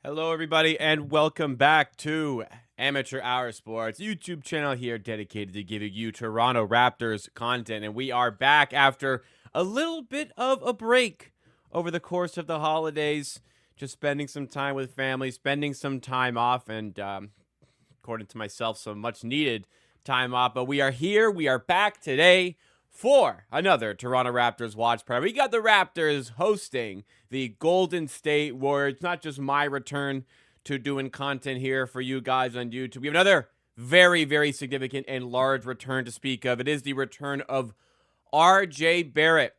Hello, everybody, and welcome back to Amateur Hour Sports, YouTube channel here dedicated to giving you Toronto Raptors content. And we are back after a little bit of a break over the course of the holidays, just spending some time with family, spending some time off, and according to myself, some much needed time off. But we are here, we are back today for another Toronto Raptors watch party. We got the Raptors hosting the Golden State Warriors. It's not just my return to doing content here for you guys on YouTube. We have another very, very significant and large return to speak of. It is the return of RJ Barrett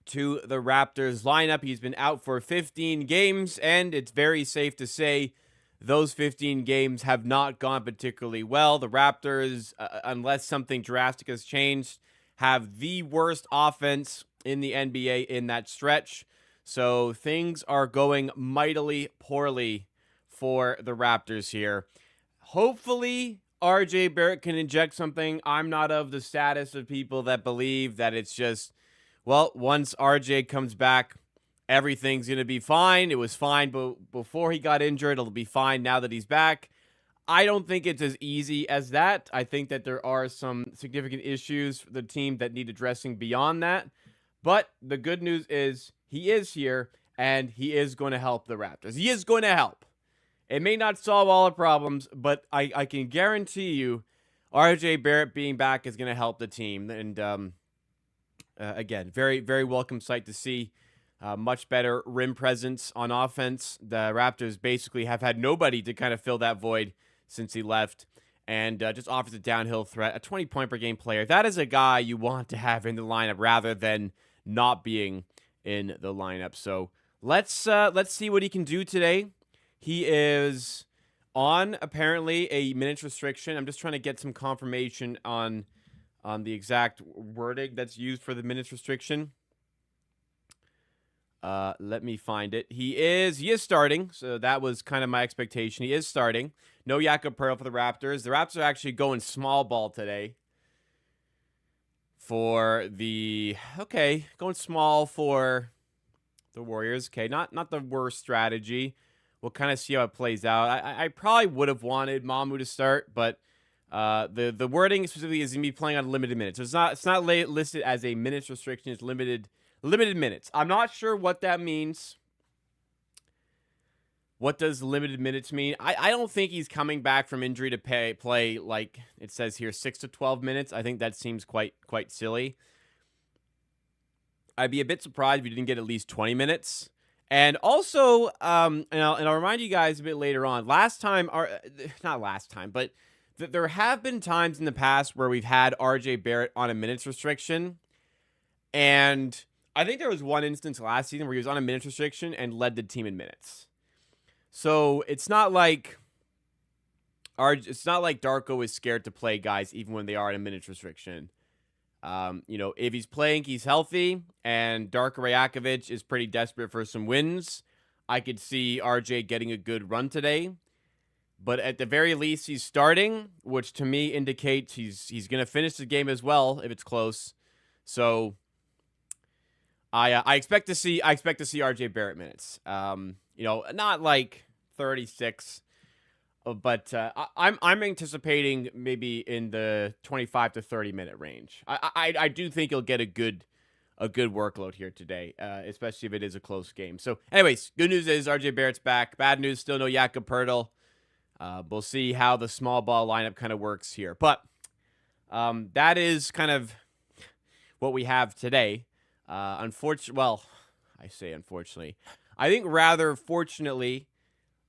to the Raptors lineup. He's been out for 15 games, and it's very safe to say those 15 games have not gone particularly well. The Raptors, unless something drastic has changed, have the worst offense in the NBA in that stretch. So things are going mightily poorly for the Raptors here. Hopefully, RJ Barrett can inject something. I'm not of the status of people that believe that it's just, well, once RJ comes back, everything's going to be fine. It was fine before he got injured. It'll be fine now that he's back. I don't think it's as easy as that. I think that there are some significant issues for the team that need addressing beyond that. But the good news is he is here, and he is going to help the Raptors. He is going to help. It may not solve all the problems, but I can guarantee you RJ Barrett being back is going to help the team. And again, very, very welcome sight to see. Much better rim presence on offense. The Raptors basically have had nobody to kind of fill that void since he left, and just offers a downhill threat, a 20-point-per-game player. That is a guy you want to have in the lineup rather than not being in the lineup. So let's see what he can do today. He is on apparently a minutes restriction. I'm just trying to get some confirmation on the exact wording that's used for the minutes restriction. Let me find it. He is starting, so that was kind of my expectation. He is starting. No Jakob Poeltl for the Raptors. The Raptors are actually going small ball today for going small for the Warriors. Okay, not the worst strategy. We'll kind of see how it plays out. I probably would have wanted Mamu to start, but the wording specifically is going to be playing on limited minutes. So it's not listed as a minutes restriction. It's limited minutes. I'm not sure what that means. What does limited minutes mean? I don't think he's coming back from injury to play like it says here, 6 to 12 minutes. I think that seems quite silly. I'd be a bit surprised if he didn't get at least 20 minutes. And also, and I'll remind you guys a bit later on. Not last time, but there have been times in the past where we've had RJ Barrett on a minutes restriction, and I think there was one instance last season where he was on a minutes restriction and led the team in minutes. So it's not like Darko is scared to play guys even when they are in a minutes restriction. If he's playing, he's healthy, and Darko Rajakovic is pretty desperate for some wins. I could see RJ getting a good run today. But at the very least, he's starting, which to me indicates he's going to finish the game as well if it's close. So I expect to see RJ Barrett minutes. Not like 36, but I'm anticipating maybe in the 25 to 30 minute range. I do think he'll get a good workload here today, especially if it is a close game. So, anyways, good news is RJ Barrett's back. Bad news, still no Jakob Poeltl. We'll see how the small ball lineup kind of works here, but that is kind of what we have today. Unfortunately, I think rather fortunately,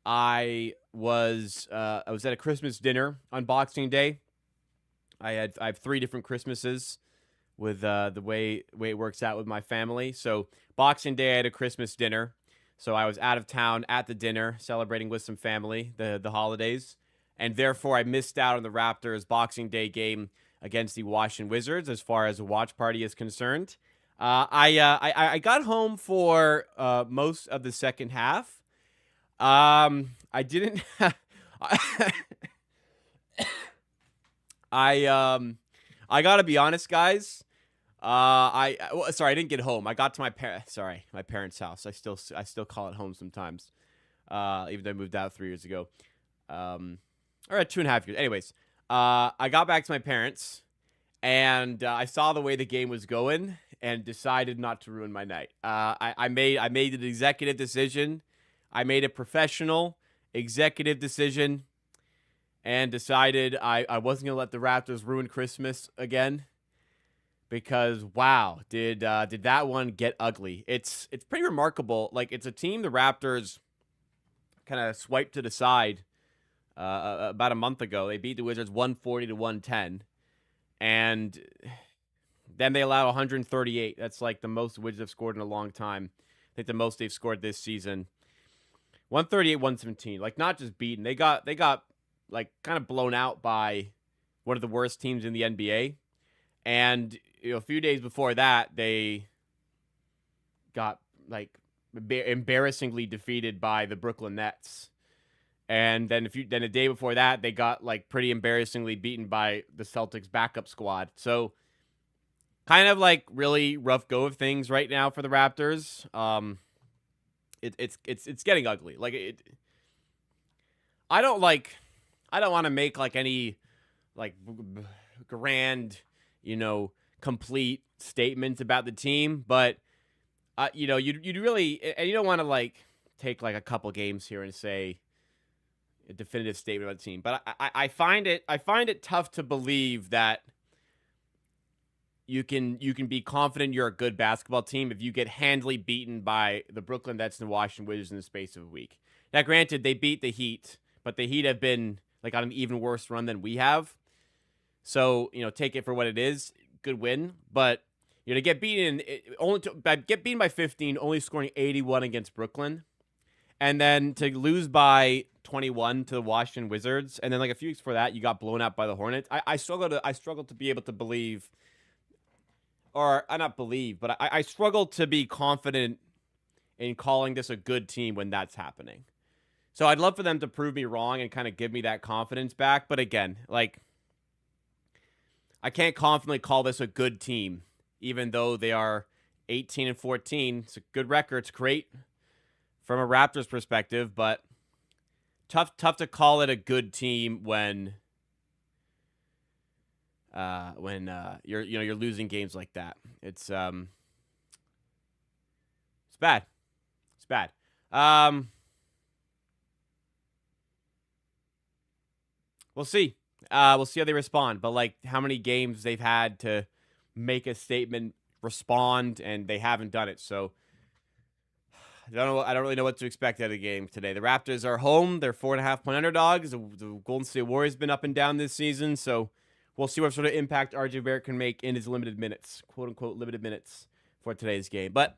I was at a Christmas dinner on Boxing Day. I have 3 different Christmases with the way it works out with my family. So Boxing Day, I had a Christmas dinner. So I was out of town at the dinner, celebrating with some family the holidays, and therefore I missed out on the Raptors Boxing Day game against the Washington Wizards as far as a watch party is concerned. I got home for most of the second half. I didn't. I gotta be honest, guys. Sorry, I didn't get home. I got to my parents' house. I still call it home sometimes. even though I moved out 3 years ago. Or 2.5 years. Anyways, I got back to my parents, and I saw the way the game was going and decided not to ruin my night. I made an executive decision. I made a professional executive decision and decided I wasn't going to let the Raptors ruin Christmas again because, wow, did that one get ugly. It's pretty remarkable. Like, it's a team the Raptors kind of swiped to the side about a month ago. They beat the Wizards 140 to 110. And then they allow 138. That's like the most the Wizards have scored in a long time. I think the most they've scored this season. 138, 117. Like, not just beaten. They got like kind of blown out by one of the worst teams in the NBA. And a few days before that, they got like embarrassingly defeated by the Brooklyn Nets. And then a day before that, they got like pretty embarrassingly beaten by the Celtics backup squad. So kind of like really rough go of things right now for the Raptors. It's getting ugly. Like I don't want to make like any like grand, complete statements about the team, but you'd really, and you don't want to like take like a couple games here and say a definitive statement about the team. But I find it tough to believe that you can be confident you're a good basketball team if you get handily beaten by the Brooklyn Nets and the Washington Wizards in the space of a week. Now, granted, they beat the Heat, but the Heat have been like on an even worse run than we have. So, take it for what it is. Good win, but to get beaten get beaten by 15, only scoring 81 against Brooklyn, and then to lose by 21 to the Washington Wizards, and then like a few weeks before that, you got blown out by the Hornets. I struggle to be able to believe, or I not believe, but I struggle to be confident in calling this a good team when that's happening. So I'd love for them to prove me wrong and kind of give me that confidence back. But again, like, I can't confidently call this a good team, even though they are 18-14. It's a good record. It's great from a Raptors perspective, but tough to call it a good team when you're losing games like that. It's bad. It's bad. We'll see. We'll see how they respond. But like how many games they've had to make a statement, respond, and they haven't done it. So I don't really know what to expect out of the game today. The Raptors are home. They're 4.5-point underdogs. The Golden State Warriors have been up and down this season. So we'll see what sort of impact RJ Barrett can make in his limited minutes, quote unquote limited minutes for today's game. But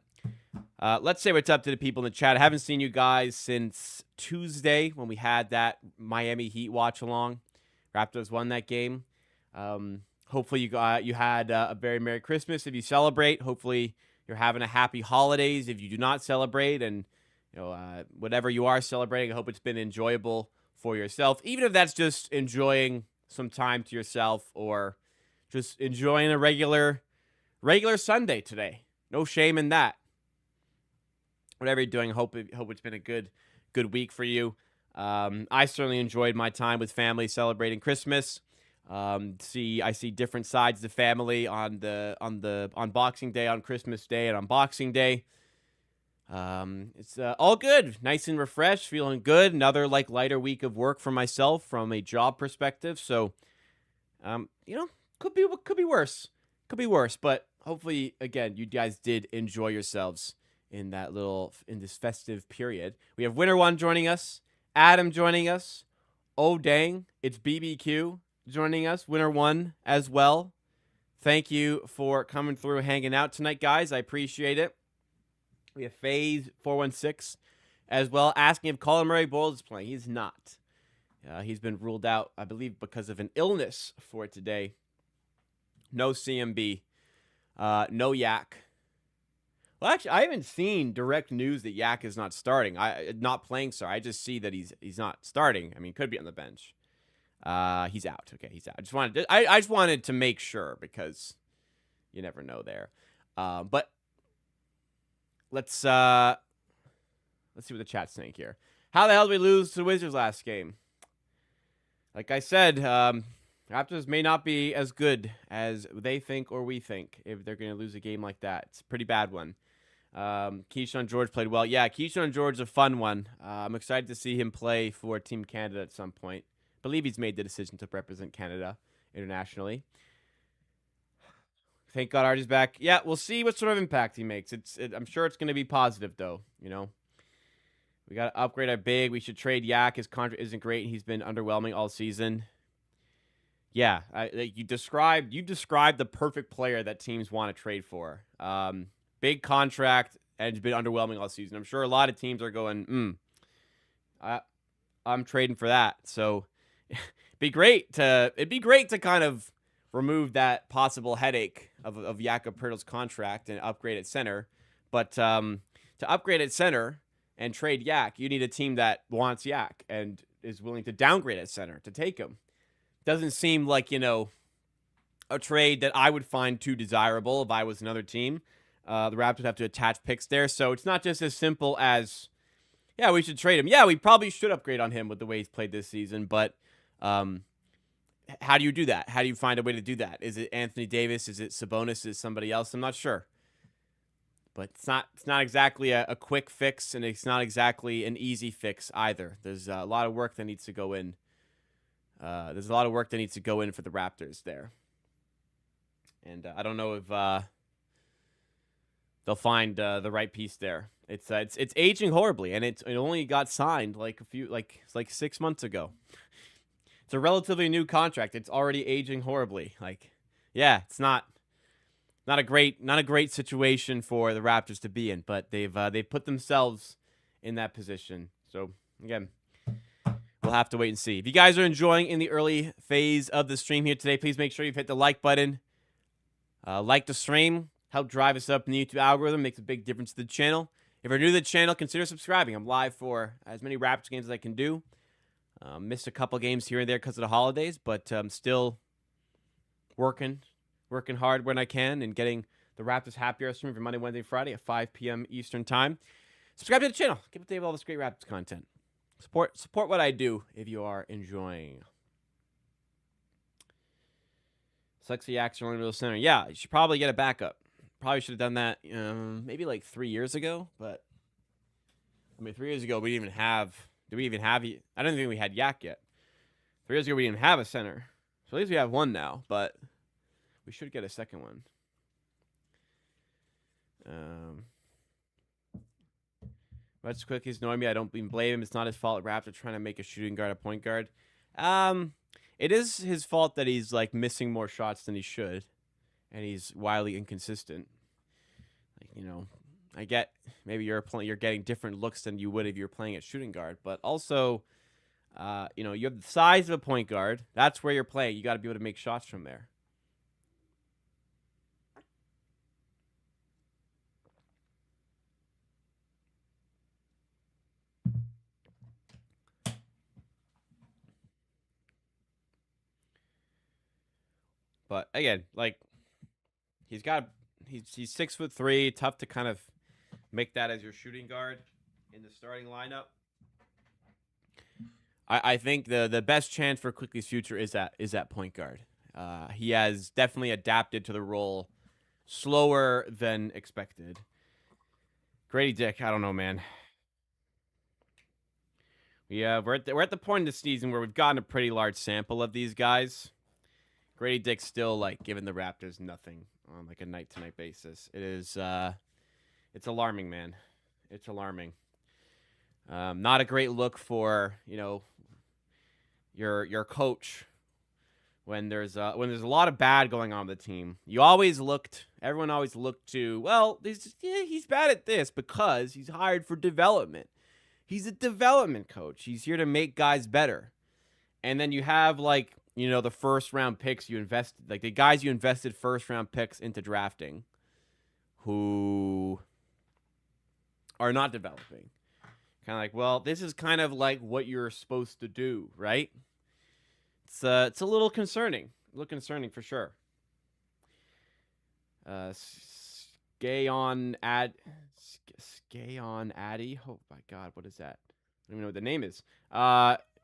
let's say what's up to the people in the chat. I haven't seen you guys since Tuesday when we had that Miami Heat watch along. Raptors won that game. Hopefully you had a very Merry Christmas if you celebrate. Hopefully you're having a happy holidays if you do not celebrate, and whatever you are celebrating, I hope it's been enjoyable for yourself, even if that's just enjoying some time to yourself or just enjoying a regular Sunday today. No shame in that. Whatever you're doing, hope it's been a good week for you. I certainly enjoyed my time with family celebrating Christmas. I see different sides of the family on Boxing Day, on Christmas Day, and on Boxing Day. It's all good, nice and refreshed, feeling good. Another lighter week of work for myself from a job perspective. So, could be worse, but hopefully, again, you guys did enjoy yourselves in this festive period. We have Winner One joining us, Adam joining us. Oh dang, it's BBQ joining us, Winner One as well. Thank you for coming through, hanging out tonight, guys. I appreciate it. We have Phase 416 as well, asking if Colin Murray-Bowles is playing. He's not. He's been ruled out, I believe, because of an illness for today. No CMB. No Yak. Well, actually, I haven't seen direct news that Yak is not starting. Not playing, sorry. I just see that he's not starting. I mean, could be on the bench. He's out. Okay, he's out. I just wanted to make sure because you never know there. But let's see what the chat's saying here. How the hell did we lose to the Wizards last game? Like I said, Raptors may not be as good as they think or we think if they're going to lose a game like that. It's a pretty bad one. Keyshawn George played well. Yeah, Keyshawn George is a fun one. I'm excited to see him play for Team Canada at some point. I believe he's made the decision to represent Canada internationally. Thank God Artie's back. Yeah, we'll see what sort of impact he makes. I'm sure it's going to be positive, though. You know, we got to upgrade our big. We should trade Yak. His contract isn't great. He's been underwhelming all season. Yeah, you described the perfect player that teams want to trade for. Big contract and it's been underwhelming all season. I'm sure a lot of teams are going, I'm trading for that. So it'd be great to kind of remove that possible headache of Jakob Poeltl's contract and upgrade at center. But to upgrade at center and trade Yak, you need a team that wants Yak and is willing to downgrade at center to take him. Doesn't seem like, a trade that I would find too desirable if I was another team. The Raptors have to attach picks there. So it's not just as simple as, yeah, we should trade him. Yeah, we probably should upgrade on him with the way he's played this season. But how do you do that? How do you find a way to do that? Is it Anthony Davis? Is it Sabonis? Is it somebody else? I'm not sure. But it's not exactly a quick fix, and it's not exactly an easy fix either. There's a lot of work that needs to go in. For the Raptors there. And I don't know if they'll find the right piece there. It's aging horribly, and it only got signed like 6 months ago. It's a relatively new contract. It's already aging horribly. It's not a great situation for the Raptors to be in, but they've put themselves in that position. So again, we'll have to wait and see. If you guys are enjoying in the early phase of the stream here today, please make sure you've hit the like button. Like the stream. Help drive us up in the YouTube algorithm. Makes a big difference to the channel. If you're new to the channel, consider subscribing. I'm live for as many Raptors games as I can do. Missed a couple games here and there because of the holidays, but I'm still working hard when I can and getting the Raptors Happy Hour stream every Monday, Wednesday, Friday at 5 p.m. Eastern Time. Subscribe to the channel. Keep up to date with all this great Raptors content. Support what I do if you are enjoying. Sexy action in the center. Yeah, you should probably get a backup. Probably should have done that maybe like 3 years ago. But 3 years ago we didn't even have. Did we even have? I don't think we had Yak yet. 3 years ago we didn't have a center. So at least we have one now. But we should get a second one. Let's quickly annoy me. I don't even blame him. It's not his fault. Raptor trying to make a shooting guard a point guard. It is his fault that he's missing more shots than he should, and he's wildly inconsistent. I get maybe you're getting different looks than you would if you're playing at shooting guard, but also, you have the size of a point guard. That's where you're playing. You got to be able to make shots from there. But again, he's 6'3", tough to kind of make that as your shooting guard in the starting lineup. I think the best chance for Quickly's future is that point guard. He has definitely adapted to the role slower than expected. Grady Dick, I don't know, man. We're at the point in the season where we've gotten a pretty large sample of these guys. Grady Dick's still giving the Raptors nothing on a night-to-night basis. It is it's alarming, man. It's alarming. Not a great look for your coach when there's a lot of bad going on with the team. Everyone always looked to, well, he's bad at this because he's hired for development. He's a development coach. He's here to make guys better. And then you have the first round picks you invested, the guys you invested first round picks into drafting who are not developing. Kind of well, this is kind of what you're supposed to do, right? It's a little concerning. A little concerning for sure. Skayon Addy. Oh my God, what is that? I don't even know what the name is.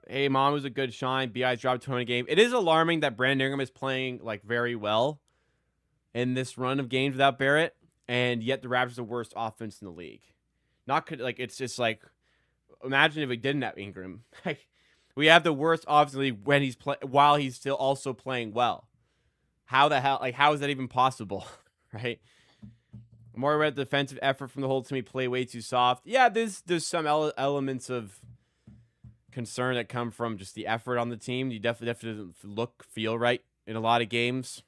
Hey, Mom was a good shine. BI's dropped 20 game. It is alarming that Brandon Ingram is playing like very well in this run of games without Barrett, and yet the Raptors are the worst offense in the league. Like it's just like, imagine if we didn't have Ingram. Like, we have the worst offense in the league when while he's still also playing well. How the hell? Like, how is that even possible? Right? More about the defensive effort from the whole team. We play way too soft. Yeah, there's some elements of concern that come from just the effort on the team. You definitely doesn't feel right in a lot of games.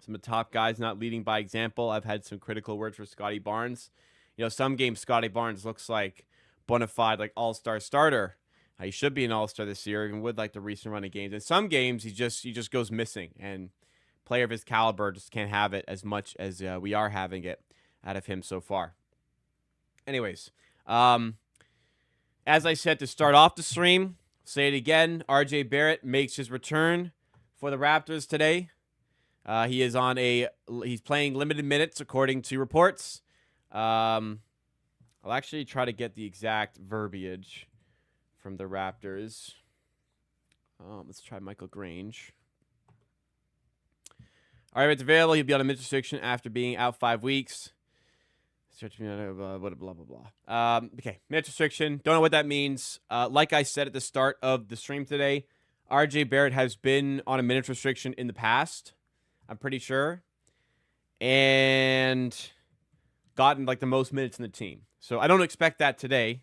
Some of the top guys not leading by example. I've had some critical words for Scotty Barnes. Some games Scotty Barnes looks like bona fide, like all-star starter. He should be an all-star this year, even with like the recent run of games. In some games, he just goes missing, and player of his caliber just can't have it as much as we are having it out of him so far. Anyways, as I said to start off the stream, say it again, RJ Barrett makes his return for the Raptors today. He's playing limited minutes according to reports. I'll actually try to get the exact verbiage from the Raptors. Let's try Michael Grange. All right, it's available. He'll be on a minute restriction after being out 5 weeks. Blah, blah, blah, blah. Okay, minute restriction. Don't know what that means. Like I said at the start of the stream today, RJ Barrett has been on a minute restriction in the past, I'm pretty sure, and gotten like the most minutes in the team. So I don't expect that today.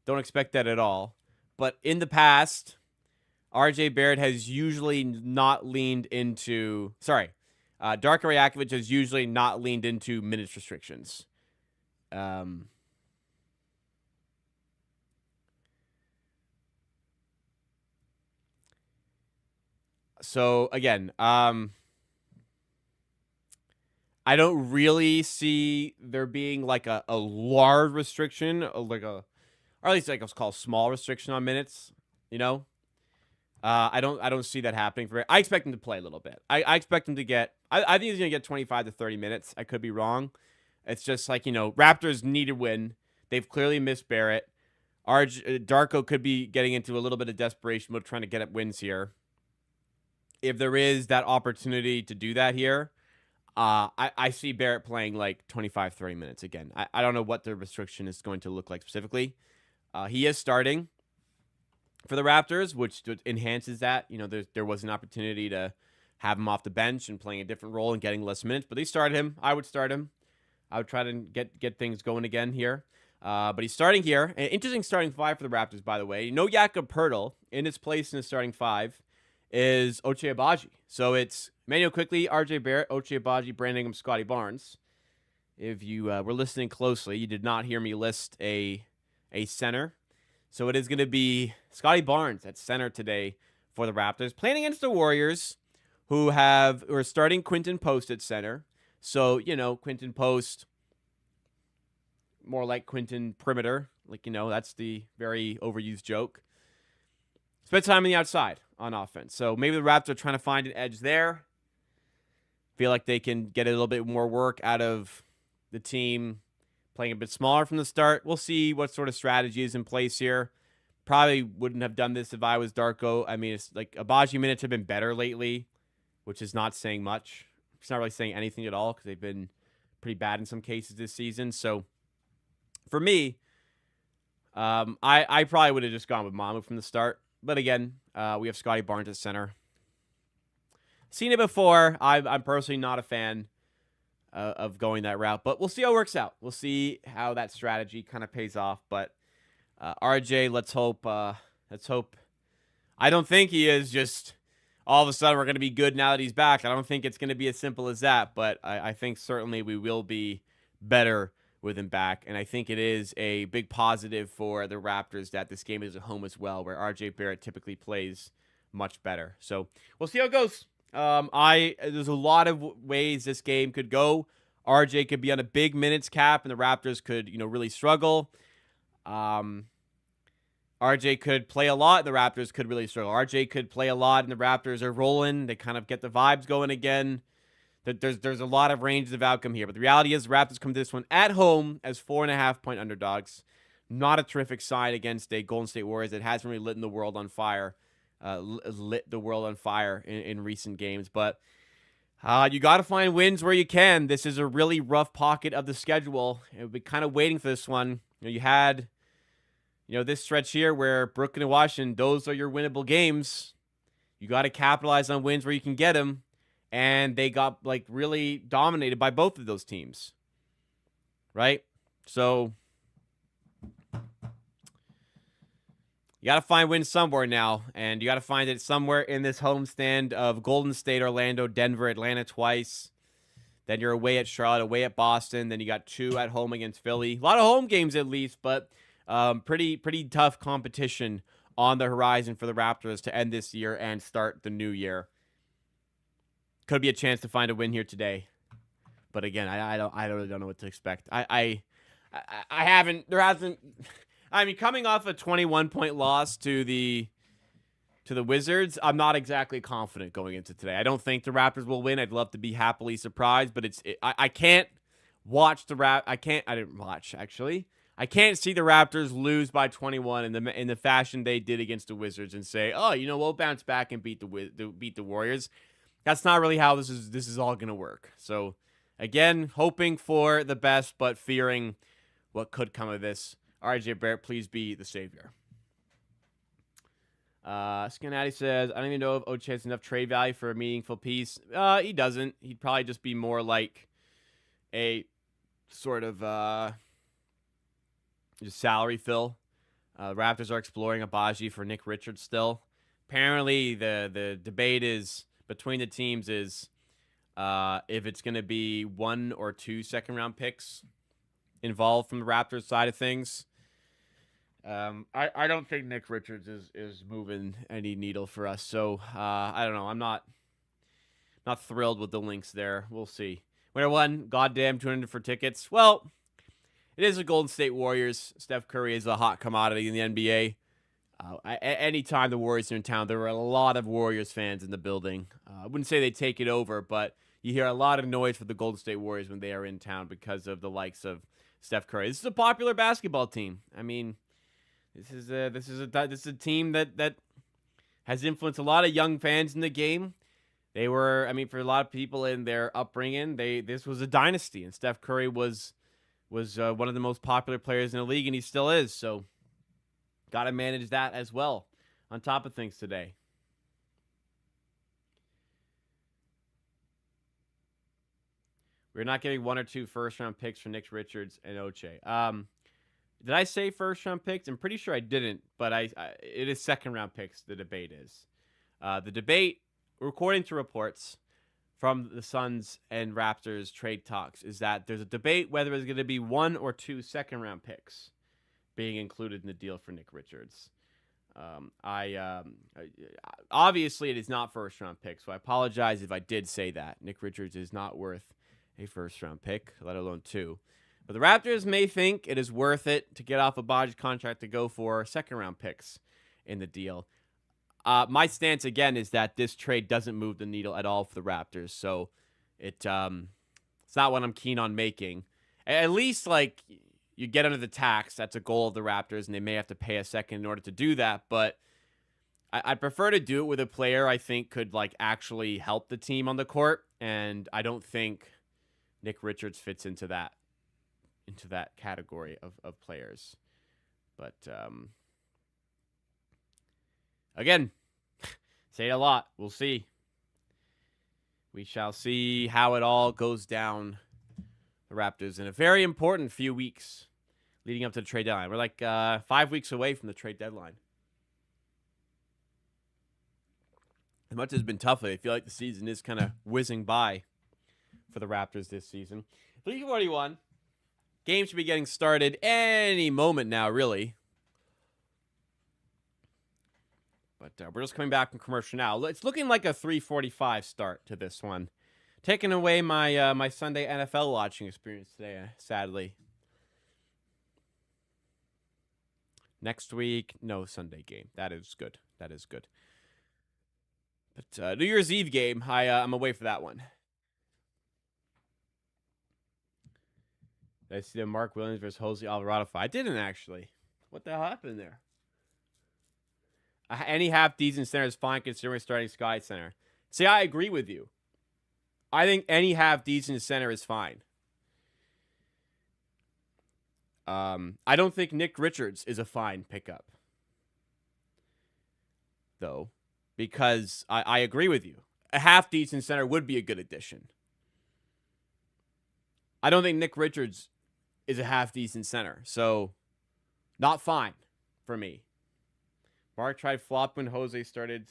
Don't expect that at all. But in the past, RJ Barrett has usually not leaned into... Darko Rajakovic has usually not leaned into minutes restrictions. So, again, I don't really see there being like a large restriction, or at least like what's called small restriction on minutes, I don't see that happening for it. I expect him to play a little bit. I expect him to get... I think he's going to get 25 to 30 minutes. I could be wrong. It's just like, Raptors need to win. They've clearly missed Barrett. Darko could be getting into a little bit of desperation mode trying to get up wins here. If there is that opportunity to do that here, I see Barrett playing like 25, 30 minutes again. I don't know what the restriction is going to look like specifically. He is starting for the Raptors, which enhances that. There was an opportunity to have him off the bench and playing a different role and getting less minutes, but they started him. I would start him. I would try to get things going again here. But he's starting here. An interesting starting five for the Raptors, by the way. No Jakob Poeltl. In his place in the starting five is Ochai Agbaji. So it's Manuel Quickley, RJ Barrett, Ochai Agbaji, Brandon Ingram, Scotty Barnes. If you were listening closely, you did not hear me list a center. So it is going to be Scotty Barnes at center today for the Raptors, playing against the Warriors, who are starting Quinton Post at center. So, Quinton Post, more like Quinton Perimeter. That's the very overused joke. Spend time on the outside on offense. So maybe the Raptors are trying to find an edge there. Feel like they can get a little bit more work out of the team playing a bit smaller from the start. We'll see what sort of strategy is in place here. Probably wouldn't have done this if I was Darko. I mean, it's like Agbaji minutes have been better lately, which is not saying much. It's not really saying anything at all because they've been pretty bad in some cases this season. So for me, I probably would have just gone with Mamu from the start. But again, we have Scotty Barnes at center. Seen it before. I'm personally not a fan of going that route, but we'll see how it works out. We'll see how that strategy kind of pays off. But RJ, let's hope. I don't think he is just all of a sudden we're going to be good now that he's back. I don't think it's going to be as simple as that, but I think certainly we will be better with him back. And I think it is a big positive for the Raptors that this game is at home as well, where RJ Barrett typically plays much better. So we'll see how it goes. There's a lot of ways this game could go. RJ could be on a big minutes cap, and the Raptors could, really struggle. RJ could play a lot, and the Raptors could really struggle. RJ could play a lot, and the Raptors are rolling. They kind of get the vibes going again. There's a lot of ranges of outcome here, but the reality is the Raptors come to this one at home as 4.5-point underdogs. Not a terrific side against a Golden State Warriors that hasn't really lit the world on fire, in recent games. But you got to find wins where you can. This is a really rough pocket of the schedule. We've been kind of waiting for this one. You had, this stretch here where Brooklyn and Washington, those are your winnable games. You got to capitalize on wins where you can get them. And they got, really dominated by both of those teams. Right? So you got to find wins somewhere now, and you got to find it somewhere in this homestand of Golden State, Orlando, Denver, Atlanta twice. Then you're away at Charlotte, away at Boston. Then you got 2 at home against Philly. A lot of home games at least, but pretty tough competition on the horizon for the Raptors to end this year and start the new year. Could be a chance to find a win here today, but again, I really don't know what to expect. I haven't. There hasn't. I mean, coming off a 21-point loss to the Wizards, I'm not exactly confident going into today. I don't think the Raptors will win. I'd love to be happily surprised, but I can't watch the I didn't watch actually. I can't see the Raptors lose by 21 in the fashion they did against the Wizards and say, "Oh, we'll bounce back and beat the Warriors." That's not really how this is all going to work. So, again, hoping for the best, but fearing what could come of this. RJ Barrett, please be the savior. Scanati says, I don't even know if Oche has enough trade value for a meaningful piece. He doesn't. He'd probably just be more like a sort of just salary fill. Raptors are exploring Abaji for Nick Richards still. Apparently, the debate is between the teams is if it's going to be 1 or 2 second-round picks involved from the Raptors side of things. I don't think Nick Richards is moving any needle for us. So I don't know. I'm not thrilled with the links there. We'll see. Winner one, goddamn $200 for tickets. Well, it is the Golden State Warriors. Steph Curry is a hot commodity in the NBA. Anytime the Warriors are in town, there are a lot of Warriors fans in the building. I wouldn't say they take it over, but you hear a lot of noise for the Golden State Warriors when they are in town because of the likes of Steph Curry. This is a popular basketball team. I mean, this is a team that has influenced a lot of young fans in the game. They were, for a lot of people in their upbringing, this was a dynasty, and Steph Curry was one of the most popular players in the league, and he still is. So, got to manage that as well on top of things today. We're not getting 1 or 2 first-round picks for Nick Richards and Oche. Did I say first-round picks? I'm pretty sure I didn't, but it is second-round picks, the debate is. The debate, according to reports from the Suns and Raptors trade talks, is that there's a debate whether it's going to be 1 or 2 second-round picks being included in the deal for Nick Richards. Obviously, it is not first-round picks, so I apologize if I did say that. Nick Richards is not worth a first-round pick, let alone 2. But the Raptors may think it is worth it to get off a Baj contract to go for second-round picks in the deal. My stance, again, is that this trade doesn't move the needle at all for the Raptors, so it's not what I'm keen on making. At least, you get under the tax. That's a goal of the Raptors, and they may have to pay a second in order to do that. But I'd prefer to do it with a player I think could actually help the team on the court, and I don't think Nick Richards fits into that category of players. But again, say it a lot. We'll see. We shall see how it all goes down. The Raptors in a very important few weeks leading up to the trade deadline. We're 5 weeks away from the trade deadline. As much as it's been tough, I feel like the season is kind of whizzing by for the Raptors this season. 3:41. Game should be getting started any moment now, really. But we're just coming back from commercial now. It's looking like a 3:45 start to this one. Taking away my my Sunday NFL watching experience today, sadly. Next week, no Sunday game. That is good. That is good. But New Year's Eve game, I'm away for that one. Did I see the Mark Williams versus Jose Alvarado fight? I didn't actually. What the hell happened there? Any half decent center is fine considering starting Sky Center. See, I agree with you. I think any half decent center is fine. I don't think Nick Richards is a fine pickup, though, because I agree with you. A half decent center would be a good addition. I don't think Nick Richards is a half decent center, so not fine for me. Mark tried flop when Jose started.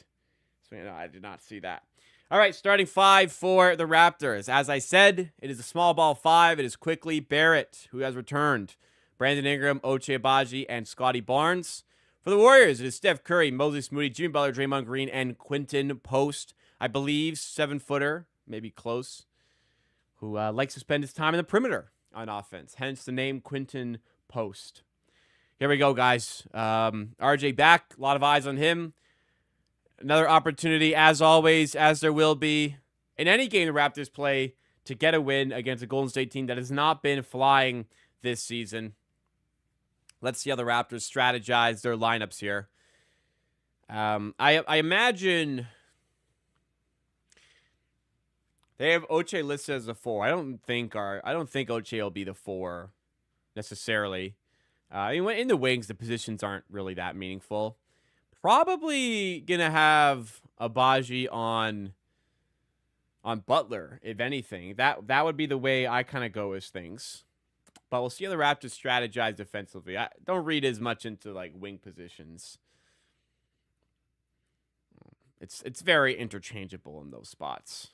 So, no, I did not see that. All right, starting five for the Raptors. As I said, it is a small ball five. It is quickly Barrett, who has returned. Brandon Ingram, Ochai Agbaji, and Scotty Barnes. For the Warriors, it is Steph Curry, Moses Moody, Jimmy Butler, Draymond Green, and Quinton Post. I believe 7-footer, maybe close, who likes to spend his time in the perimeter on offense. Hence the name Quinton Post. Here we go, guys. RJ back. A lot of eyes on him. Another opportunity, as always, as there will be in any game the Raptors play, to get a win against a Golden State team that has not been flying this season. Let's see how the Raptors strategize their lineups here. I imagine they have Ochai listed as a 4. I don't think Ochai will be the 4 necessarily. I mean, in the wings, the positions aren't really that meaningful. Probably gonna have Agbaji on Butler, if anything. That would be the way I kind of go as things. But we'll see how the Raptors strategize defensively. I don't read as much into like wing positions. It's very interchangeable in those spots.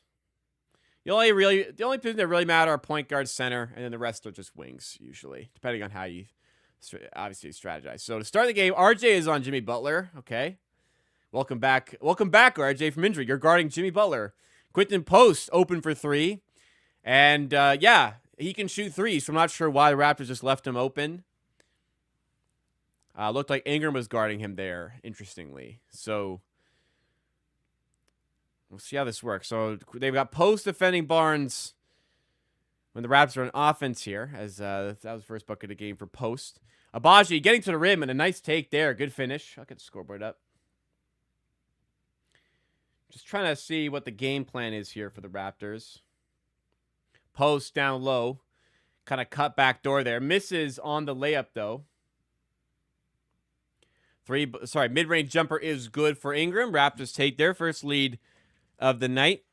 The only positions that really matter are point guard, center, and then the rest are just wings usually, depending on how you obviously strategize. So to start the game, RJ is on Jimmy Butler. Okay. Welcome back, RJ, from injury. You're guarding Jimmy Butler. Quinton Post open for 3. And, yeah, he can shoot 3s, so I'm not sure why the Raptors just left him open. Looked like Ingram was guarding him there, interestingly. So we'll see how this works. So they've got Post defending Barnes when the Raptors are on offense here, as that was the first bucket of the game for Post. Agbaji getting to the rim and a nice take there. Good finish. I'll get the scoreboard up. Just trying to see what the game plan is here for the Raptors. Post down low. Kind of cut back door there. Misses on the layup, though. Mid-range jumper is good for Ingram. Raptors take their first lead of the night.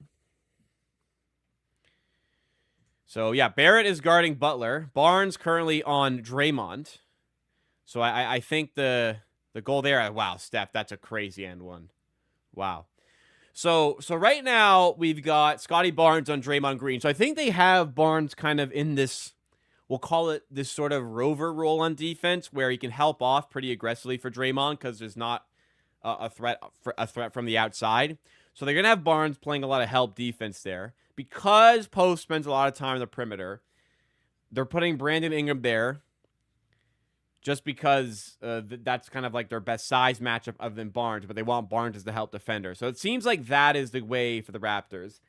So, yeah, Barrett is guarding Butler. Barnes currently on Draymond. So, I think the goal there, wow, Steph, that's a crazy end one. Wow. So right now, we've got Scotty Barnes on Draymond Green. So, I think they have Barnes kind of in this, we'll call it this sort of rover role on defense where he can help off pretty aggressively for Draymond because there's not a threat from the outside. So, they're going to have Barnes playing a lot of help defense there. Because Post spends a lot of time on the perimeter, they're putting Brandon Ingram there just because that's kind of like their best size matchup other than Barnes, but they want Barnes as the help defender. So it seems like that is the way for the Raptors.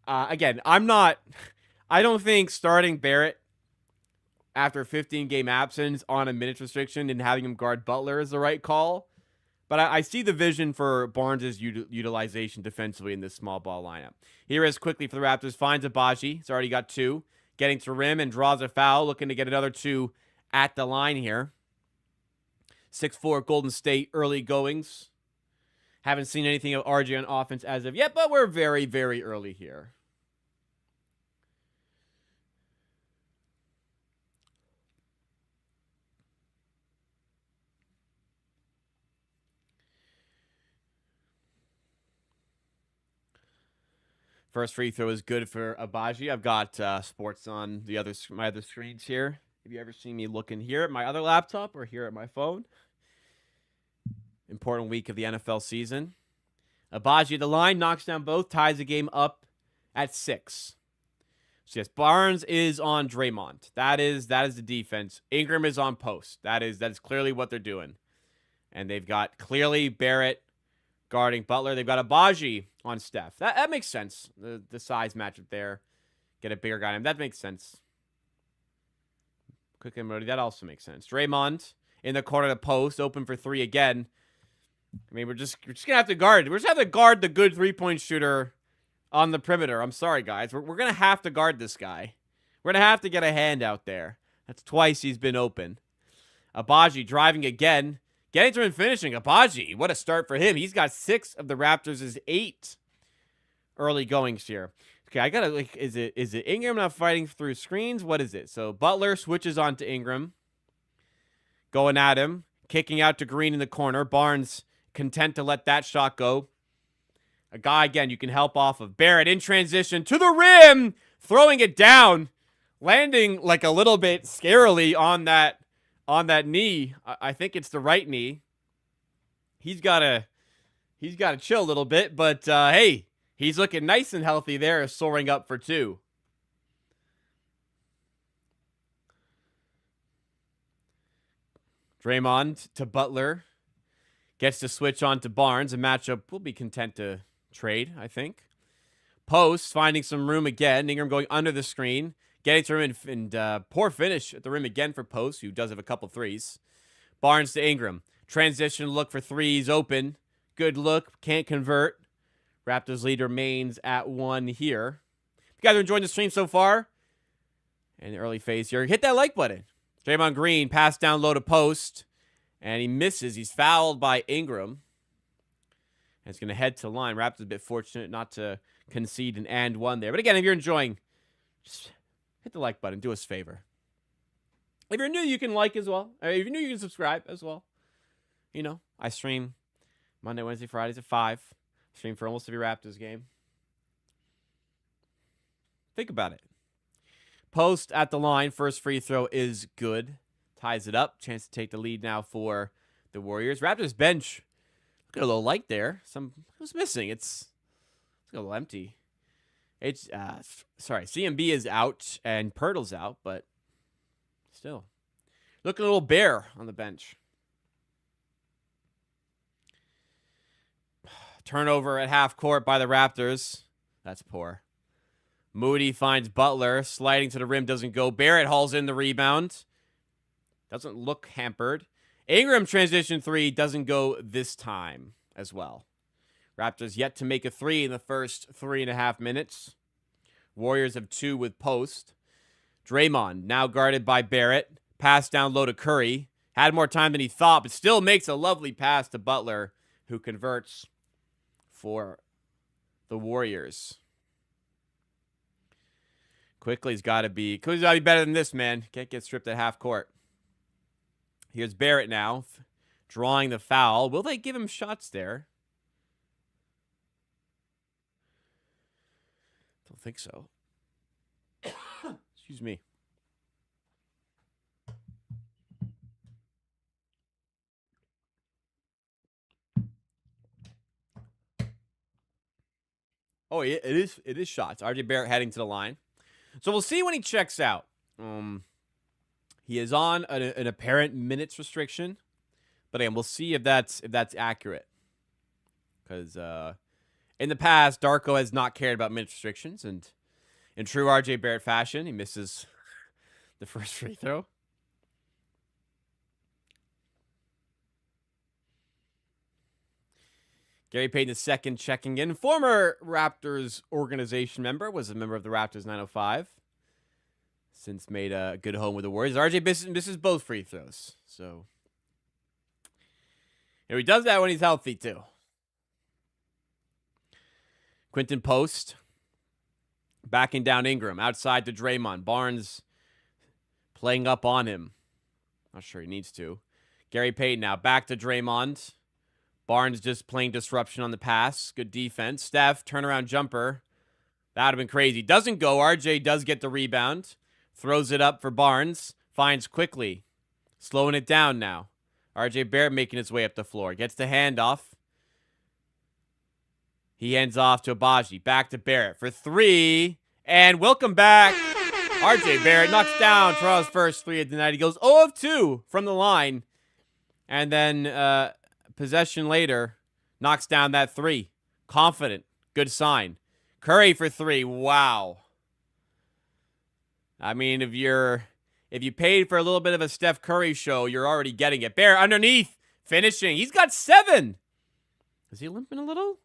Again, I don't think starting Barrett after a 15-game absence on a minutes restriction and having him guard Butler is the right call. But I see the vision for Barnes' utilization defensively in this small ball lineup. Here is quickly for the Raptors. Finds Agbaji. He's already got 2. Getting to rim and draws a foul. Looking to get another 2 at the line here. 6'4" Golden State early goings. Haven't seen anything of RJ on offense as of yet, but we're very, very early here. First free throw is good for Agbaji. I've got sports on my other screens here. Have you ever seen me looking here at my other laptop or here at my phone? Important week of the NFL season. Agbaji at the line, knocks down both, ties the game up at 6. So yes, Barnes is on Draymond. That is the defense. Ingram is on Post. That is clearly what they're doing. And they've got clearly Barrett guarding Butler. They've got Agbaji on Steph. That makes sense. The size matchup there. Get a bigger guy. That makes sense. Quick and Modi, that also makes sense. Draymond in the corner of the post, open for three again. I mean, we're just gonna have to guard. We're just gonna have to guard the good 3-point shooter on the perimeter. I'm sorry, guys. We're gonna have to guard this guy. We're gonna have to get a hand out there. That's twice he's been open. Agbaji driving again. Getting to him finishing. Agbaji, what a start for him. He's got 6 of the Raptors' 8 early goings here. Okay, I gotta, like, is it Ingram not fighting through screens? What is it? So Butler switches on to Ingram. Going at him. Kicking out to Green in the corner. Barnes content to let that shot go. A guy, again, you can help off of. Barrett in transition to the rim. Throwing it down. Landing like a little bit scarily on that knee. I think it's the right knee. He's got to chill a little bit, but hey, he's looking nice and healthy there, soaring up for 2. Draymond to Butler. Gets to switch on to Barnes. A matchup we'll be content to trade, I think. Post, finding some room again. Ingram going under the screen. Getting to him and poor finish at the rim again for Post, who does have a couple threes. Barnes to Ingram. Transition look for threes. Open. Good look. Can't convert. Raptors lead remains at 1 here. If you guys are enjoying the stream so far, in the early phase here, hit that like button. Draymond Green, pass down low to Post. And he misses. He's fouled by Ingram. And it's going to head to line. Raptors a bit fortunate not to concede an and 1 there. But again, if you're enjoying, just hit the like button. Do us a favor. If you're new, you can like as well. If you're new, you can subscribe as well. You know, I stream Monday, Wednesday, Fridays at 5. Stream for almost every Raptors game. Think about it. Post at the line. First free throw is good. Ties it up. Chance to take the lead now for the Warriors. Raptors bench. Look at a little light there. Who's missing? It's a little empty. It's sorry. CMB is out and Pirtle's out, but still looking a little bare on the bench. Turnover at half court by the Raptors. That's poor. Moody finds Butler. Sliding to the rim doesn't go. Barrett hauls in the rebound. Doesn't look hampered. Ingram transition 3 doesn't go this time as well. Raptors yet to make a 3 in the first 3.5 minutes. Warriors have 2 with Post. Draymond now guarded by Barrett. Pass down low to Curry. Had more time than he thought, but still makes a lovely pass to Butler, who converts for the Warriors. Quickly's got to be better than this, man. Can't get stripped at half court. Here's Barrett now, drawing the foul. Will they give him shots there? Don't think so. Excuse me. Oh, it is shots. RJ Barrett heading to the line. So we'll see when he checks out. He is on an apparent minutes restriction, but again, we'll see if that's accurate. Because in the past, Darko has not cared about minutes restrictions, and in true RJ Barrett fashion, he misses the first free throw. Gary Payton II checking in. Former Raptors organization member, was a member of the Raptors 905. Since made a good home with the Warriors. RJ misses both free throws. So, he does that when he's healthy, too. Quinton Post. Backing down Ingram. Outside to Draymond. Barnes playing up on him. Not sure he needs to. Gary Payton now. Back to Draymond. Barnes just playing disruption on the pass. Good defense. Steph, turnaround jumper. That would have been crazy. Doesn't go. RJ does get the rebound. Throws it up for Barnes. Finds Quickly. Slowing it down now. RJ Barrett making his way up the floor. Gets the handoff. He hands off to Agbaji. Back to Barrett for 3. And welcome back. RJ Barrett knocks down Toronto's first 3 of the night. He goes 0 of 2 from the line. And then possession later, knocks down that 3. Confident. Good sign. Curry for 3. Wow. I mean, if you're If you paid for a little bit of a Steph Curry show, you're already getting it. Barrett underneath, finishing. He's got 7. Is he limping a little?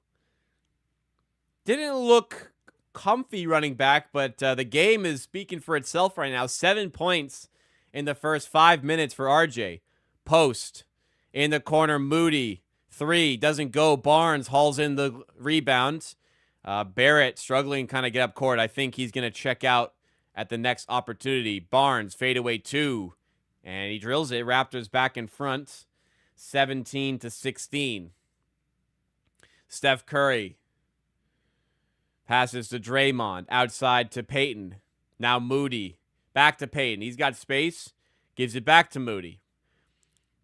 Didn't look comfy running back, but the game is speaking for itself right now. 7 points in the first 5 minutes for RJ. Post in the corner, Moody. 3, doesn't go. Barnes hauls in the rebound. Barrett struggling kind of get up court. I think he's going to check out at the next opportunity. Barnes, fadeaway 2. And he drills it. Raptors back in front. 17-16. Steph Curry passes to Draymond. Outside to Payton. Now Moody. Back to Payton. He's got space. Gives it back to Moody.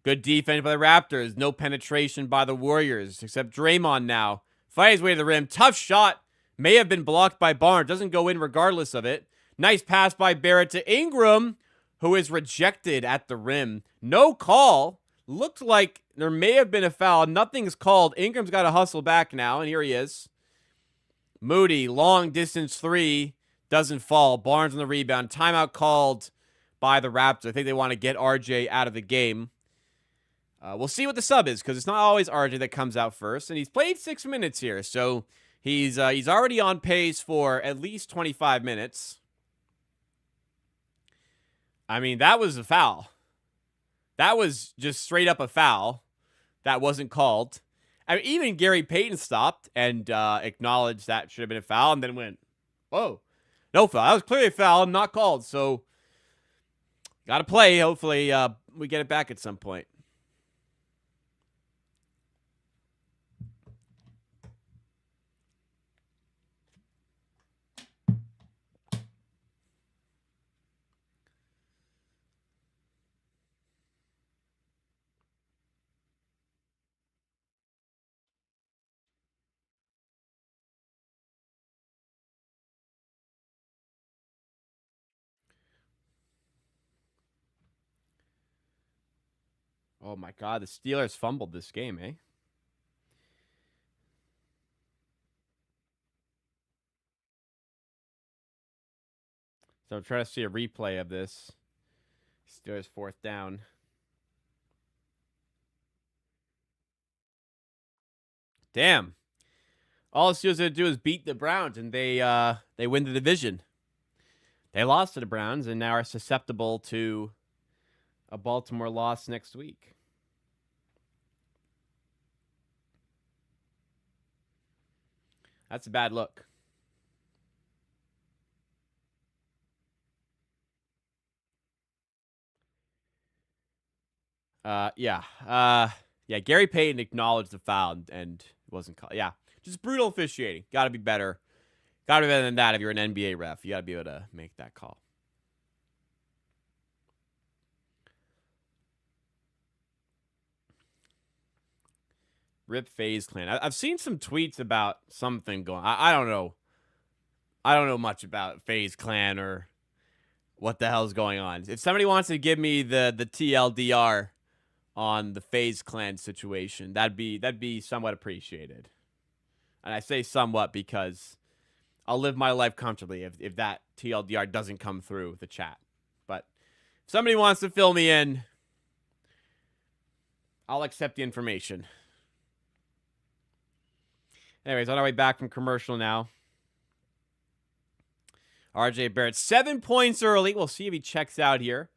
Good defense by the Raptors. No penetration by the Warriors, except Draymond now. Fighting his way to the rim. Tough shot. May have been blocked by Barnes. Doesn't go in regardless of it. Nice pass by Barrett to Ingram, who is rejected at the rim. No call. Looked like there may have been a foul. Nothing's called. Ingram's got to hustle back now, and here he is. Moody, long distance 3. Doesn't fall. Barnes on the rebound. Timeout called by the Raptors. I think they want to get RJ out of the game. We'll see what the sub is, because it's not always RJ that comes out first. And he's played 6 minutes here, so he's already on pace for at least 25 minutes. I mean, that was a foul. That was just straight up a foul. That wasn't called. I mean, even Gary Payton stopped and acknowledged that should have been a foul, and then went, whoa, no foul. That was clearly a foul, not called. So, got to play. Hopefully, we get it back at some point. Oh, my God. The Steelers fumbled this game, eh? So I'm trying to see a replay of this. Steelers 4th down. Damn. All the Steelers had to do is beat the Browns, and they win the division. They lost to the Browns and now are susceptible to a Baltimore loss next week. That's a bad look. Yeah, Gary Payton acknowledged the foul and it wasn't called. Yeah, just brutal officiating. Got to be better. Got to be better than that if you're an NBA ref. You got to be able to make that call. Rip FaZe Clan. I've seen some tweets about something going. I don't know. I don't know much about FaZe Clan or what the hell's going on. If somebody wants to give me the TLDR on the FaZe Clan situation, that'd be somewhat appreciated. And I say somewhat because I'll live my life comfortably if that TLDR doesn't come through the chat. But if somebody wants to fill me in, I'll accept the information. Anyways, on our way back from commercial now. RJ Barrett, 7 points early. We'll see if he checks out here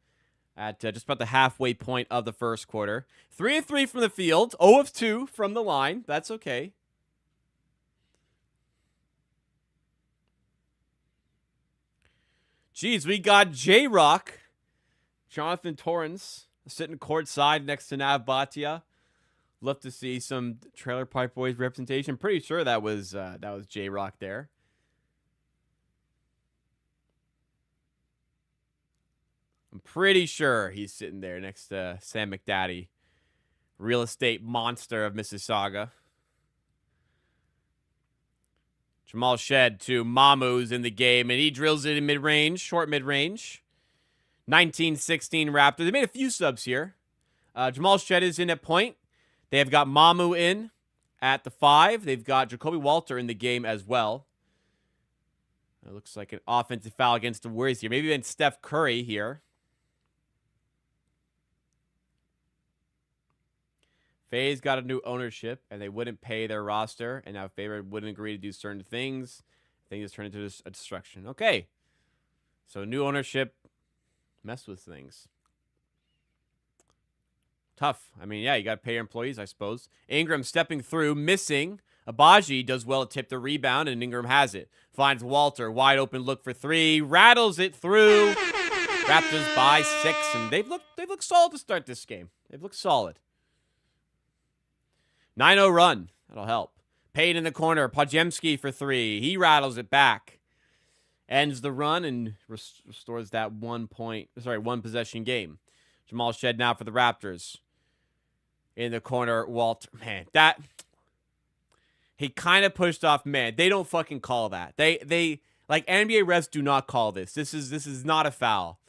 at just about the halfway point of the first quarter. 3 of 3 from the field. 0 of 2 from the line. That's okay. Jeez, we got J-Rock. Jonathan Torrance sitting courtside next to Nav Bhatia. Love to see some Trailer Park Boys representation. Pretty sure that was J-Rock there. I'm pretty sure he's sitting there next to Sam McDaddy, real estate monster of Mississauga. Jamal Shed to Mamu's in the game, and he drills it in mid-range, short mid-range. 19-16 Raptors. They made a few subs here. Jamal Shed is in at point. They have got Mamu in at the 5. They've got Jacoby Walter in the game as well. It looks like an offensive foul against the Warriors here. Maybe even Steph Curry here. FaZe got a new ownership, and they wouldn't pay their roster, and now Favorite wouldn't agree to do certain things. Things turned into a destruction. Okay. So new ownership mess with things. Tough. I mean, yeah, you got to pay your employees, I suppose. Ingram stepping through, missing. Abaji does well to tip the rebound, and Ingram has it. Finds Walter, wide open look for three, rattles it through. Raptors by 6, and they've looked solid to start this game. They've looked solid. 9-0 run. That'll help. Payne in the corner. Podziemski for 3. He rattles it back. Ends the run and restores that 1 possession game. Jamal Shed now for the Raptors. In the corner, Walter. Man, that... He kind of pushed off. Man, they don't fucking call that. They like NBA refs do not call this. This is not a foul.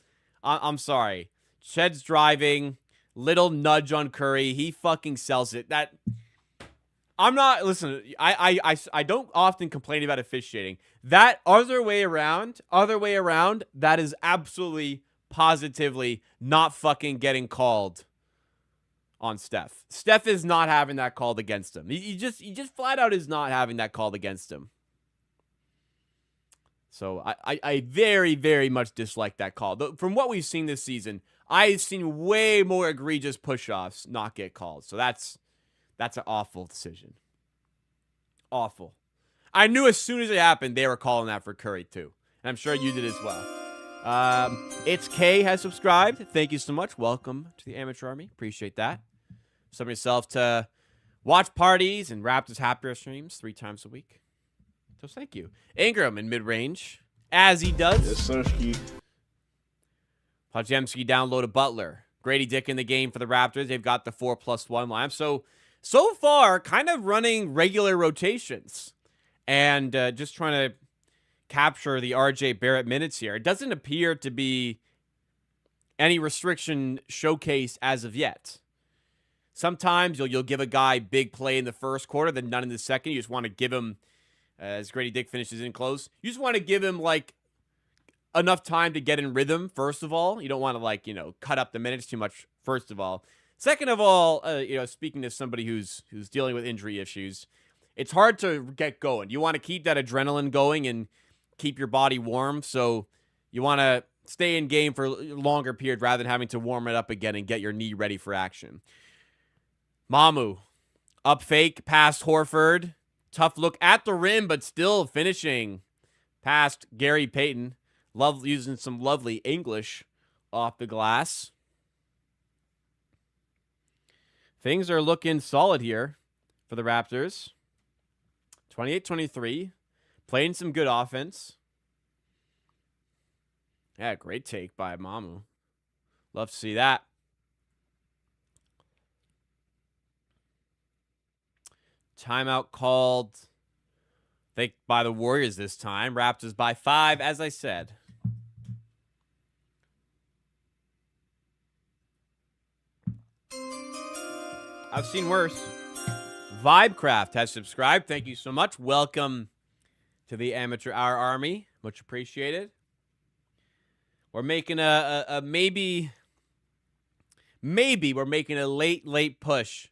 I'm sorry. Shed's driving. Little nudge on Curry. He fucking sells it. That... I'm not, listen, I don't often complain about officiating. That other way around, that is absolutely, positively not fucking getting called on Steph. Steph is not having that called against him. He just flat out is not having that called against him. So I very, very much dislike that call. From what we've seen this season, I've seen way more egregious push-offs not get called. So that's an awful decision. Awful. I knew as soon as it happened, they were calling that for Curry, too. And I'm sure you did as well. It's K has subscribed. Thank you so much. Welcome to the Amateur Army. Appreciate that. Sub yourself to watch parties and Raptors Happy Hour streams 3 times a week. So thank you. Ingram in mid-range, as he does. Yes, sir. Podziemski down low to Butler. Grady Dick in the game for the Raptors. They've got the 4+1 lineup. So far, kind of running regular rotations and just trying to capture the RJ Barrett minutes here. It doesn't appear to be any restriction showcase as of yet. Sometimes you'll give a guy big play in the first quarter, then none in the second. You just want to give him, as Grady Dick finishes in close, you just want to give him like enough time to get in rhythm, first of all. You don't want to cut up the minutes too much, first of all. Second of all, speaking to somebody who's dealing with injury issues, it's hard to get going. You want to keep that adrenaline going and keep your body warm, so you want to stay in game for a longer period rather than having to warm it up again and get your knee ready for action. Mamu, up fake, past Horford. Tough look at the rim, but still finishing past Gary Payton. Using some lovely English off the glass. Things are looking solid here for the Raptors. 28-23. Playing some good offense. Yeah, great take by Mamu. Love to see that. Timeout called, I think, by the Warriors this time. Raptors by 5, as I said. I've seen worse. Vibecraft has subscribed. Thank you so much. Welcome to the Amateur Hour Army. Much appreciated. We're making a maybe we're making a late push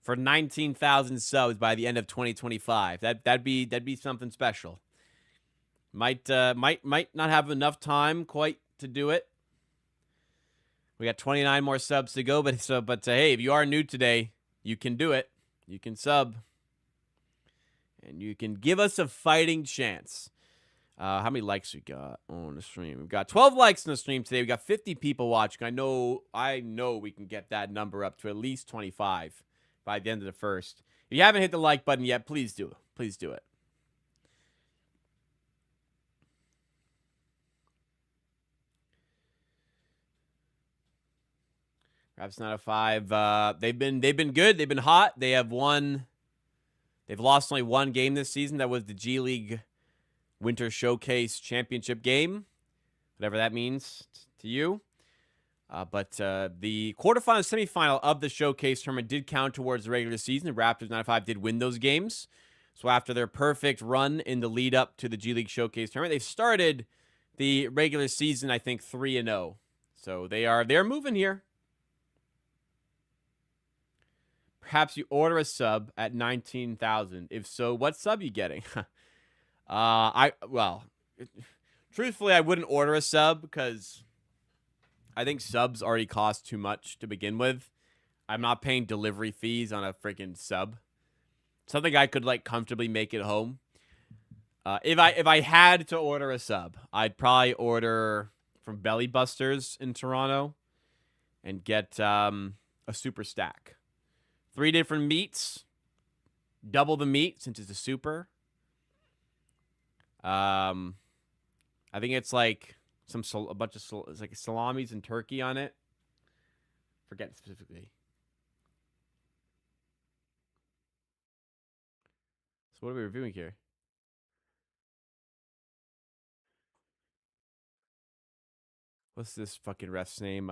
for 19,000 subs by the end of 2025. That'd be something special. Might not have enough time quite to do it. We got 29 more subs to go, but hey, if you are new today, you can do it. You can sub. And you can give us a fighting chance. How many likes we got on the stream? We've got 12 likes on the stream today. We got 50 people watching. I know we can get that number up to at least 25 by the end of the first. If you haven't hit the like button yet, please do it. Please do it. Raps 905. They've been good. They've been hot. They've lost only one game this season. That was the G League Winter Showcase Championship game, whatever that means to you. But the quarterfinal semifinal of the Showcase tournament did count towards the regular season. The Raptors 905 did win those games. So after their perfect run in the lead up to the G League Showcase tournament, they started the regular season, I think, 3-0. So they're moving here. perhaps you order a sub at 19,000. If so, what sub you getting? Well, truthfully, I wouldn't order a sub because I think subs already cost too much to begin with. I'm not paying delivery fees on a freaking sub. Something I could like comfortably make at home. If I had to order a sub, I'd probably order from Belly Busters in Toronto and get a super stack. 3 different meats, double the meat since it's a super. I think it's like a bunch of it's like salamis and turkey on it. Forget specifically. So what are we reviewing here? What's this fucking ref's name?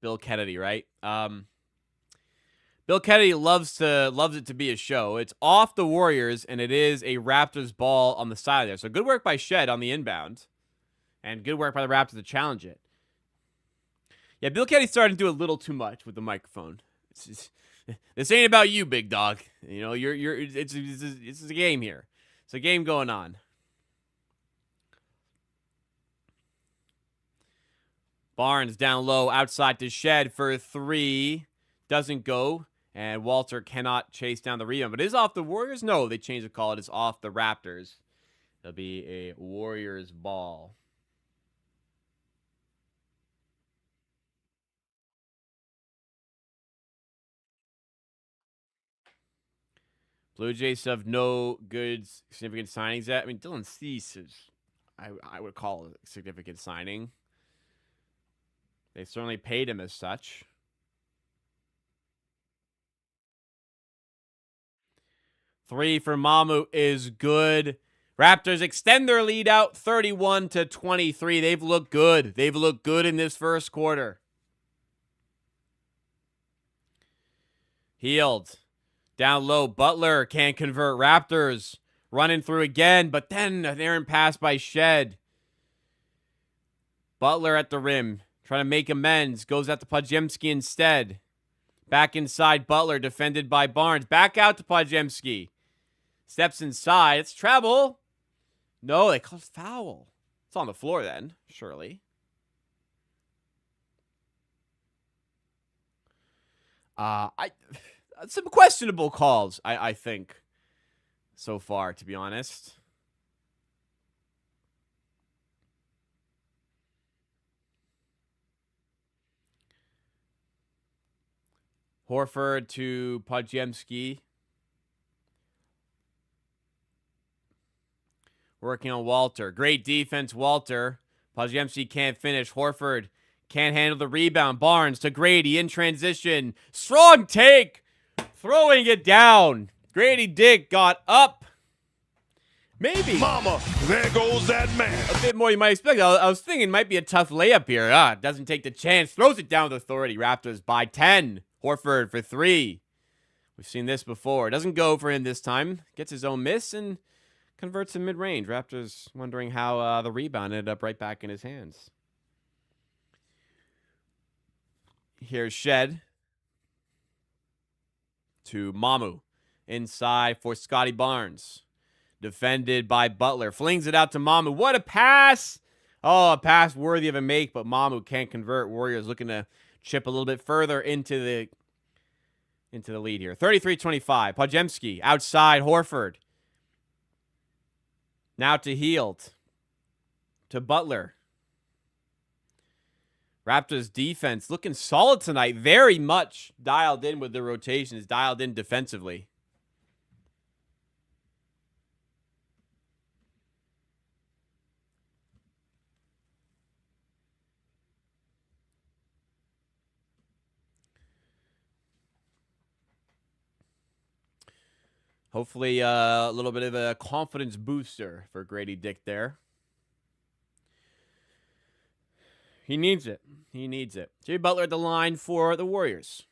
Bill Kennedy, right? Bill Kennedy loves it to be a show. It's off the Warriors, and it is a Raptors ball on the side there. So good work by Shed on the inbound, and good work by the Raptors to challenge it. Yeah, Bill Kennedy's starting to do a little too much with the microphone. This ain't about you, big dog. You know, it's a game here. It's a game going on. Barnes down low, outside to Shed for a 3. Doesn't go. And Walter cannot chase down the rebound. But is off the Warriors? No, they changed the call. It is off the Raptors. It'll be a Warriors ball. Blue Jays have no good significant signings yet. I mean, Dylan Cease is, I would call it a significant signing. They certainly paid him as such. Three for Mamu is good. Raptors extend their lead out 31-23. They've looked good. They've looked good in this first quarter. Healed. Down low, Butler can't convert. Raptors running through again, but then an errant pass by Shed. Butler at the rim, trying to make amends. Goes out to Podziemski instead. Back inside, Butler, defended by Barnes. Back out to Podziemski. Steps inside. It's travel. No, they call foul. It's on the floor then, surely. Some questionable calls, I think, so far, to be honest. Horford to Podziemski. Working on Walter. Great defense, Walter. Podziemski can't finish. Horford can't handle the rebound. Barnes to Grady in transition. Strong take. Throwing it down. Grady Dick got up. Maybe. Mama, there goes that man. A bit more you might expect. I was thinking it might be a tough layup here. Doesn't take the chance. Throws it down with authority. Raptors by 10. Horford for 3. We've seen this before. Doesn't go for him this time. Gets his own miss and converts in mid-range. Raptors wondering how the rebound ended up right back in his hands. Here's Shed to Mamu. Inside for Scotty Barnes. Defended by Butler. Flings it out to Mamu. What a pass! Oh, a pass worthy of a make, but Mamu can't convert. Warriors looking to chip a little bit further into the lead here. 33-25. Podziemski outside. Horford. Now to Hield. To Butler. Raptors defense looking solid tonight. Very much dialed in with the rotations. Dialed in defensively. Hopefully a little bit of a confidence booster for Grady Dick there. He needs it. He needs it. Jimmy Butler at the line for the Warriors.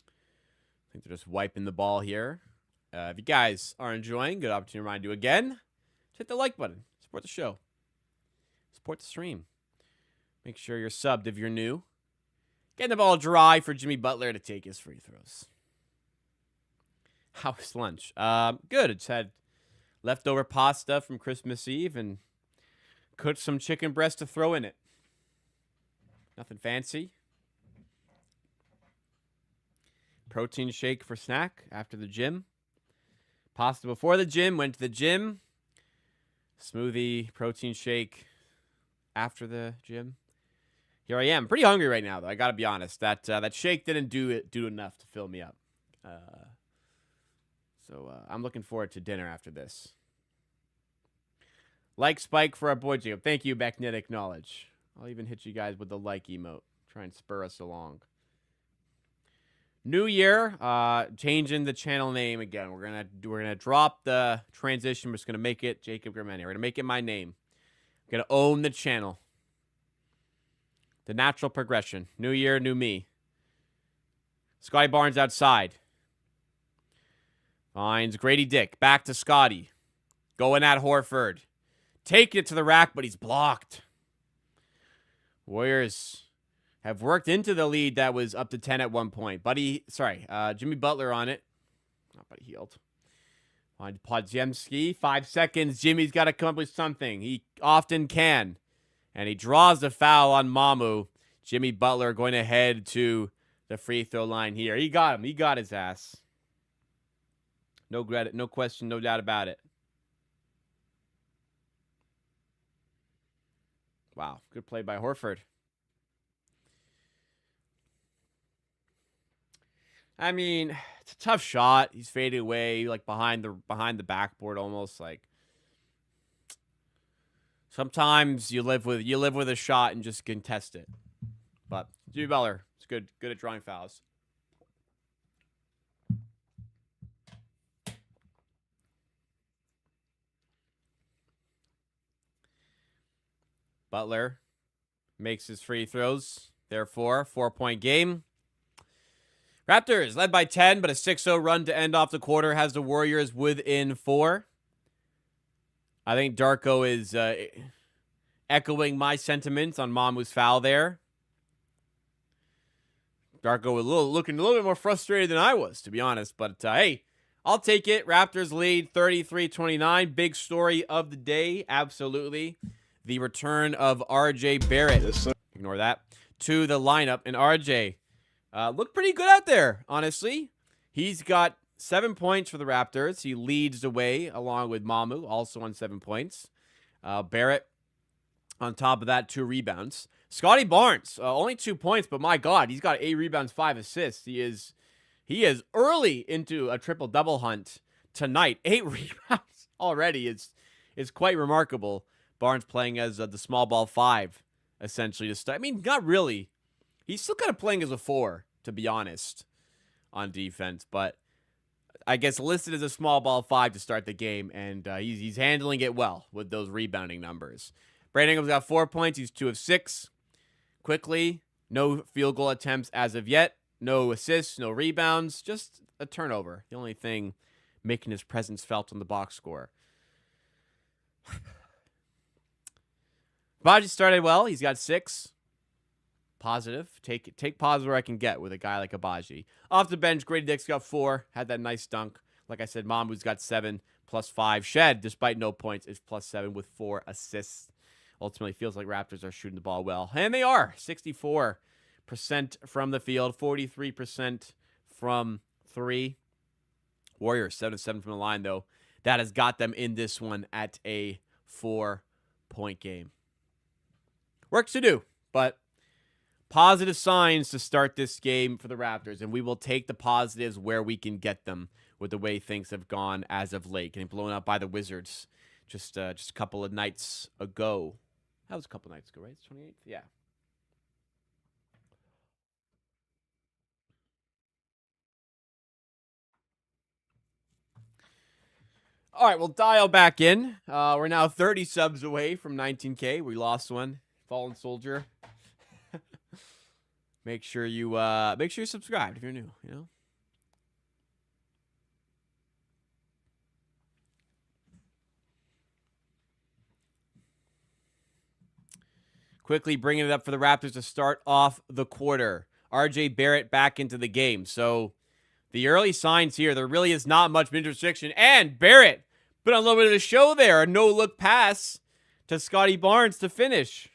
I think they're just wiping the ball here. If you guys are enjoying, good opportunity to remind you again, hit the like button. Support the show. Support the stream. Make sure you're subbed if you're new. Getting the ball dry for Jimmy Butler to take his free throws. How was lunch? Good. I just had leftover pasta from Christmas Eve and cooked some chicken breast to throw in it. Nothing fancy. Protein shake for snack after the gym. Pasta before the gym, went to the gym. Smoothie, protein shake after the gym. Here I am. Pretty hungry right now, though. I got to be honest. That shake didn't do enough to fill me up. So I'm looking forward to dinner after this. Like Spike for our boy Jacob. Thank you, Magnetic Knowledge. I'll even hit you guys with the like emote. Try and spur us along. New year, changing the channel name again. We're gonna drop the transition. We're just gonna make it Jacob Gramegna. We're gonna make it my name. I'm gonna own the channel. The natural progression. New year, new me. Scotty Barnes outside. Finds Grady Dick. Back to Scotty. Going at Horford. Taking it to the rack, but he's blocked. Warriors have worked into the lead that was up to 10 at one point. Jimmy Butler on it. Not Buddy Hield. On Podziemski. 5 seconds. Jimmy's got to come up with something. He often can. And he draws the foul on Mamu. Jimmy Butler going to head to the free throw line here. He got him. He got his ass. No credit, no question, no doubt about it. Wow, good play by Horford. I mean, it's a tough shot. He's fading away, like behind the backboard, almost like. Sometimes you live with a shot and just contest it. But Jimmy Butler is good at drawing fouls. Butler makes his free throws. Therefore, 4-point game. Raptors led by 10, but a 6-0 run to end off the quarter has the Warriors within 4. I think Darko is echoing my sentiments on Mamu's foul there. Darko looking a little bit more frustrated than I was, to be honest. But, hey, I'll take it. Raptors lead 33-29. Big story of the day, absolutely. The return of R.J. Barrett. Ignore that. To the lineup. And R.J. looked pretty good out there, honestly. He's got 7 points for the Raptors. He leads the way along with Mamu, also on 7 points. Barrett, on top of that, 2 rebounds. Scotty Barnes, only 2 points, but my God, he's got 8 rebounds, 5 assists. He is early into a triple-double hunt tonight. 8 rebounds already is quite remarkable. Barnes playing as the small ball 5, essentially, to start. I mean, not really. He's still kind of playing as a 4, to be honest, on defense. But I guess listed as a small ball 5 to start the game, and he's handling it well with those rebounding numbers. Brandon Ingram's got 4 points. He's 2 of 6. Quickly, no field goal attempts as of yet. No assists, no rebounds, just a turnover. The only thing making his presence felt on the box score. Baji started well. He's got 6. Positive. Take positive where I can get with a guy like Abaji. Off the bench, Grady Dick's got 4. Had that nice dunk. Like I said, Mamu's got 7 plus 5. Shed, despite no points, is plus 7 with 4 assists. Ultimately, feels like Raptors are shooting the ball well. And they are. 64% from the field. 43% from 3. Warriors, 7-7 from the line, though. That has got them in this one at a 4-point game. Work to do, but positive signs to start this game for the Raptors, and we will take the positives where we can get them with the way things have gone as of late. Getting blown out by the Wizards just a couple of nights ago. That was a couple nights ago, right? It's 28th? Yeah. All right, we'll dial back in. We're now 30 subs away from 19K. We lost one. Fallen Soldier. Make sure you're subscribed if you're new, you know. Quickly bringing it up for the Raptors to start off the quarter. RJ Barrett back into the game. So the early signs here, there really is not much minute restriction. And Barrett put on a little bit of a show there. A no-look pass to Scotty Barnes to finish.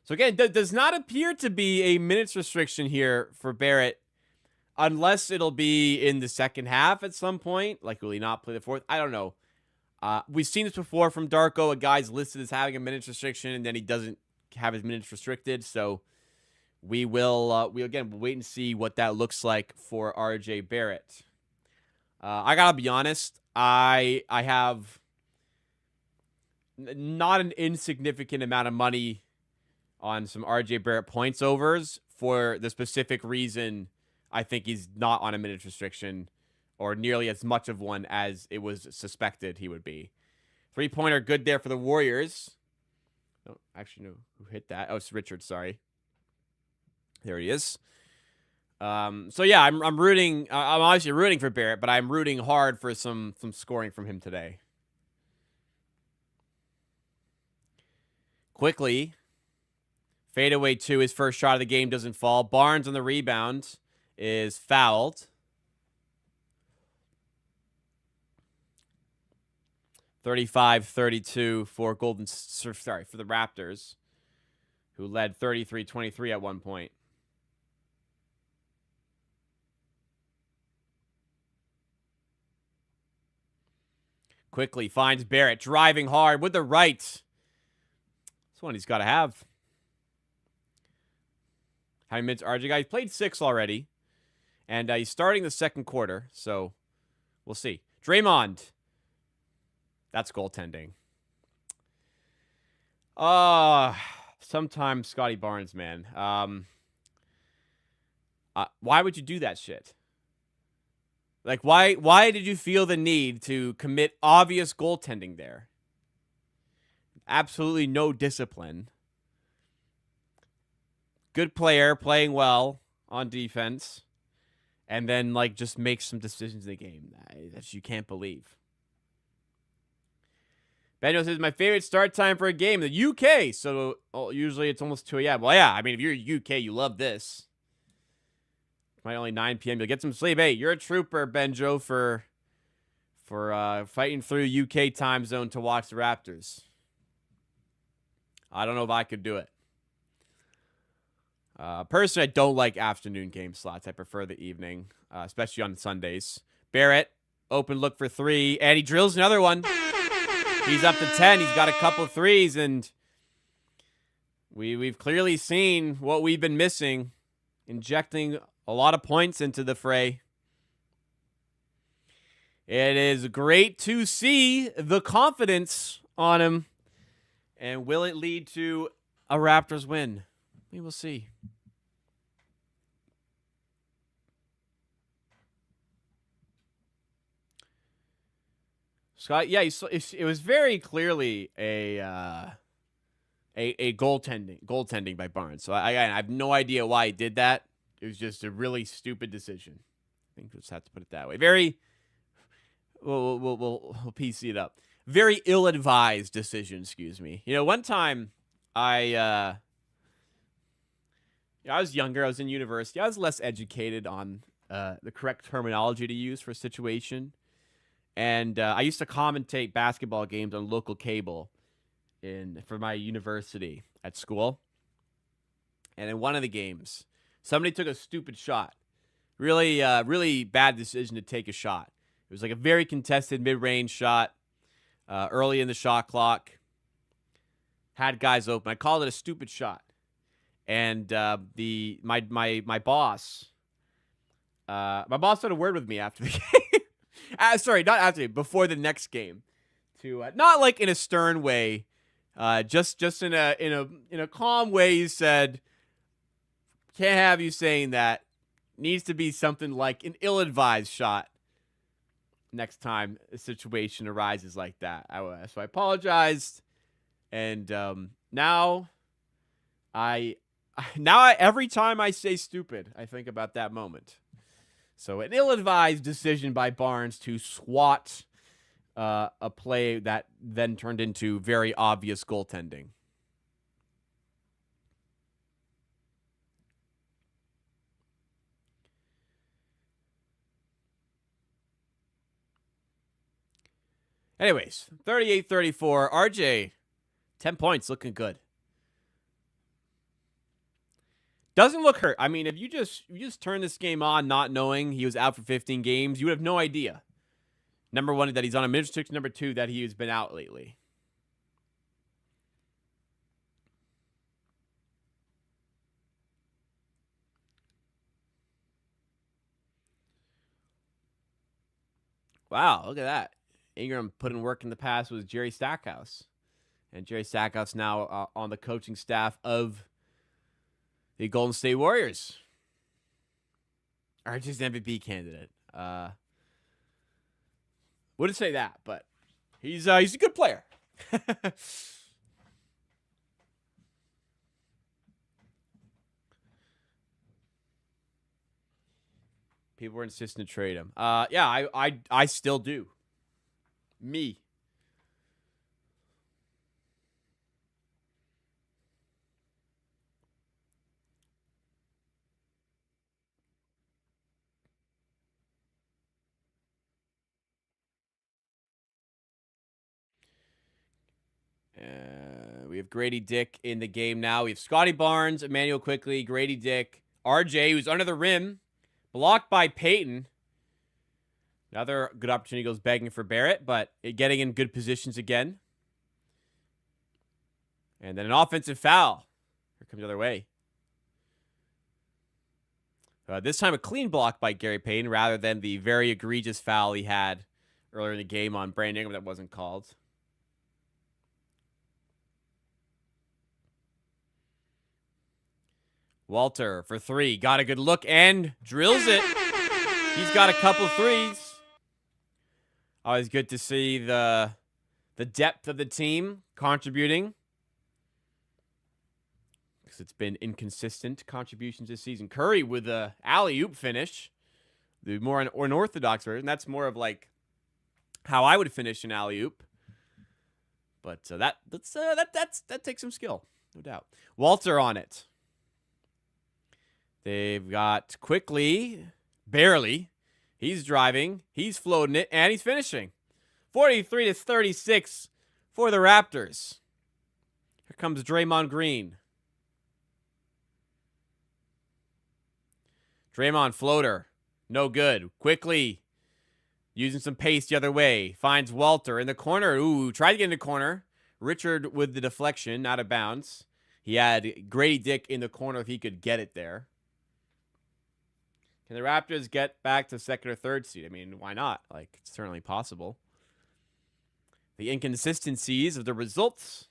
So again, does not appear to be a minutes restriction here for Barrett, unless it'll be in the second half at some point. Like, will he not play the fourth? I don't know. We've seen this before from Darko. A guy's listed as having a minutes restriction, and then he doesn't have his minutes restricted. So we'll wait and see what that looks like for RJ Barrett. I gotta be honest. I have not an insignificant amount of money on some RJ Barrett points overs for the specific reason I think he's not on a minutes restriction or nearly as much of one as it was suspected he would be. 3-pointer good there for the Warriors. Oh, actually, no. Who hit that? Oh, it's Richard, sorry. There he is. So yeah, I'm rooting. I'm obviously rooting for Barrett, but I'm rooting hard for some scoring from him today. Quickly, fadeaway 2. His first shot of the game doesn't fall. Barnes on the rebound is fouled. 35-32 for for the Raptors, who led 33-23 at one point. Quickly finds Barrett, driving hard with the right. This one he's got to have. How many minutes RJ got? He's played 6 already. And he's starting the second quarter, so we'll see. Draymond. That's goaltending. Sometimes Scotty Barnes, man. Why would you do that shit? Like, why did you feel the need to commit obvious goaltending there? Absolutely no discipline. Good player, playing well on defense. And then, like, just make some decisions in the game that you can't believe. Benjo says, my favorite start time for a game, the UK. So usually it's almost 2 a.m. Well, yeah, I mean, if you're UK, you love this. Might only 9 p.m. You'll get some sleep. Hey, you're a trooper, Benjo, for fighting through UK time zone to watch the Raptors. I don't know if I could do it. Personally, I don't like afternoon game slots. I prefer the evening, especially on Sundays. Barrett, open look for 3, and he drills another one. He's up to 10. He's got a couple of threes, and we've clearly seen what we've been missing, injecting a lot of points into the fray. It is great to see the confidence on him. And will it lead to a Raptors win? We will see. Scott, yeah, it was very clearly a goaltending by Barnes. So I have no idea why he did that. It was just a really stupid decision. I think we'll just have to put it that way. We'll PC it up. Very ill-advised decision, excuse me. You know, one time I was younger. I was in university. I was less educated on the correct terminology to use for a situation. And I used to commentate basketball games on local cable for my university at school. And in one of the games, somebody took a stupid shot. Really, really bad decision to take a shot. It was like a very contested mid-range shot early in the shot clock. Had guys open. I called it a stupid shot. And my boss had a word with me after the game. Sorry, not after, before the next game. To not like in a stern way, just in a calm way. He said, "Can't have you saying that. Needs to be something like an ill-advised shot next time a situation arises like that." So I apologized, and now every time I say stupid, I think about that moment. So an ill-advised decision by Barnes to swat a play that then turned into very obvious goaltending. Anyways, 38-34. RJ, 10 points, looking good. Doesn't look hurt. I mean, if you just turn this game on not knowing he was out for 15 games, you would have no idea. Number one, that he's on a minute restriction. Number two, that he has been out lately. Wow, look at that. Ingram put in work in the past with Jerry Stackhouse. And Jerry Stackhouse now on the coaching staff of the Golden State Warriors. RJ's MVP candidate. Wouldn't say that, but he's a good player. People were insisting to trade him. Yeah, I still do. Me. We have Grady Dick in the game now. We have Scotty Barnes, Emmanuel Quickley, Grady Dick, RJ, who's under the rim, blocked by Peyton. Another good opportunity goes begging for Barrett, but getting in good positions again. And then an offensive foul. Here comes the other way. This time a clean block by Gary Payton rather than the very egregious foul he had earlier in the game on Brandon Ingram that wasn't called. Walter for three. Got a good look and drills it. He's got a couple threes. Always good to see the depth of the team contributing. Because it's been inconsistent contributions this season. Curry with the alley-oop finish. The more unorthodox version. That's more of like how I would finish an alley-oop. But that takes some skill, no doubt. Walter on it. They've got Quickley, barely. He's driving, he's floating it, and he's finishing. 43-36 for the Raptors. Here comes Draymond Green. Draymond floater, no good. Quickley using some pace the other way. Finds Walter in the corner. Ooh, tried to get in the corner. Richard with the deflection, out of bounds. He had Grady Dick in the corner if he could get it there. Can the Raptors get back to second or third seed? I mean, why not? Like, it's certainly possible. The inconsistencies of the results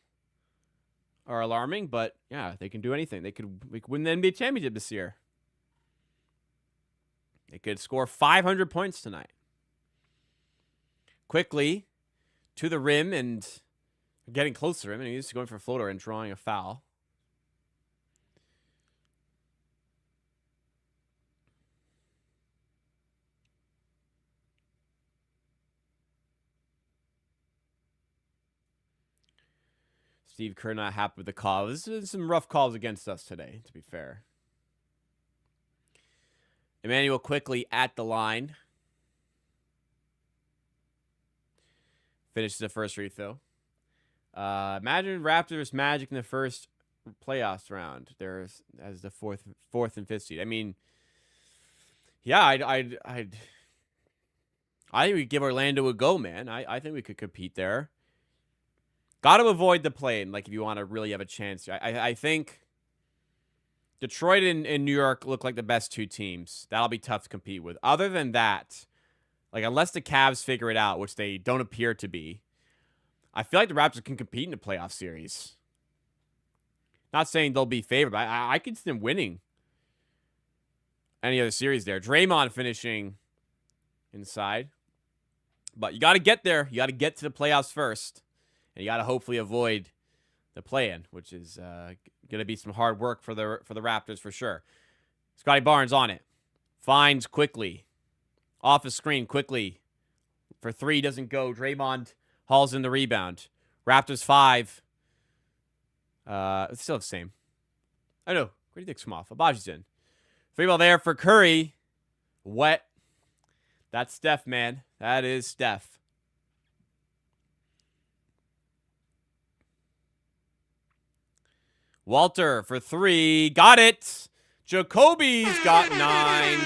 are alarming, but yeah, they can do anything. They could win the NBA championship this year. They could score 500 points tonight. Quickly to the rim and getting close to him, and he's going for a floater and drawing a foul. Steve Kerr not happy with the call. This is some rough calls against us today, to be fair. Emmanuel Quickley at the line. Finishes the first refill. Imagine Raptors Magic in the first playoffs round. There's as the fourth and fifth seed. I mean, yeah, I think we give Orlando a go, man. I think we could compete there. Got to avoid the play-in, like, if you want to really have a chance. I think Detroit and New York look like the best two teams. That'll be tough to compete with. Other than that, like, unless the Cavs figure it out, which they don't appear to be, I feel like the Raptors can compete in a playoff series. Not saying they'll be favored, but I could see them winning any other series there. Draymond finishing inside. But you got to get there. You got to get to the playoffs first. And you got to hopefully avoid the play-in, which is going to be some hard work for the Raptors for sure. Scotty Barnes on it. Finds Quickley. Off the screen, Quickley. For three, doesn't go. Draymond hauls in the rebound. Raptors 5. It's still the same. I know. Grady Dick's from off. Abaji's in. Free ball there for Curry. Wet. That's Steph, man. That is Steph. Walter for 3. Got it. Jacoby's got 9.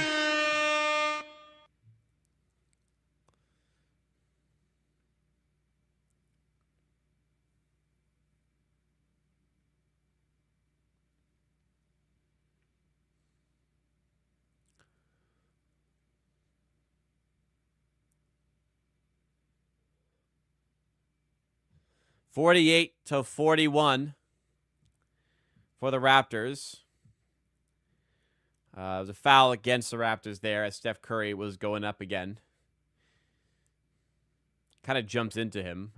(48-41) for the Raptors. It was a foul against the Raptors there as Steph Curry was going up again. Kind of jumps into him.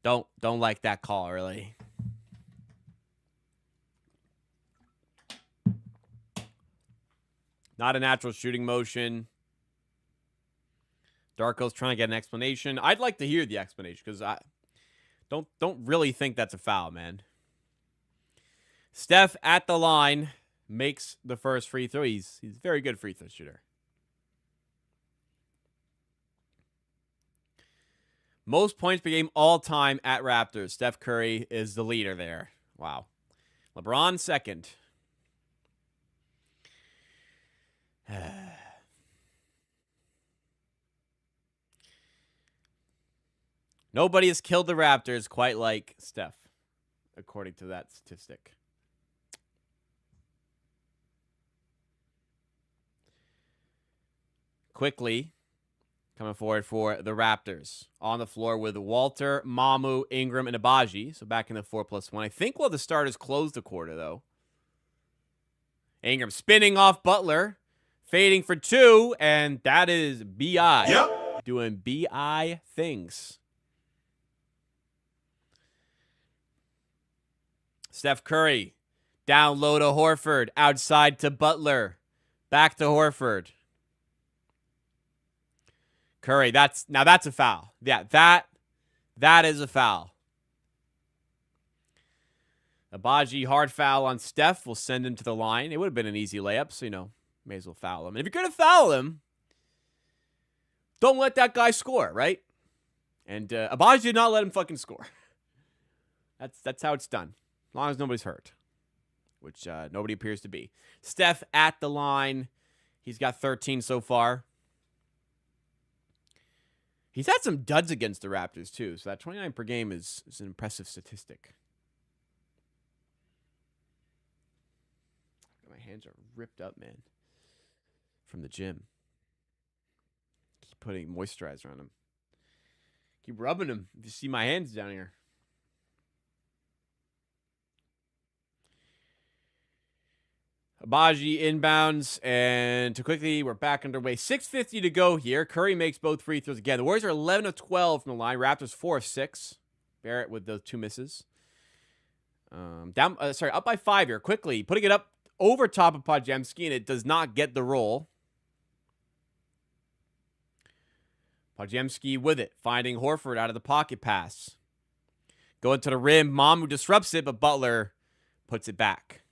Don't like that call, really. Not a natural shooting motion. Darko's trying to get an explanation. I'd like to hear the explanation because I don't really think that's a foul, man. Steph at the line makes the first free throw. He's a very good free throw shooter. Most points per game all time at Raptors. Steph Curry is the leader there. Wow. LeBron second. Nobody has killed the Raptors quite like Steph, according to that statistic. Quickly coming forward for the Raptors. On the floor with Walter, Mamu, Ingram, and Abaji. So back in the 4+1. I think the starters close the quarter, though. Ingram spinning off Butler. Fading for 2. And that is B.I. Yep. Doing B.I. things. Steph Curry. Down low to Horford. Outside to Butler. Back to Horford. Curry, that's a foul. Yeah, that is a foul. Abaji, hard foul on Steph. Will send him to the line. It would have been an easy layup, so, may as well foul him. And if you're going to foul him, don't let that guy score, right? And Abaji did not let him fucking score. That's how it's done. As long as nobody's hurt, which nobody appears to be. Steph at the line. He's got 13 so far. He's had some duds against the Raptors, too. So that 29 per game is an impressive statistic. My hands are ripped up, man. From the gym. Keep putting moisturizer on them. Keep rubbing them. You see my hands down here. Abaji inbounds, and too quickly, we're back underway. 6:50 to go here. Curry makes both free throws again. The Warriors are 11 of 12 from the line. Raptors 4 of 6. Barrett with those 2 misses. Up by 5 here. Quickly, putting it up over top of Podziemski, and it does not get the roll. Podziemski with it, finding Horford out of the pocket pass. Going to the rim. Mamu disrupts it, but Butler puts it back.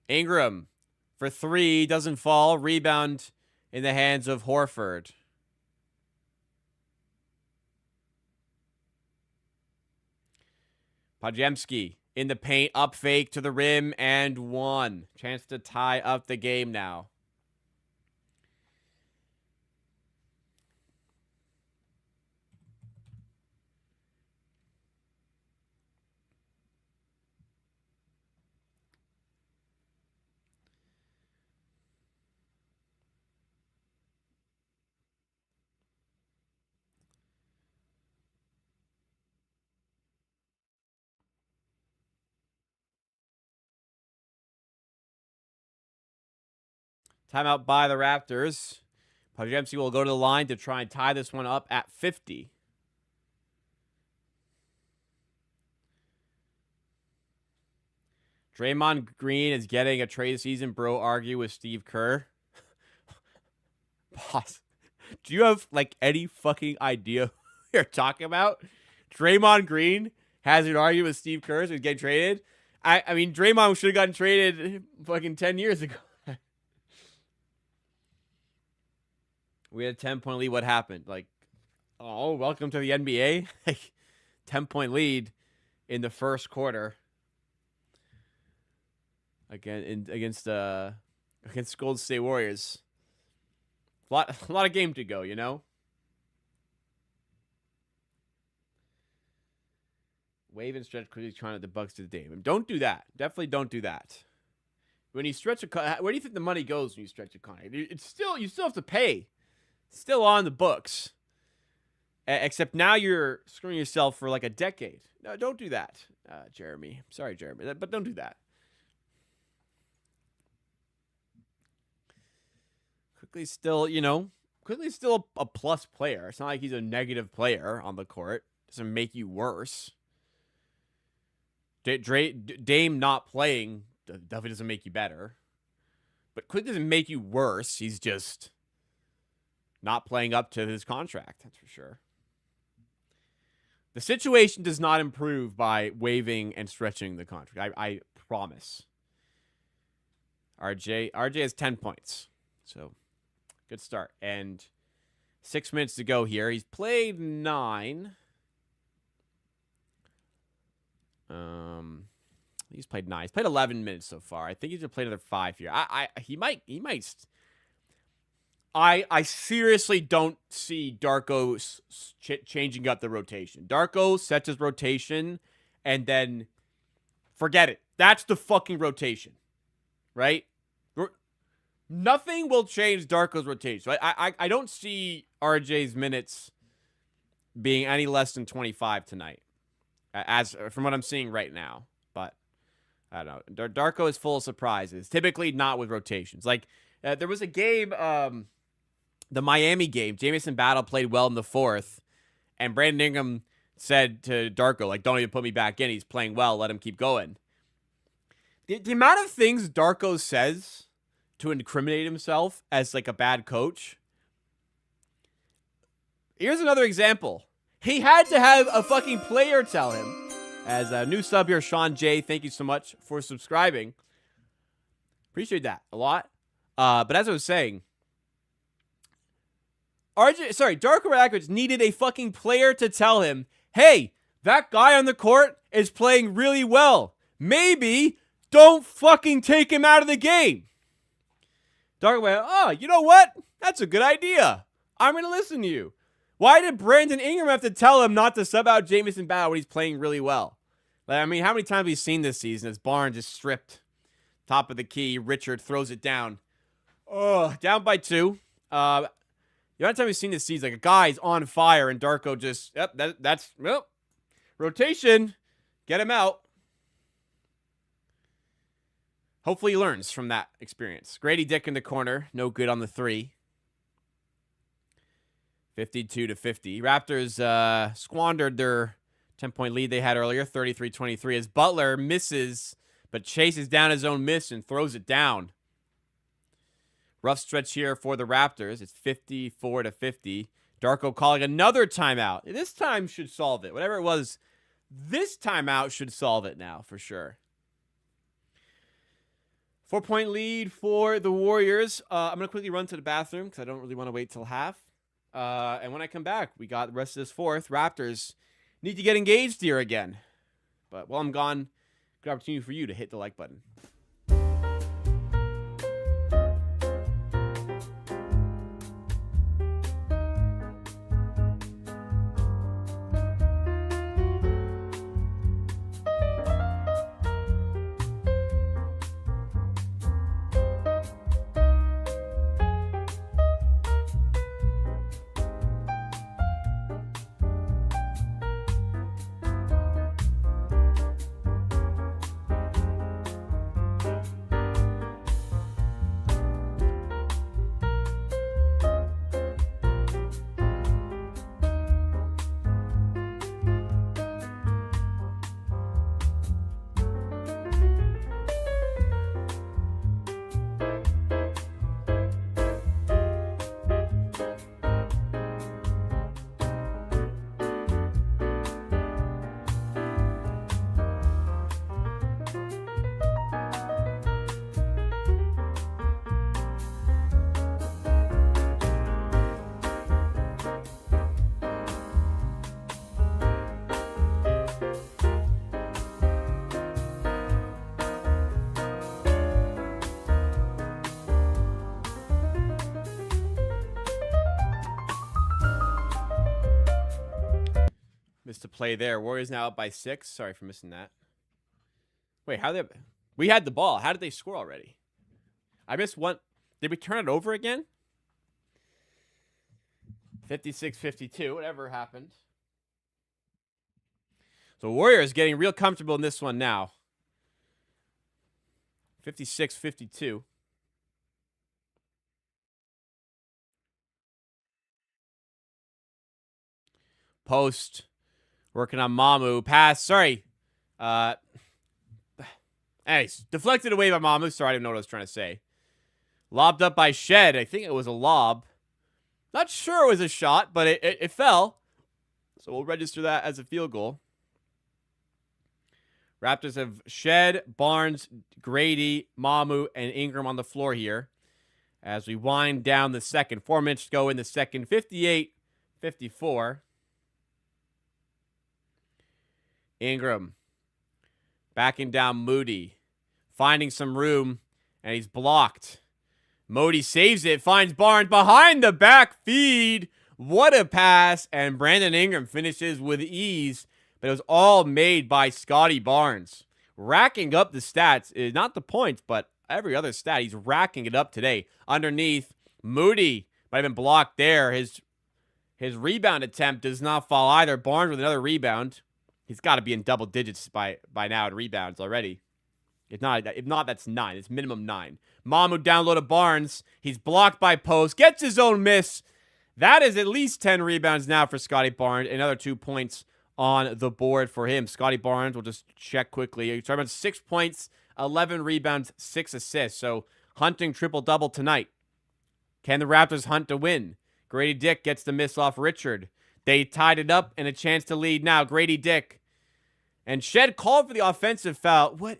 Ingram for 3, doesn't fall. Rebound in the hands of Horford. Podziemski in the paint, up fake to the rim, and 1. Chance to tie up the game now. Timeout by the Raptors. Podziemski will go to the line to try and tie this one up at 50. Draymond Green is getting a trade season bro argue with Steve Kerr. Boss, do you have any fucking idea who you're talking about? Draymond Green has an argument with Steve Kerr, so he's getting traded. I mean, Draymond should have gotten traded fucking 10 years ago. We had a 10-point lead. What happened? Like, oh, welcome to the NBA. 10-point lead in the first quarter. Against Golden State Warriors. A lot of game to go, you know? Wave and stretch quickly trying to the Bucks to the Dame. Don't do that. Definitely don't do that. When you stretch where do you think the money goes when you stretch a contract? You still have to pay. It's still on the books. Except now you're screwing yourself for like a decade. No, don't do that, Jeremy. Sorry, Jeremy, but don't do that. Quickly's still a plus player. It's not like he's a negative player on the court. Doesn't make you worse. Dame not playing definitely doesn't make you better. But Quickly doesn't make you worse. He's just not playing up to his contract. That's for sure. The situation does not improve by waiving and stretching the contract. I promise. RJ has 10 points. So, good start. And 6 minutes to go here. He's played 9. He's played 9. He's played 11 minutes so far. I think he's gonna play another 5 here. He might. I seriously don't see Darko changing up the rotation. Darko sets his rotation, and then forget it. That's the fucking rotation, right? Nothing will change Darko's rotation. So I don't see RJ's minutes being any less than 25 tonight, as from what I'm seeing right now. But I don't know. Darko is full of surprises. Typically not with rotations. Like there was a game, the Miami game. Jamison Battle played well in the fourth, and Brandon Ingram said to Darko, like, "Don't even put me back in. He's playing well. Let him keep going." The amount of things Darko says to incriminate himself as like a bad coach. Here's another example. He had to have a fucking player tell him. As a new sub here, Sean J, thank you so much for subscribing. Appreciate that a lot. But as I was saying, Darko Rajakovic needed a fucking player to tell him, hey, that guy on the court is playing really well. Maybe don't fucking take him out of the game. Darko went, oh, you know what? That's a good idea. I'm going to listen to you. Why did Brandon Ingram have to tell him not to sub out Jamison Battle when he's playing really well? Like, I mean, how many times have we seen this season as Barnes is stripped? Top of the key, Richard throws it down. Oh, down by 2. The only time we've seen this season, like a guy's on fire and Darko just, that's rotation. Get him out. Hopefully he learns from that experience. Grady Dick in the corner. No good on the 3. 52-50. Raptors squandered their 10-point lead they had earlier, 33-23, as Butler misses, but chases down his own miss and throws it down. Rough stretch here for the Raptors. It's 54-50. Darko calling another timeout. This time should solve it. Whatever it was, this timeout should solve it now, for sure. 4-point lead for the Warriors. I'm going to quickly run to the bathroom because I don't really want to wait till half. And when I come back, we got the rest of this fourth. Raptors need to get engaged here again. But while I'm gone, good opportunity for you to hit the like button. Missed a play there. Warriors now up by 6. Sorry for missing that. Wait, how they? We had the ball. How did they score already? I missed one. Did we turn it over again? 56-52. Whatever happened. So Warriors getting real comfortable in this one now. 56-52. Post. Working on Mamu. Pass. Sorry. Anyways, deflected away by Mamu. Sorry, I didn't know what I was trying to say. Lobbed up by Shed. I think it was a lob. Not sure it was a shot, but it fell. So we'll register that as a field goal. Raptors have Shed, Barnes, Grady, Mamu, and Ingram on the floor here. As we wind down the second. 4 minutes to go in the second. 58-54. Ingram backing down Moody, finding some room, and he's blocked. Moody saves it, finds Barnes behind the back feed. What a pass, and Brandon Ingram finishes with ease, but it was all made by Scotty Barnes. Racking up the stats, not the points, but every other stat. He's racking it up today. Underneath, Moody might have been blocked there. His rebound attempt does not fall either. Barnes with another rebound. He's got to be in double digits by now in rebounds already. If not, that's 9. It's minimum 9. Mamu down low to Barnes. He's blocked by Post. Gets his own miss. That is at least 10 rebounds now for Scotty Barnes. Another 2 points on the board for him. Scotty Barnes, we'll just check quickly. He's talking about 6 points, 11 rebounds, 6 assists. So hunting triple-double tonight. Can the Raptors hunt to win? Grady Dick gets the miss off Richard. They tied it up and a chance to lead now. Grady Dick. And Shed called for the offensive foul. What?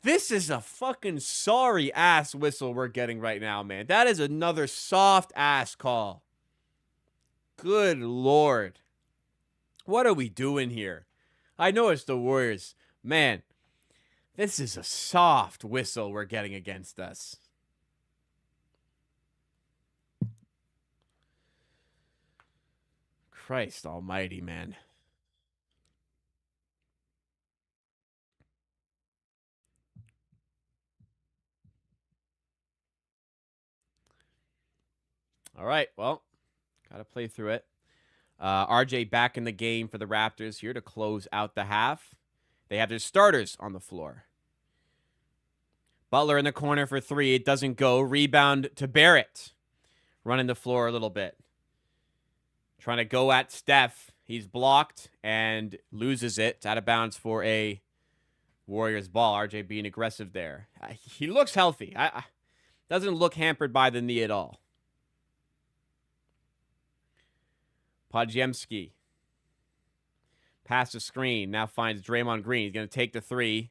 This is a fucking sorry-ass whistle we're getting right now, man. That is another soft-ass call. Good Lord. What are we doing here? I know it's the Warriors. Man, this is a soft whistle we're getting against us. Christ almighty, man. All right, well, got to play through it. RJ back in the game for the Raptors here to close out the half. They have their starters on the floor. Butler in the corner for 3. It doesn't go. Rebound to Barrett. Running the floor a little bit. Trying to go at Steph. He's blocked and loses it. It's out of bounds for a Warriors ball. RJ being aggressive there. He looks healthy. Doesn't look hampered by the knee at all. Podziemski. Pass the screen. Now finds Draymond Green. He's going to take the 3.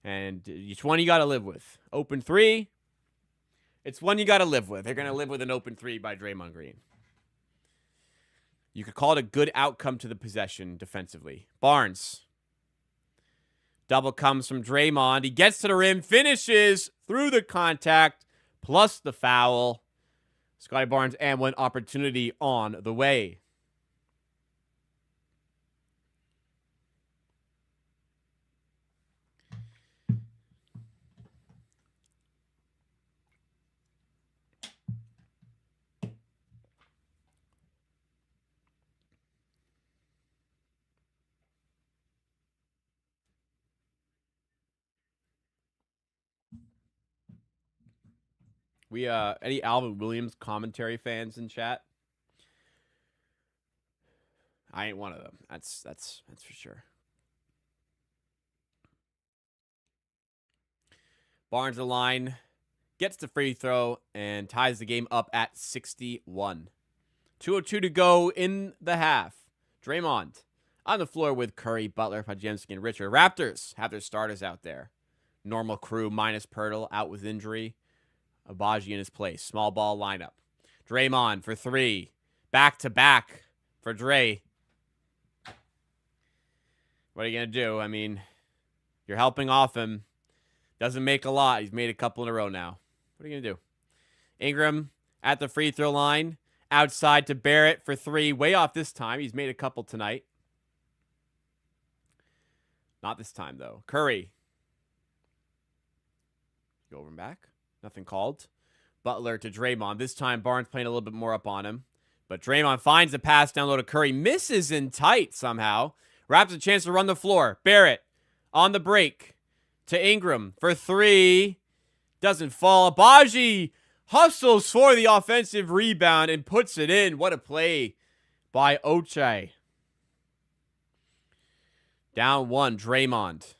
And each one you got to live with. Open 3. It's one you got to live with. They're going to live with an open 3 by Draymond Green. You could call it a good outcome to the possession defensively. Barnes. Double comes from Draymond. He gets to the rim, finishes through the contact, plus the foul. Scotty Barnes and one opportunity on the way. We any Alvin Williams commentary fans in chat? I ain't one of them. That's for sure. Barnes the line, gets the free throw and ties the game up at 61. 2:02 to go in the half. Draymond on the floor with Curry, Butler, Podziemski, and Richard. Raptors have their starters out there. Normal crew minus Pirtle out with injury. Abaji in his place. Small ball lineup. Draymond for 3. Back to back for Dre. What are you going to do? I mean, you're helping off him. Doesn't make a lot. He's made a couple in a row now. What are you going to do? Ingram at the free throw line. Outside to Barrett for 3. Way off this time. He's made a couple tonight. Not this time, though. Curry. Go over and back. Nothing called. Butler to Draymond. This time, Barnes playing a little bit more up on him. But Draymond finds a pass down low to Curry. Misses in tight somehow. Raptors a chance to run the floor. Barrett on the break to Ingram for three. Doesn't fall. Abaji hustles for the offensive rebound and puts it in. What a play by Ochai. Down one, Draymond.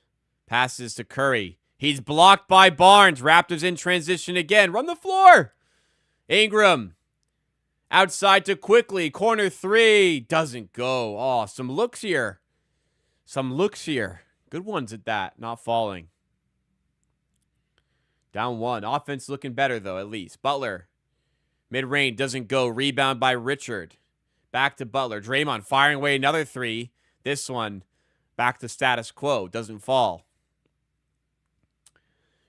Passes to Curry. He's blocked by Barnes. Raptors in transition again. Run the floor. Ingram. Outside to Quickly. Corner three. Doesn't go. Oh, some looks here. Good ones at that. Not falling. Down one. Offense looking better, though, at least. Butler. Mid-range doesn't go. Rebound by Richard. Back to Butler. Draymond firing away another three. This one back to status quo. Doesn't fall.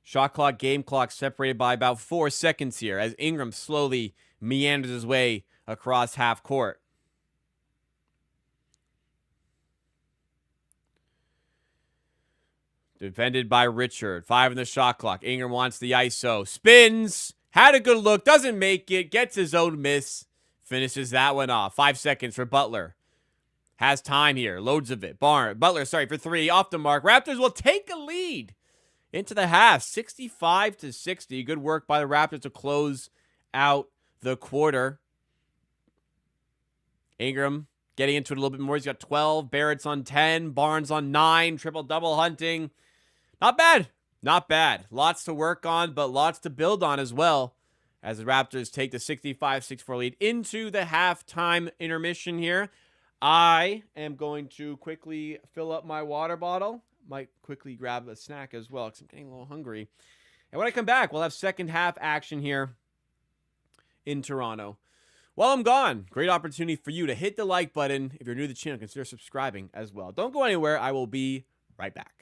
Shot clock, game clock separated by about 4 seconds here as Ingram slowly meanders his way across half court. Defended by Richard. 5 in the shot clock. Ingram wants the ISO. Spins. Had a good look. Doesn't make it. Gets his own miss. Finishes that one off. 5 seconds for Butler. Has time here. Loads of it. Butler, for three. Off the mark. Raptors will take a lead into the half. 65-60. Good work by the Raptors to close out the quarter. Ingram getting into it a little bit more. He's got 12. Barrett's on 10. Barnes on 9. Triple-double hunting. Not bad. Lots to work on, but lots to build on as well as the Raptors take the 65-64 lead into the halftime intermission here. I am going to quickly fill up my water bottle. Might quickly grab a snack as well because I'm getting a little hungry. And when I come back, we'll have second half action here in Toronto. While I'm gone, great opportunity for you to hit the like button. If you're new to the channel, consider subscribing as well. Don't go anywhere. I will be right back.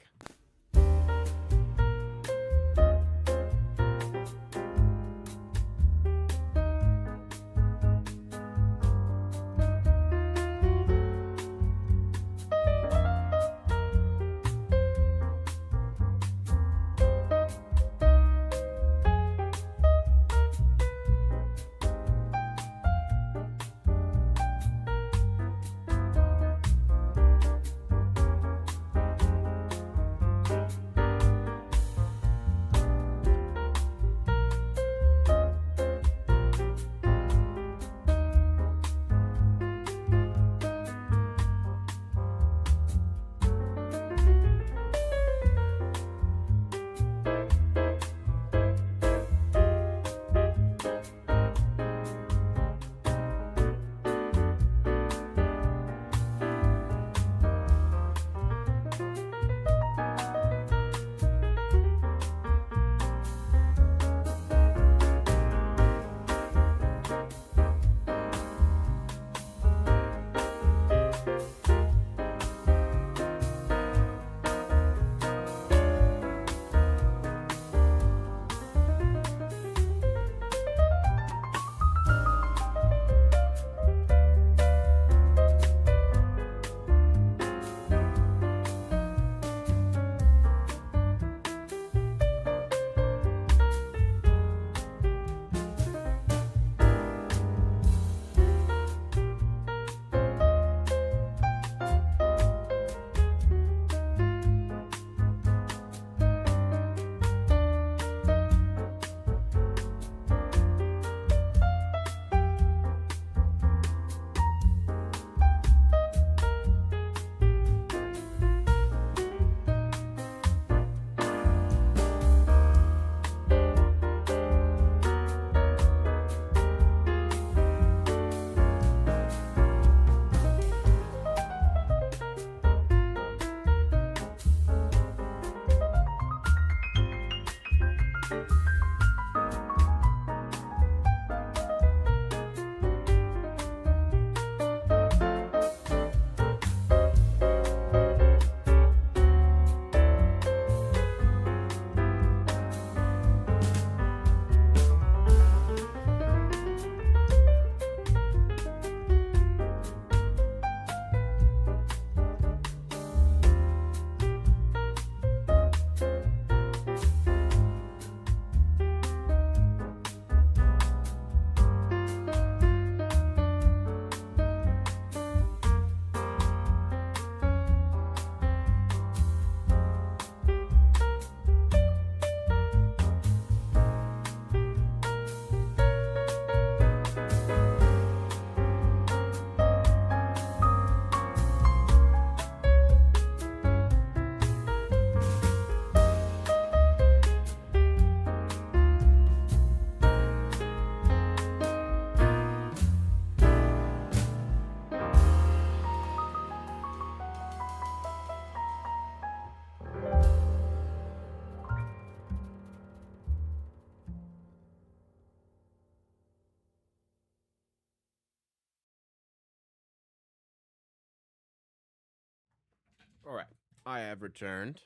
All right. I have returned.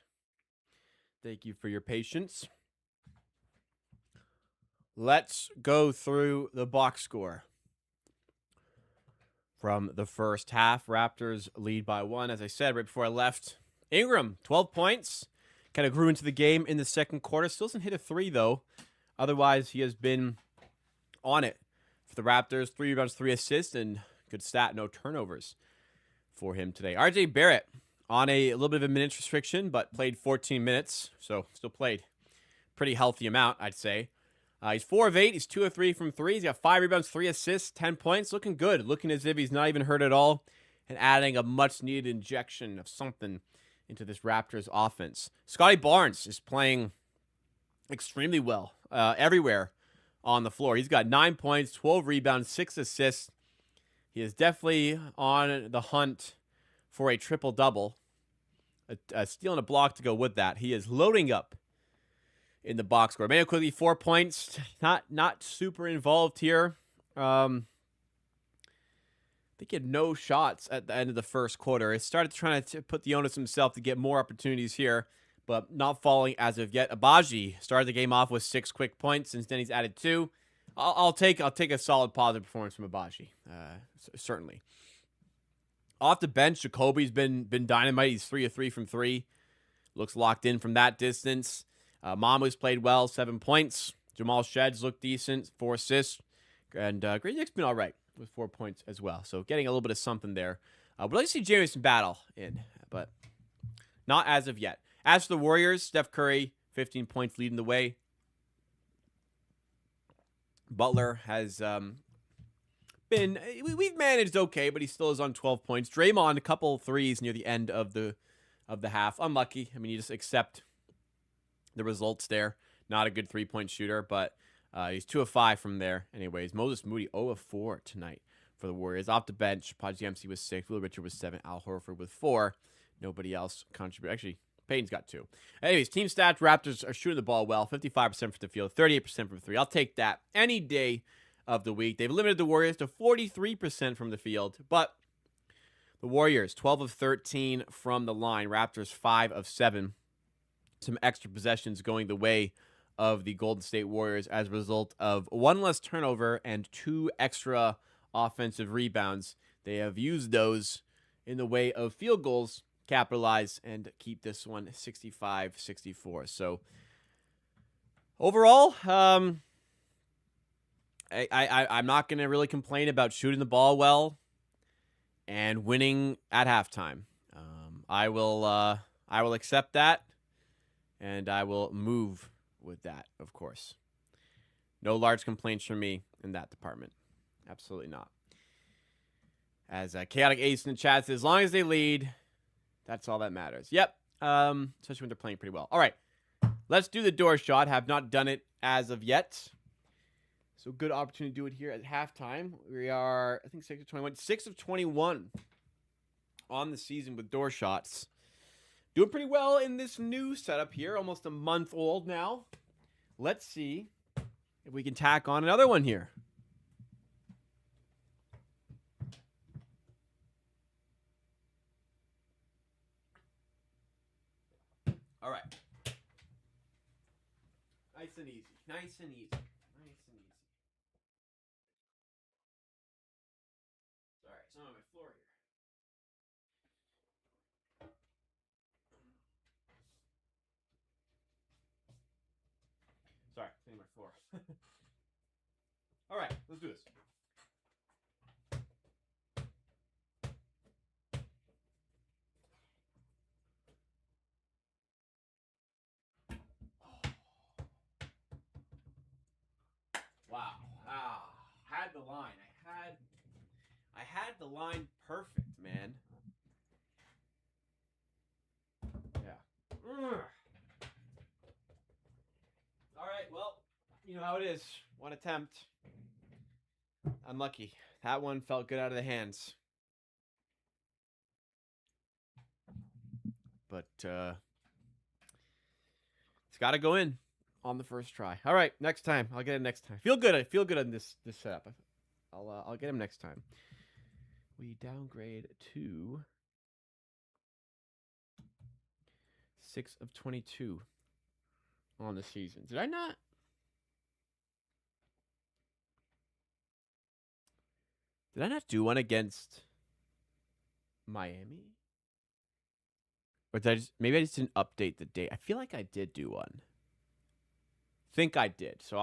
Thank you for your patience. Let's go through the box score. From the first half, Raptors lead by 1. As I said right before I left, Ingram, 12 points. Kind of grew into the game in the second quarter. Still doesn't hit a 3, though. Otherwise, he has been on it for the Raptors. 3 rebounds, 3 assists, and good stat, no turnovers for him today. RJ Barrett on a little bit of a minutes restriction, but played 14 minutes, so still played pretty healthy amount, I'd say. He's 4 of 8. He's 2 of 3 from 3. He's got 5 rebounds, 3 assists, 10 points. Looking good. Looking as if he's not even hurt at all, and adding a much-needed injection of something into this Raptors offense. Scotty Barnes is playing extremely well everywhere on the floor. He's got 9 points, 12 rebounds, 6 assists. He is definitely on the hunt for a triple-double. A steal and a block to go with that. He is loading up in the box score. Emmanuel Quigley, 4 points. Not super involved here. I think he had no shots at the end of the first quarter. He started trying to put the onus himself to get more opportunities here, but not falling as of yet. Abaji started the game off with 6 quick points. Since then, he's added 2. I'll take a solid positive performance from Abaji. Certainly. Off the bench, Jacoby's been dynamite. He's 3 of 3 from 3. Looks locked in from that distance. Mamu's played well, 7 points. Jamal Sheds looked decent, 4 assists. And Grady Dick's been all right with 4 points as well. So getting a little bit of something there. We'd like to see Jamison Battle in, but not as of yet. As for the Warriors, Steph Curry, 15 points leading the way. Butler has we've managed okay, but he still is on 12 points. Draymond, a couple threes near the end of the half. Unlucky. I mean, you just accept the results there. Not a good 3-point shooter, but he's 2 of 5 from there. Anyways, Moses Moody 0 of 4 tonight for the Warriors. Off the bench, Podge MC was 6, Will Richard was 7, Al Horford with 4. Nobody else contributed. Actually, Payton's got 2. Anyways, team stats, Raptors are shooting the ball well. 55% from the field, 38% from 3. I'll take that any day of the week. They've limited the Warriors to 43% from the field, but the Warriors, 12 of 13 from the line. Raptors, 5 of 7. Some extra possessions going the way of the Golden State Warriors as a result of 1 less turnover and 2 extra offensive rebounds. They have used those in the way of field goals, capitalize, and keep this one 65-64. So overall, I'm not going to really complain about shooting the ball well and winning at halftime. I will accept that. And I will move with that, of course. No large complaints from me in that department. Absolutely not. As Chaotic Ace in the chat says, as long as they lead, that's all that matters. Yep. Especially when they're playing pretty well. All right. Let's do the door shot. Have not done it as of yet. So good opportunity to do it here at halftime. We are, I think, 6 of 21. 6 of 21 on the season with door shots. Doing pretty well in this new setup here. Almost a month old now. Let's see if we can tack on another one here. All right. Nice and easy. Nice and easy. Nice and easy. Sorry, it's not on my floor here. Sorry, it's on my floor. All right, let's do this. Wow. Had the line. I had the line perfect, man. Yeah. All right, well, you know how it is. One attempt. Unlucky. That one felt good out of the hands. But it's got to go in on the first try. All right, next time. I'll get him next time. I feel good on this setup. I'll get him next time. We downgrade to 6 of 22 on the season. Did I not? Did I not do one against Miami? Or did I just, maybe I just didn't update the date. I feel like I did do one. Think I did. So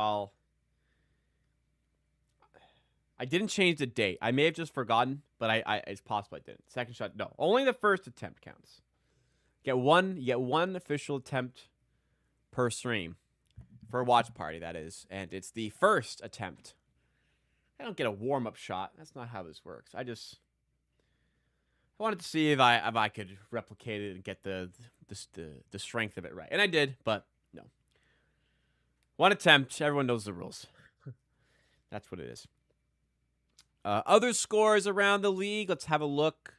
I didn't change the date. I may have just forgotten, but I it's possible I didn't. Second shot, no. Only the first attempt counts. You get one official attempt per stream. For a watch party, that is. And it's the first attempt. I don't get a warm-up shot. That's not how this works. I wanted to see if I could replicate it and get the strength of it right. And I did, but no. One attempt. Everyone knows the rules. That's what it is. Other scores around the league. Let's have a look.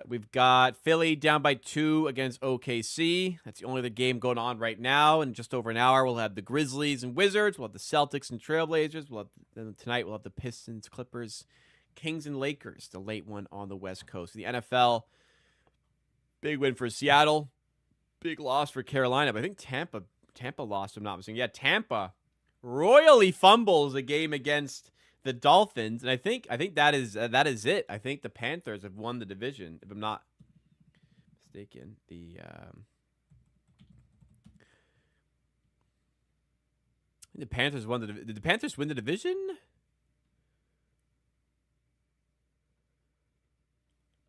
We've got Philly down by 2 against OKC. That's the only other game going on right now. In just over an hour, we'll have the Grizzlies and Wizards. We'll have the Celtics and Trailblazers. Then tonight, we'll have the Pistons, Clippers, Kings, and Lakers. The late one on the West Coast. The NFL, big win for Seattle. Big loss for Carolina. But I think Tampa lost, if I'm not mistaken. Yeah, Tampa royally fumbles a game against the Dolphins, and I think that is it. I think the Panthers have won the division, if I'm not mistaken. The Panthers won did the Panthers win the division?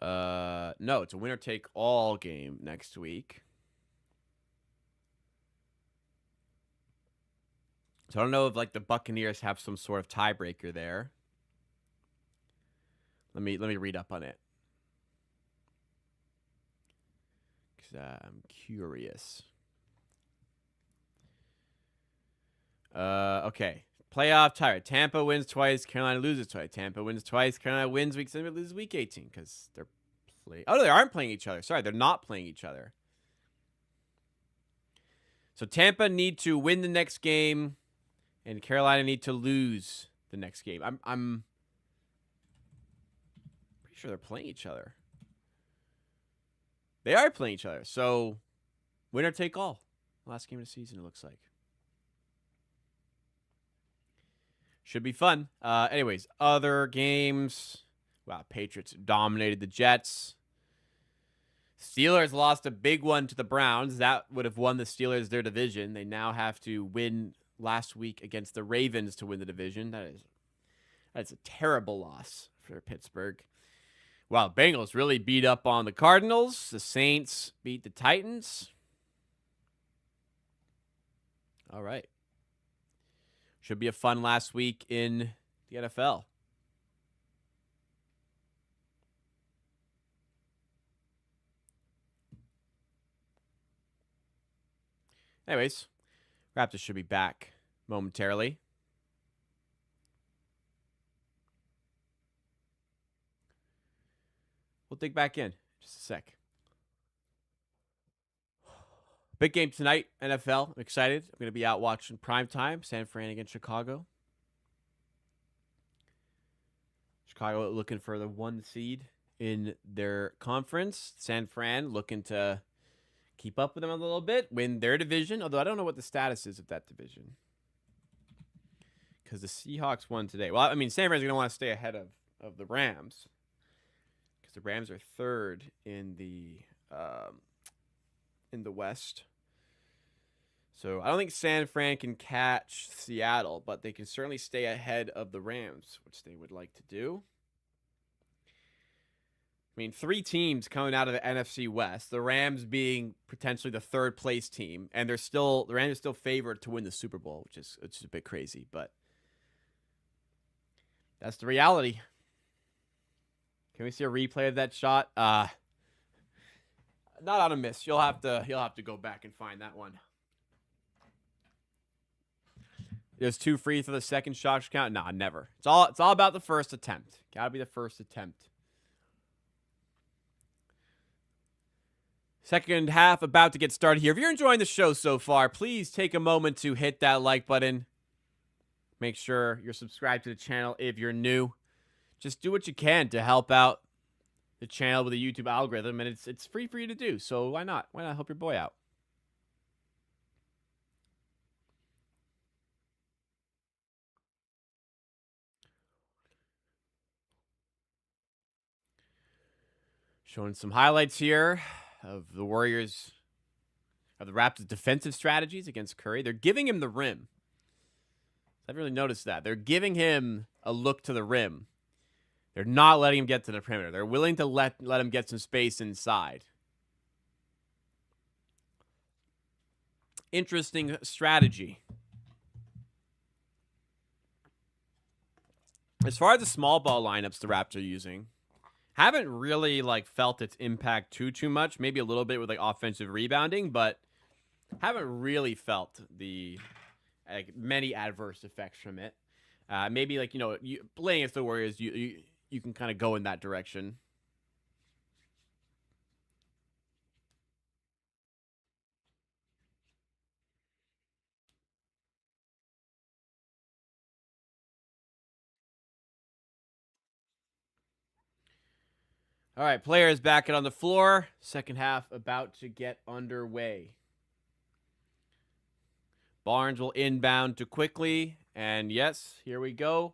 No, it's a winner take all game next week. So I don't know if like the Buccaneers have some sort of tiebreaker there. Let me read up on it. Cuz I'm curious. Okay. Playoff tie. Tampa wins twice, Carolina loses twice. Tampa wins twice, Carolina wins week 17, loses week 18 cuz they're Oh, no, they aren't playing each other. Sorry, they're not playing each other. So Tampa need to win the next game. And Carolina need to lose the next game. I'm pretty sure they're playing each other. They are playing each other. So, winner take all. Last game of the season, it looks like. Should be fun. Anyways, other games. Wow, Patriots dominated the Jets. Steelers lost a big one to the Browns. That would have won the Steelers their division. They now have to win last week against the Ravens to win the division. That's a terrible loss for Pittsburgh. Wow, Bengals really beat up on the Cardinals. The Saints beat the Titans. All right. Should be a fun last week in the NFL. Anyways, Raptors should be back momentarily. We'll dig back in just a sec. Big game tonight, NFL. I'm excited. I'm going to be out watching primetime, San Fran against Chicago. Chicago looking for the 1 seed in their conference. San Fran looking to keep up with them a little bit, win their division, although I don't know what the status is of that division. Because the Seahawks won today. Well, I mean, San Fran's going to want to stay ahead of the Rams. Because the Rams are 3rd in the West. So I don't think San Fran can catch Seattle, but they can certainly stay ahead of the Rams, which they would like to do. I mean, 3 teams coming out of the NFC West, the Rams being potentially the 3rd place team, and the Rams are still favored to win the Super Bowl, which is a bit crazy, but that's the reality. Can we see a replay of that shot? Not on a miss. You'll have to go back and find that one. There's 2 free for the second shot count. Nah, never. It's all about the first attempt. Gotta be the first attempt. Second half about to get started here. If you're enjoying the show so far, please take a moment to hit that like button. Make sure you're subscribed to the channel if you're new. Just do what you can to help out the channel with the YouTube algorithm, and it's free for you to do. So why not? Why not help your boy out? Showing some highlights here of the Warriors, of the Raptors' defensive strategies against Curry. They're giving him the rim. I've really noticed that. They're giving him a look to the rim. They're not letting him get to the perimeter. They're willing to let him get some space inside. Interesting strategy. As far as the small ball lineups the Raptors are using, haven't really felt its impact too much. Maybe a little bit with offensive rebounding, but haven't really felt the many adverse effects from it. Maybe you playing against the Warriors, you can kind of go in that direction. All right, players back out on the floor. Second half about to get underway. Barnes will inbound to Quickly. And yes, here we go.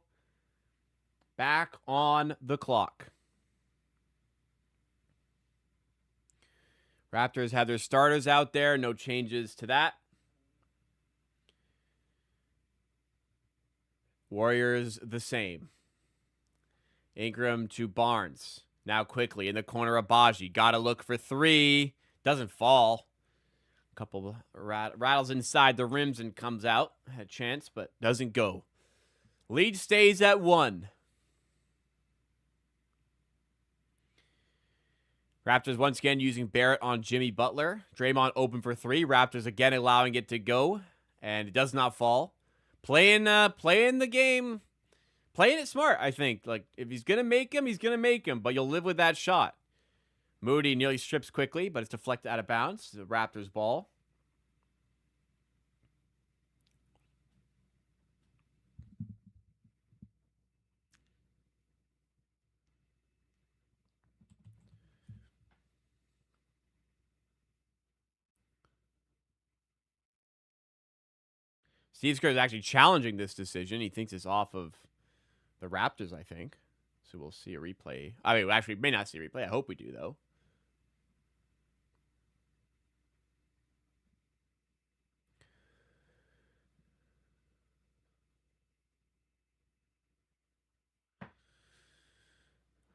Back on the clock. Raptors have their starters out there. No changes to that. Warriors the same. Ingram to Barnes. Now Quickly in the corner of Baji. Got to look for three. Doesn't fall. A couple rattles inside the rims and comes out. Had a chance, but doesn't go. Lead stays at 1. Raptors once again using Barrett on Jimmy Butler. Draymond open for 3. Raptors again allowing it to go, and it does not fall. Playing the game, playing it smart, I think. If he's going to make him, he's going to make him, but you'll live with that shot. Moody nearly strips Quickly, but it's deflected out of bounds. The Raptors ball. Steve Kerr is actually challenging this decision. He thinks it's off of the Raptors, I think. So we'll see a replay. I mean, actually, may not see a replay. I hope we do, though.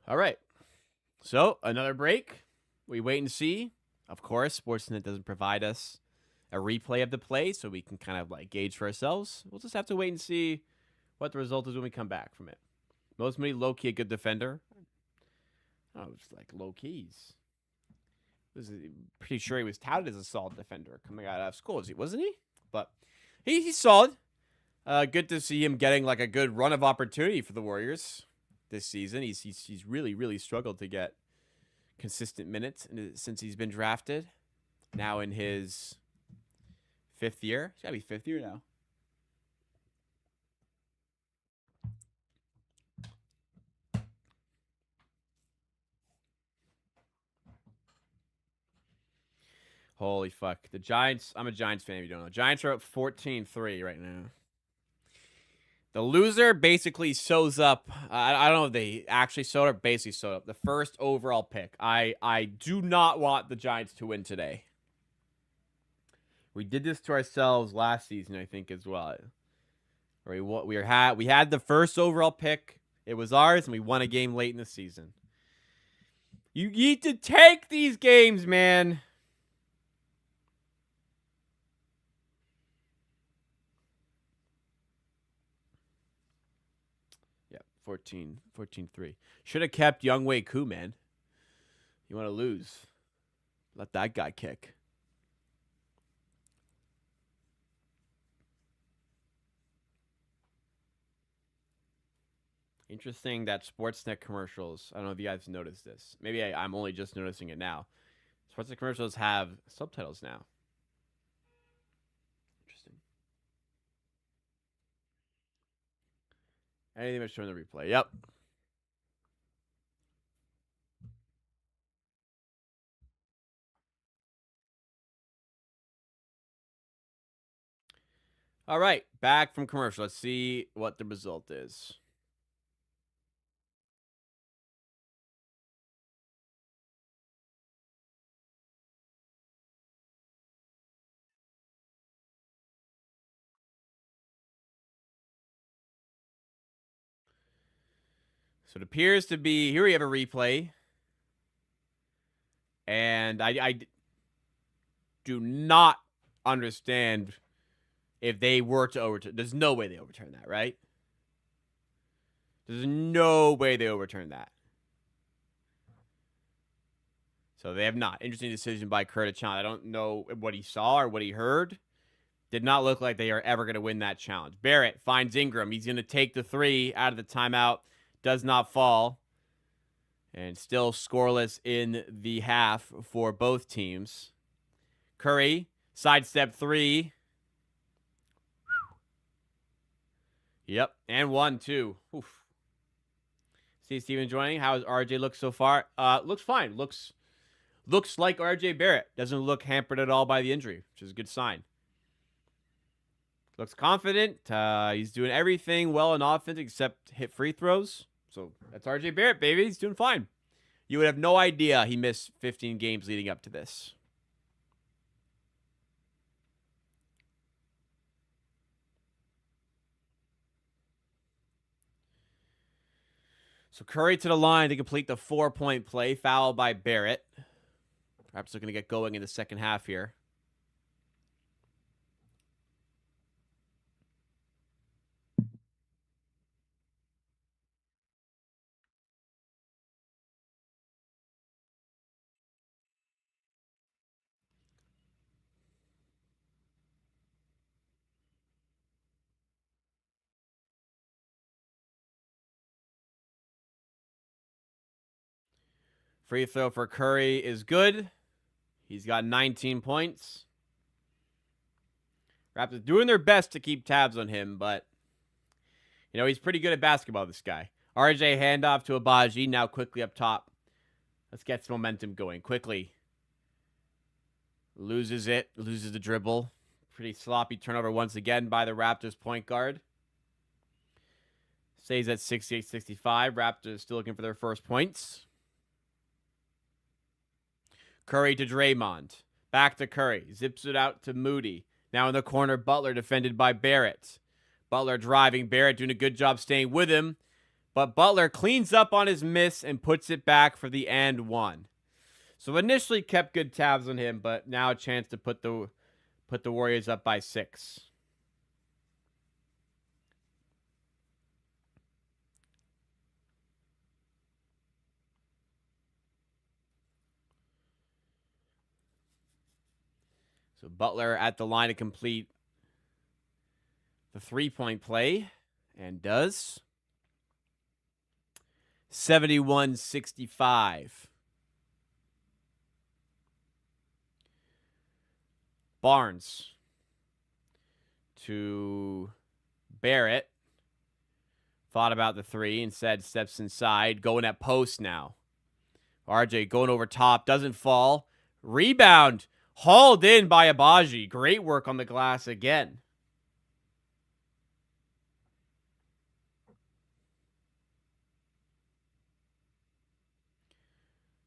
All right. So, another break. We wait and see. Of course, Sportsnet doesn't provide us a replay of the play, so we can kind of gauge for ourselves. We'll just have to wait and see what the result is when we come back from it. Mostly low-key a good defender. Oh, it's low-keys. Pretty sure he was touted as a solid defender coming out of school, wasn't he? But he's solid. Good to see him getting a good run of opportunity for the Warriors this season. He's really struggled to get consistent minutes since he's been drafted. Now in his 5th year. It's got to be 5th year now. Holy fuck. The Giants, I'm a Giants fan if you don't know. Giants are up 14-3 right now. The loser basically sews up, I don't know if they actually sewed up, basically sewed up the first overall pick. I do not want the Giants to win today. We did this to ourselves last season, I think, as well. We had the first overall pick. It was ours, and we won a game late in the season. You need to take these games, man. Yeah, 14-3. Should have kept Younghoe Koo, man. You want to lose. Let that guy kick. Interesting that Sportsnet commercials, I don't know if you guys noticed this. Maybe I'm only just noticing it now. Sportsnet commercials have subtitles now. Interesting. Anything but showing the replay. Yep. All right, back from commercial. Let's see what the result is. So it appears to be, here we have a replay. And I do not understand if they were to overturn. There's no way they overturn that, right? There's no way they overturn that. So they have not. Interesting decision by Curtis Challenge. I don't know what he saw or what he heard. Did not look like they are ever going to win that challenge. Barrett finds Ingram. He's going to take the three out of the timeout. Does not fall. And still scoreless in the half for both teams. Curry, sidestep three. Yep, and 1-2. Oof. See Steven joining. How does RJ look so far? Looks fine. Looks like RJ Barrett. Doesn't look hampered at all by the injury, which is a good sign. Looks confident. He's doing everything well in offense except hit free throws. So that's RJ Barrett, baby. He's doing fine. You would have no idea he missed 15 games leading up to this. So Curry to the line to complete the 4-point play. Foul by Barrett. Raptors are going to get going in the second half here. Free throw for Curry is good. He's got 19 points. Raptors doing their best to keep tabs on him, but, you know, he's pretty good at basketball, this guy. RJ handoff to Abaji, now quickly up top. Let's get some momentum going quickly. Loses it, loses the dribble. Pretty sloppy turnover once again by the Raptors point guard. Stays at 68-65. Raptors still looking for their first points. Curry to Draymond. Back to Curry. Zips it out to Moody. Now in the corner, Butler defended by Barrett. Butler driving. Barrett doing a good job staying with him. But Butler cleans up on his miss and puts it back for the and one. So initially kept good tabs on him, but now a chance to put the Warriors up by 6. So Butler at the line to complete the 3-point play, and does. 71-65. Barnes to Barrett. Thought about the three, instead steps inside, going at post now. RJ going over top, doesn't fall. Rebound. Hauled in by Abaji. Great work on the glass again.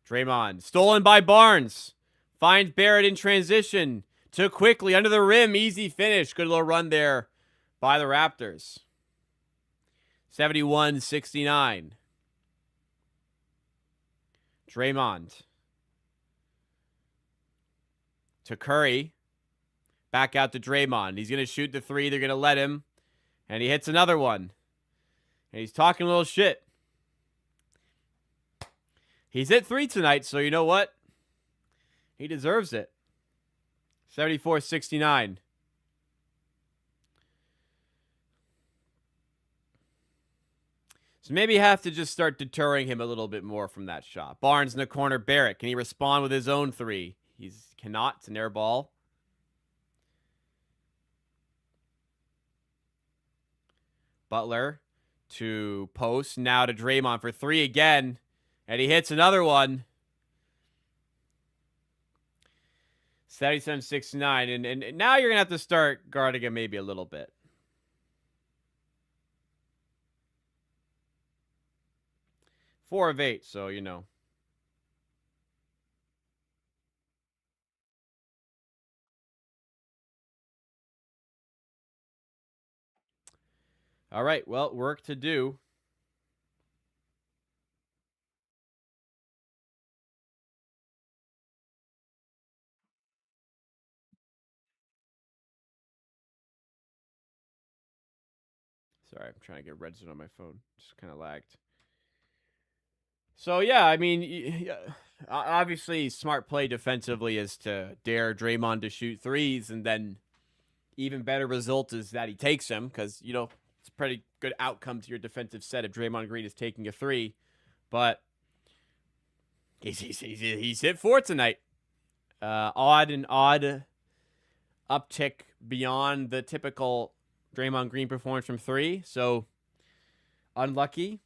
Draymond. Stolen by Barnes. Finds Barrett in transition. Too quickly under the rim. Easy finish. Good little run there by the Raptors. 71-69. Draymond. To Curry. Back out to Draymond. He's going to shoot the three. They're going to let him. And he hits another one. And he's talking a little shit. He's hit 3 tonight, so you know what? He deserves it. 74-69. So maybe you have to just start deterring him a little bit more from that shot. Barnes in the corner. Barrett. Can he respond with his own 3? He cannot. It's an air ball. Butler to post. Now to Draymond for 3 again. And he hits another one. 77-69, and now you're gonna have to start guarding him maybe a little bit. 4 of 8, so you know. All right, well, work to do. Sorry, I'm trying to get red zone on my phone. Just kind of lagged. So yeah, I mean, obviously, smart play defensively is to dare Draymond to shoot threes, and then even better result is that he takes them because it's a pretty good outcome to your defensive set if Draymond Green is taking a three. But he's hit 4 tonight. Odd uptick beyond the typical Draymond Green performance from 3. So unlucky.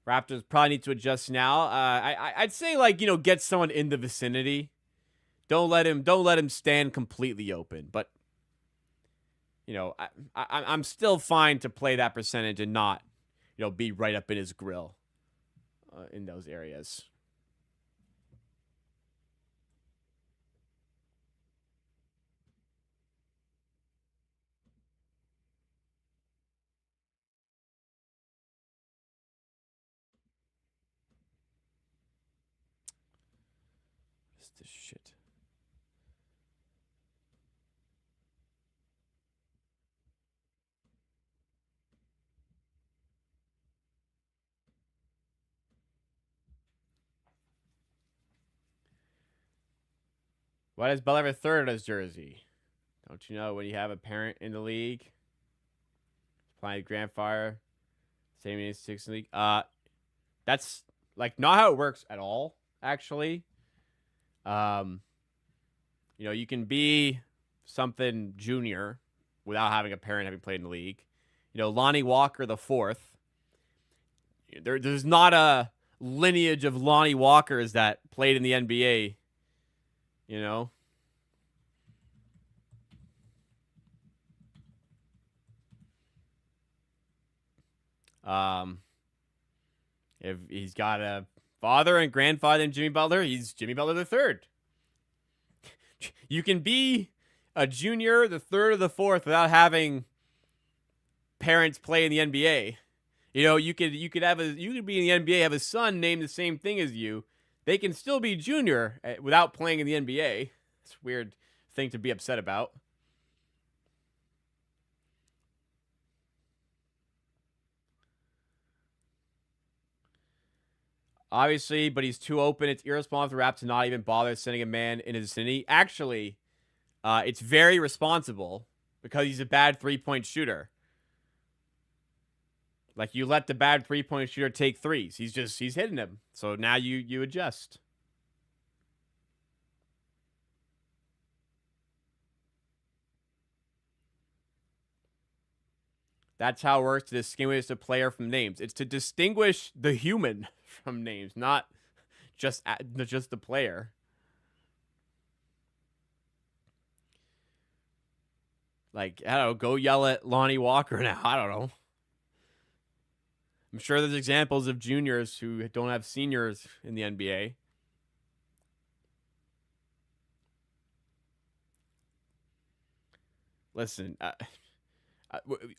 Raptors probably need to adjust now. I'd say get someone in the vicinity. Don't let him stand completely open. But I'm still fine to play that percentage and not be right up in his grill in those areas. What's this shit? Why does Bell have a third on his jersey? Don't you know when you have a parent in the league playing grandfather, same as 6 in the league? That's not how it works at all. Actually, you can be something junior without having a parent having played in the league. Lonnie Walker the fourth. There's not a lineage of Lonnie Walkers that played in the NBA. If he's got a father and grandfather named Jimmy Butler, he's Jimmy Butler the third. You can be a junior, the third, or the fourth without having parents play in the NBA. You could be in the NBA, have a son named the same thing as you. They can still be junior without playing in the NBA. It's a weird thing to be upset about. Obviously, but he's too open. It's irresponsible for Raps to not even bother sending a man in his vicinity. Actually, it's very responsible because he's a bad three-point shooter. You let the bad three-point shooter take threes. He's hitting them. So now you adjust. That's how it works to distinguish the player from names. It's to distinguish the human from names, not just the player. I don't know, go yell at Lonnie Walker now. I don't know. I'm sure there's examples of juniors who don't have seniors in the NBA. Listen,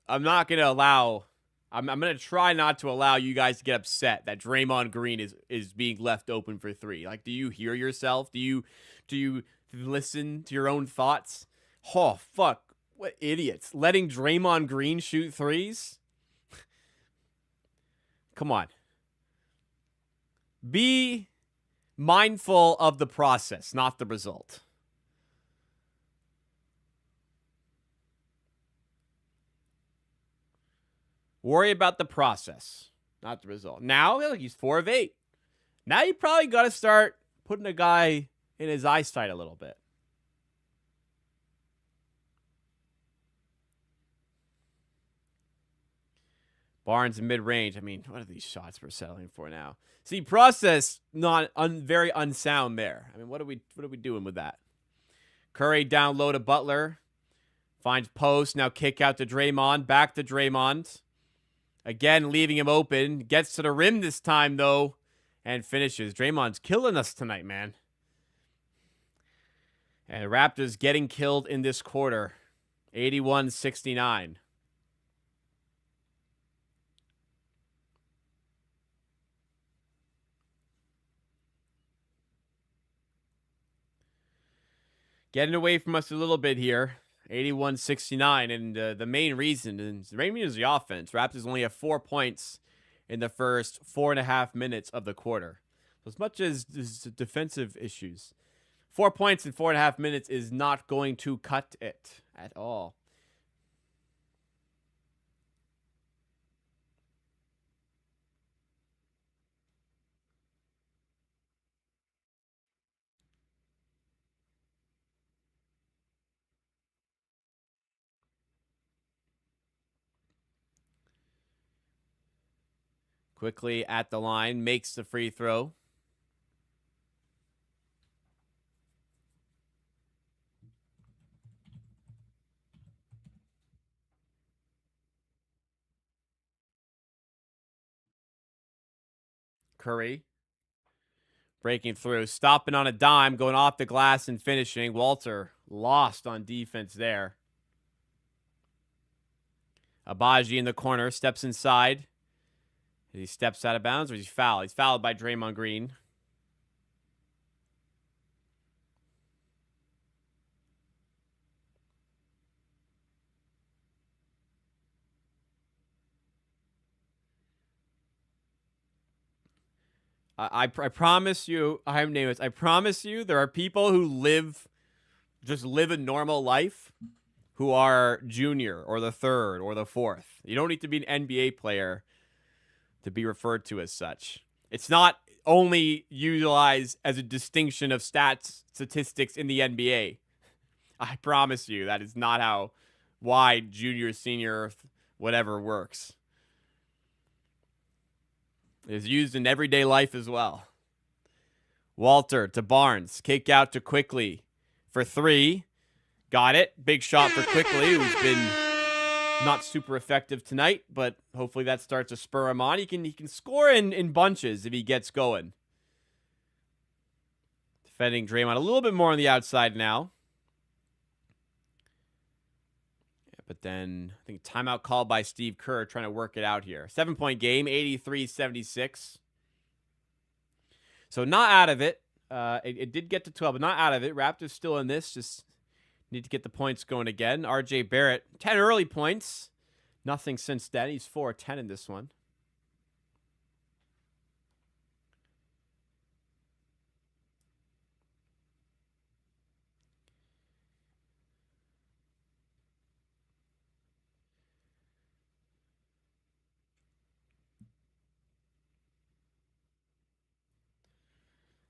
I'm not going to allow... I'm going to try not to allow you guys to get upset that Draymond Green is being left open for 3. Do you hear yourself? Do you listen to your own thoughts? Oh, fuck. What idiots. Letting Draymond Green shoot threes? Come on. Be mindful of the process, not the result. Worry about the process, not the result. Now, he's 4 of 8. Now you probably got to start putting a guy in his eyesight a little bit. Barnes in mid-range. I mean, what are these shots we're settling for now? See, process not very unsound there. I mean, what are we doing with that? Curry down low to Butler. Finds post. Now kick out to Draymond. Back to Draymond. Again, leaving him open. Gets to the rim this time, though. And finishes. Draymond's killing us tonight, man. And Raptors getting killed in this quarter. 81-69. Getting away from us a little bit here. 81-69. And the main reason is the offense. Raptors only have 4 points in the first 4.5 minutes of the quarter. As much as defensive issues, 4 points in 4.5 minutes is not going to cut it at all. Quickly at the line, makes the free throw. Curry breaking through, stopping on a dime, going off the glass and finishing. Walter lost on defense there. Abaji in the corner, steps inside. He steps out of bounds or is he fouled? He's fouled by Draymond Green. I promise you, I promise you, there are people who just live a normal life who are junior or the third or the fourth. You don't need to be an NBA player to be referred to as such. It's not only utilized as a distinction of statistics in the NBA. I promise you that is not how wide junior, senior, whatever works. It is used in everyday life as well. Walter to Barnes. Kick out to Quickly for 3. Got it. Big shot for Quickly, who's been not super effective tonight, but hopefully that starts to spur him on. He can score in bunches if he gets going. Defending Draymond a little bit more on the outside now. But then I think timeout called by Steve Kerr trying to work it out here. 7-point game, 83-76. So not out of it. It did get to 12, but not out of it. Raptors still in this. Just need to get the points going again. RJ Barrett, 10 early points. Nothing since then. He's 4-10 in this one.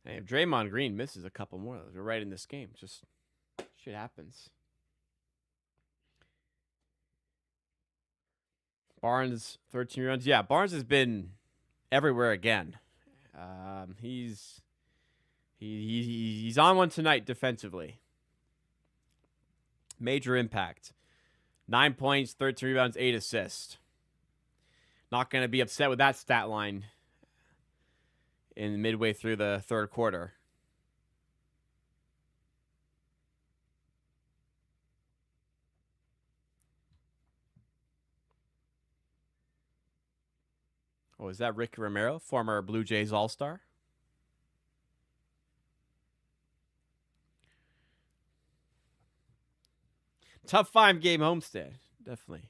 Hey, if Draymond Green misses a couple more, we're right in this game. Just shit happens. Barnes, 13 runs. Yeah, Barnes has been everywhere again. He's on one tonight defensively. Major impact. 9 points, 13 rebounds, 8 assists. Not going to be upset with that stat line in midway through the third quarter. Oh, is that Rick Romero, former Blue Jays All-Star? Tough 5-game homestand, definitely.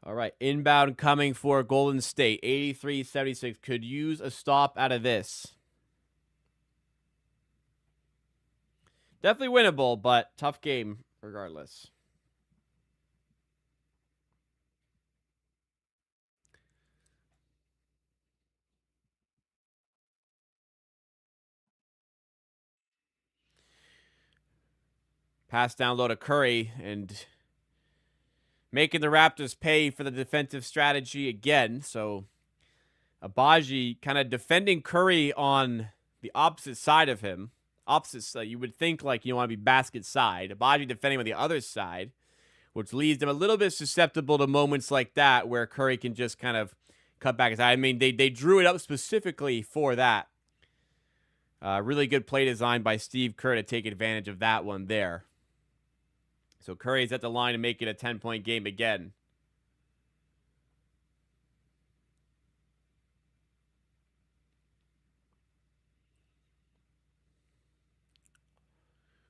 All right, inbound coming for Golden State. 83-76. Could use a stop out of this. Definitely winnable, but tough game regardless. Pass down low to Curry, and making the Raptors pay for the defensive strategy again. So Agbaji kind of defending Curry on the opposite side of him. Opposite side. You would think like you want to be basket side. Agbaji defending on the other side, which leaves them a little bit susceptible to moments like that where Curry can just kind of cut back his eye. I mean, they drew it up specifically for that. Really good play design by Steve Kerr to take advantage of that one there. So Curry's at the line to make it a 10-point game again.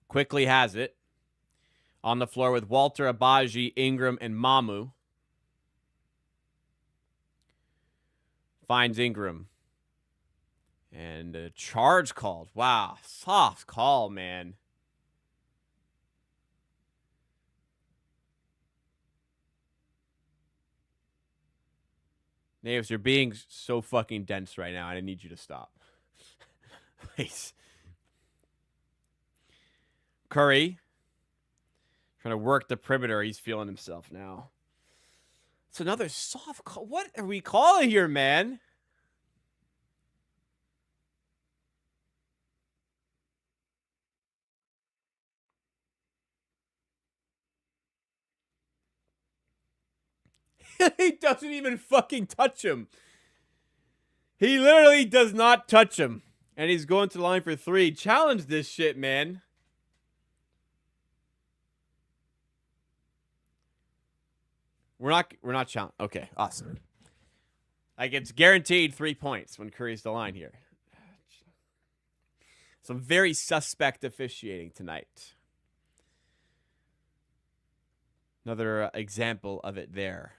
Quickly has it. On the floor with Walter, Agbaji, Ingram, and Mamu. Finds Ingram. And a charge called. Wow. Soft call, man. Naves, you're being so fucking dense right now. I need you to stop. Please. Curry. Trying to work the perimeter. He's feeling himself now. It's another soft call. What are we calling here, man? He doesn't even fucking touch him. He literally does not touch him. And he's going to the line for 3. Challenge this shit, man. We're not challenged. Okay, awesome. Like, it's guaranteed 3 points when Curry's the line here. Some very suspect officiating tonight. Another example of it there.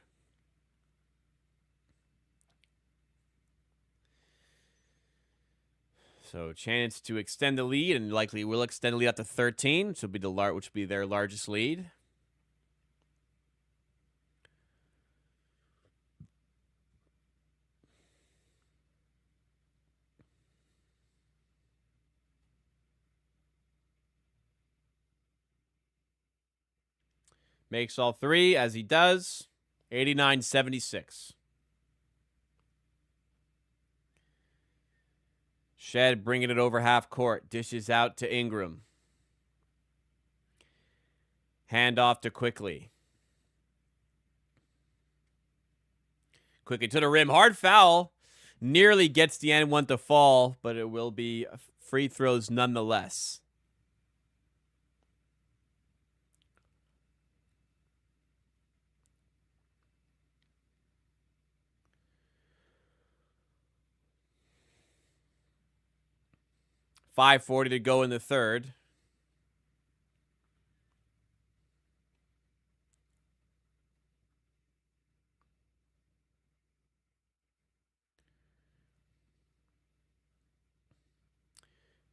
So chance to extend the lead, and likely will extend the lead up to 13, which will be which will be their largest lead. Makes all 3, as he does. 89-76. Shed bringing it over half court. Dishes out to Ingram. Hand off to Quickly. Quickly to the rim. Hard foul. Nearly gets the N1 to fall, but it will be free throws nonetheless. .540 to go in the third.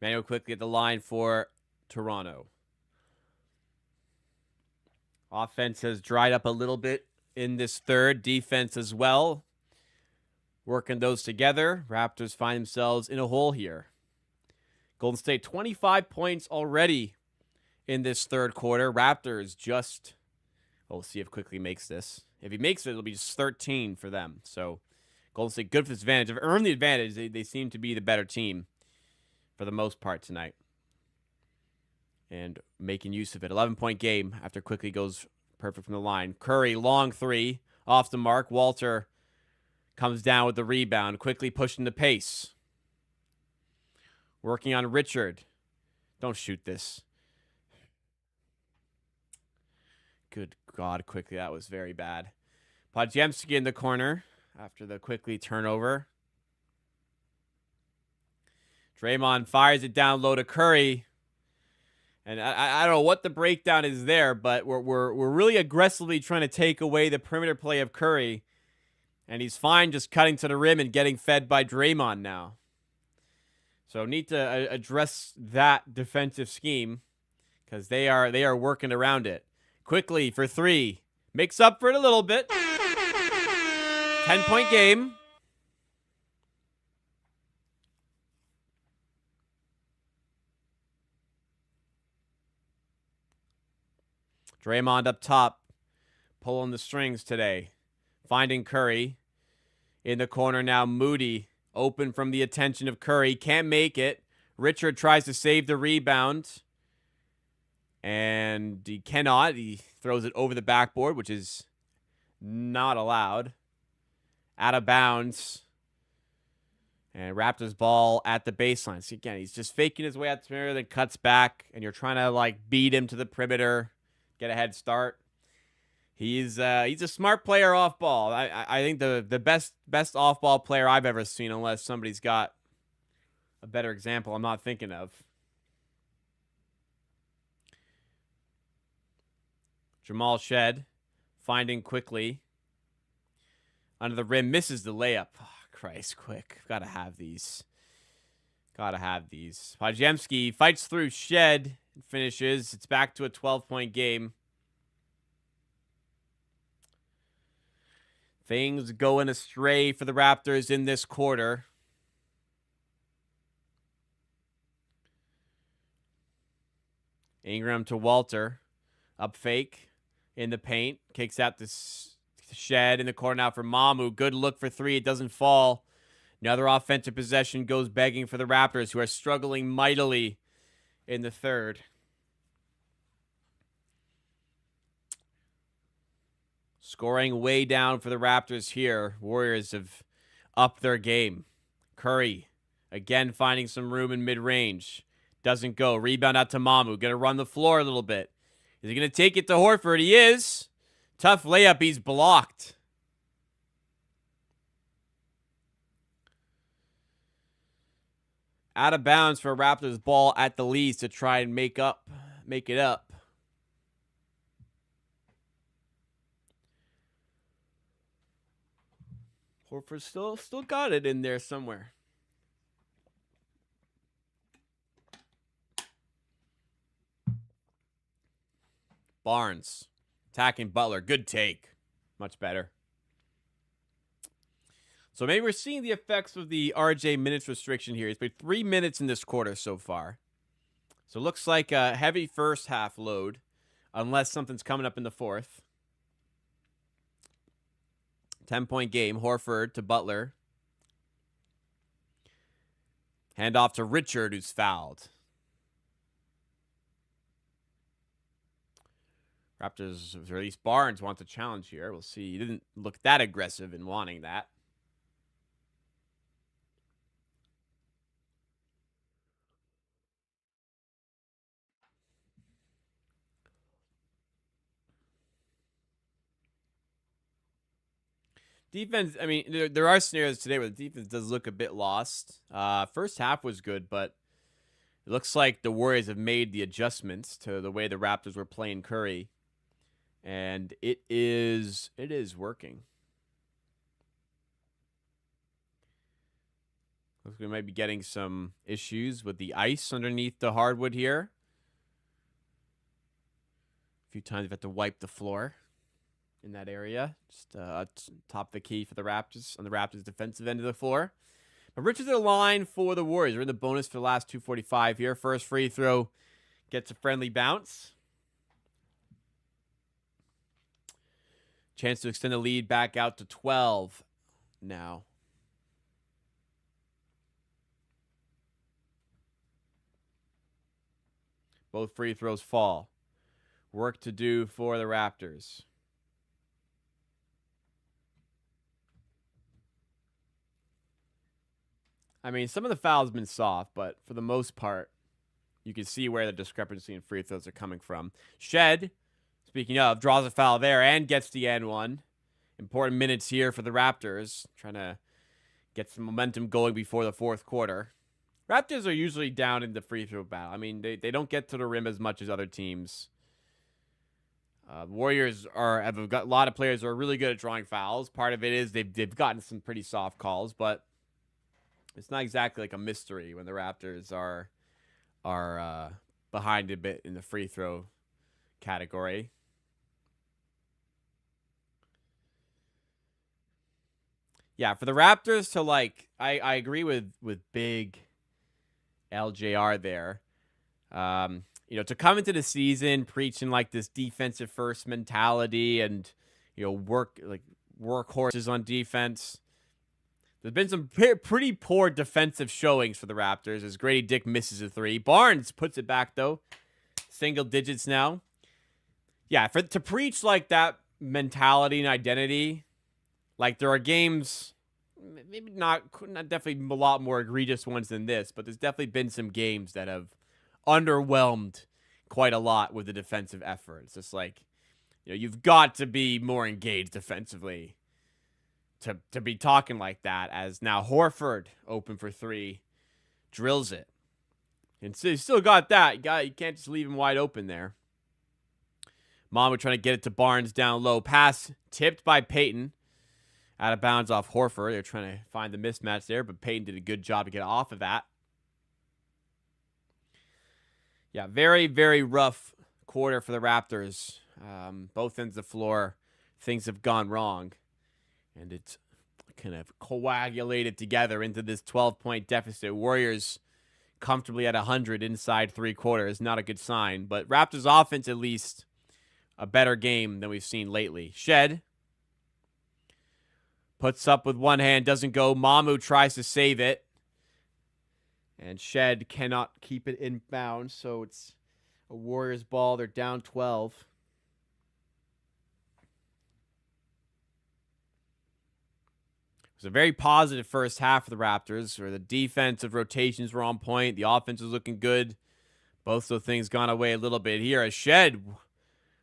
Manuel Quickly at the line for Toronto. Offense has dried up a little bit in this third. Defense as well. Working those together. Raptors find themselves in a hole here. Golden State, 25 points already in this third quarter. Raptors just... We'll see if Quickly makes this. If he makes it, it'll be just 13 for them. So, Golden State, good for this advantage. They've earned the advantage. They seem to be the better team for the most part tonight. And making use of it. 11-point game after Quickly goes perfect from the line. Curry, long 3, off the mark. Walter comes down with the rebound. Quickly pushing the pace. Working on Richard. Don't shoot this. Good God, Quickly. That was very bad. Podziemski in the corner after the Quickly turnover. Draymond fires it down low to Curry. And I don't know what the breakdown is there, but we're really aggressively trying to take away the perimeter play of Curry. And he's fine just cutting to the rim and getting fed by Draymond now. So need to address that defensive scheme because they are working around it. Quickly for 3. Makes up for it a little bit. 10-point game. Draymond up top. pulling the strings today. Finding Curry in the corner now. Moody open from the attention of Curry. Can't make it. Richard tries to save the rebound. And he cannot. He throws it over the backboard, which is not allowed. Out of bounds. And Raptors ball at the baseline. So again, he's just faking his way out the perimeter, then cuts back. And you're trying to like beat him to the perimeter. Get a head start. He's a smart player off ball. I think the best off ball player I've ever seen, unless somebody's got a better example I'm not thinking of. Jamal Shed finding quickly under the rim, misses the layup. Oh, Christ, quick. Gotta have these. Podziemski fights through Shed and finishes. It's back to a 12-point game. Things going astray for the Raptors in this quarter. Ingram to Walter. Up fake in the paint. Kicks out this Shed in the corner now for Mamu. Good look for three. It doesn't fall. Another offensive possession goes begging for the Raptors, who are struggling mightily in the third. Scoring way down for the Raptors here. Warriors have upped their game. Curry, again, finding some room in mid-range. Doesn't go. Rebound out to Mamu. Going to run the floor a little bit. Is he going to take it to Horford? He is. Tough layup. He's blocked. Out of bounds for Raptors ball at the least to try and make it up. Horford still got it in there somewhere. Barnes attacking Butler. Good take. Much better. So maybe we're seeing the effects of the RJ minutes restriction here. He's played 3 minutes in this quarter so far. So it looks like a heavy first half load, unless something's coming up in the fourth. 10-point game. Horford to Butler. Hand off to Richard, who's fouled. Raptors, or at least Barnes, wants a challenge here. We'll see. He didn't look that aggressive in wanting that. Defense, I mean, there are scenarios today where the defense does look a bit lost. First half was good, but it looks like the Warriors have made the adjustments to the way the Raptors were playing Curry. And it is working. Looks like we might be getting some issues with the ice underneath the hardwood here. A few times we've had to wipe the floor in that area. Just top the key for the Raptors on the Raptors' defensive end of the floor. But Richards in the line for the Warriors. We're in the bonus for the last 2:45 here. First free throw gets a friendly bounce. Chance to extend the lead back out to 12 now. Both free throws fall. Work to do for the Raptors. I mean, some of the fouls have been soft, but for the most part, you can see where the discrepancy in free throws are coming from. Shed, speaking of, draws a foul there and gets the N1. Important minutes here for the Raptors, trying to get some momentum going before the fourth quarter. Raptors are usually down in the free throw battle. I mean, they don't get to the rim as much as other teams. Warriors have got a lot of players who are really good at drawing fouls. Part of it is they've gotten some pretty soft calls, but it's not exactly like a mystery when the Raptors are behind a bit in the free throw category. Yeah, for the Raptors to I agree with big LJR there. To come into the season preaching like this defensive first mentality and workhorses on defense. There's been some pretty poor defensive showings for the Raptors as Grady Dick misses a three. Barnes puts it back, though. Single digits now. Yeah, to preach like that mentality and identity, like there are games, maybe not definitely a lot more egregious ones than this, but there's definitely been some games that have underwhelmed quite a lot with the defensive effort. It's just like, you've got to be more engaged defensively to be talking like that, as now Horford open for three, drills it. And so you still got that. You can't just leave him wide open there. Mamu trying to get it to Barnes down low. Pass tipped by Payton. Out of bounds off Horford. They're trying to find the mismatch there, but Payton did a good job to get off of that. Yeah, very, very rough quarter for the Raptors. Both ends of the floor, things have gone wrong. And it's kind of coagulated together into this 12-point deficit. Warriors comfortably at 100 inside 3 quarters. Not a good sign. But Raptors offense, at least, a better game than we've seen lately. Shed puts up with one hand, doesn't go. Mamu tries to save it. And Shed cannot keep it in bounds, so it's a Warriors ball. They're down 12. It was a very positive first half for the Raptors, where the defensive rotations were on point. The offense was looking good. Both those things gone away a little bit here. A Shed,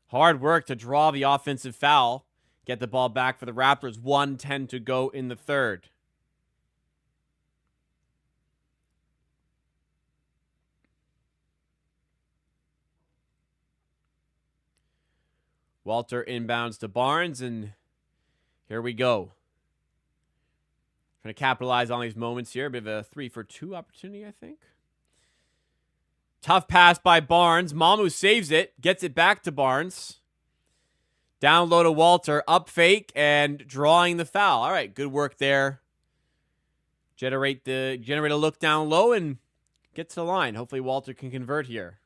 hard work to draw the offensive foul. Get the ball back for the Raptors. 1:10 to go in the third. Walter inbounds to Barnes, and here we go. Trying to capitalize on these moments here. A bit of a 3-for-2 opportunity, I think. Tough pass by Barnes. Mamu saves it. Gets it back to Barnes. Down low to Walter. Up fake and drawing the foul. All right, good work there. Generate a look down low and get to the line. Hopefully Walter can convert here.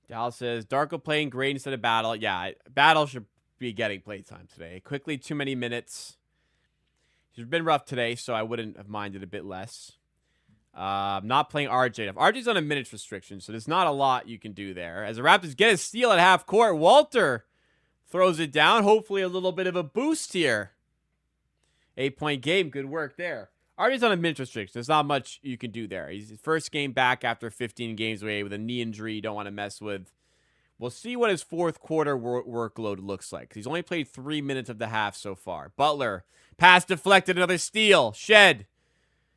Dallas says, Darko playing great instead of Battle. Yeah, Battle should be getting playtime today. Quickly, too many minutes. He's been rough today, so I wouldn't have minded a bit less. Not playing RJ. RJ's on a minutes restriction, so there's not a lot you can do there. As the Raptors get a steal at half court, Walter throws it down. Hopefully a little bit of a boost here. 8-point game. Good work there. RJ's on a minutes restriction. There's not much you can do there. He's his first game back after 15 games away with a knee injury you don't want to mess with. We'll see what his fourth quarter workload looks like. He's only played 3 minutes of the half so far. Butler, pass deflected, another steal. Shed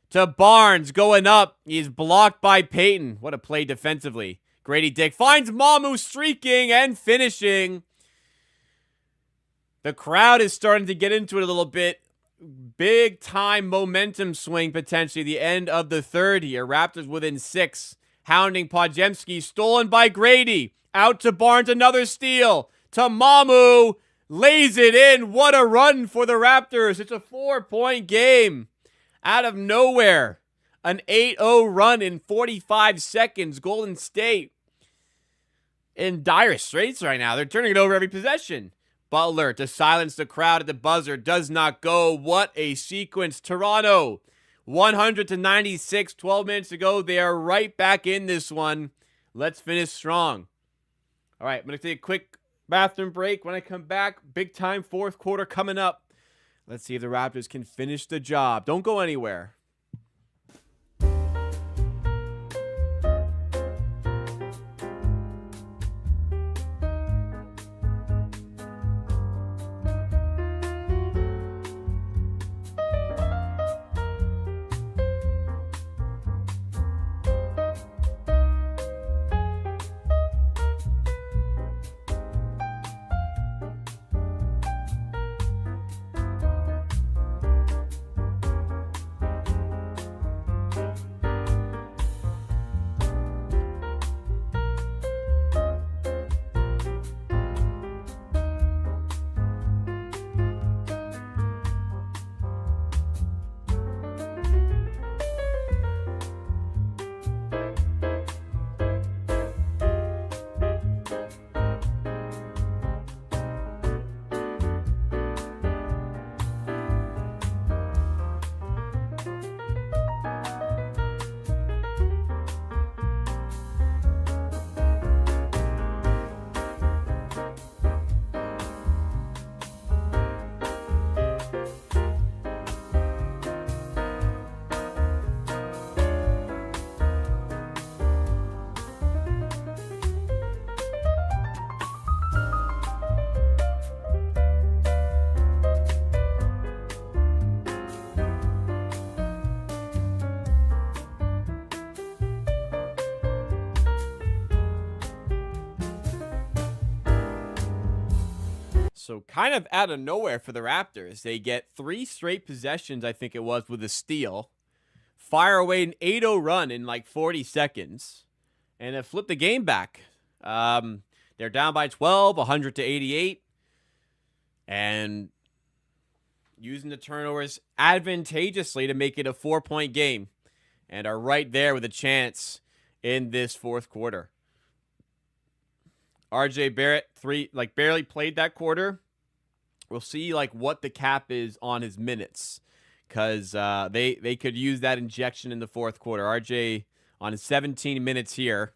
to Barnes, going up. He's blocked by Payton. What a play defensively. Grady Dick finds Mamu streaking and finishing. The crowd is starting to get into it a little bit. Big time momentum swing potentially the end of the third here. Raptors within 6. Hounding Podziemski. Stolen by Grady. Out to Barnes. Another steal. To Mamu. Lays it in. What a run for the Raptors. It's a 4-point game. Out of nowhere. An 8-0 run in 45 seconds. Golden State in dire straits right now. They're turning it over every possession. Butler to silence the crowd at the buzzer. Does not go. What a sequence. Toronto, 100-96. 12 minutes to go. They are right back in this one. Let's finish strong. All right, I'm going to take a quick bathroom break. When I come back, big time fourth quarter coming up. Let's see if the Raptors can finish the job. Don't go anywhere. So kind of out of nowhere for the Raptors. They get 3 straight possessions, I think it was, with a steal. Fire away an 8-0 run in like 40 seconds. And then flip the game back. They're down by 12, 100 to 88. And using the turnovers advantageously to make it a 4-point game. And are right there with a chance in this fourth quarter. RJ Barrett, barely played that quarter. We'll see what the cap is on his minutes, because they could use that injection in the fourth quarter. RJ on his 17 minutes here.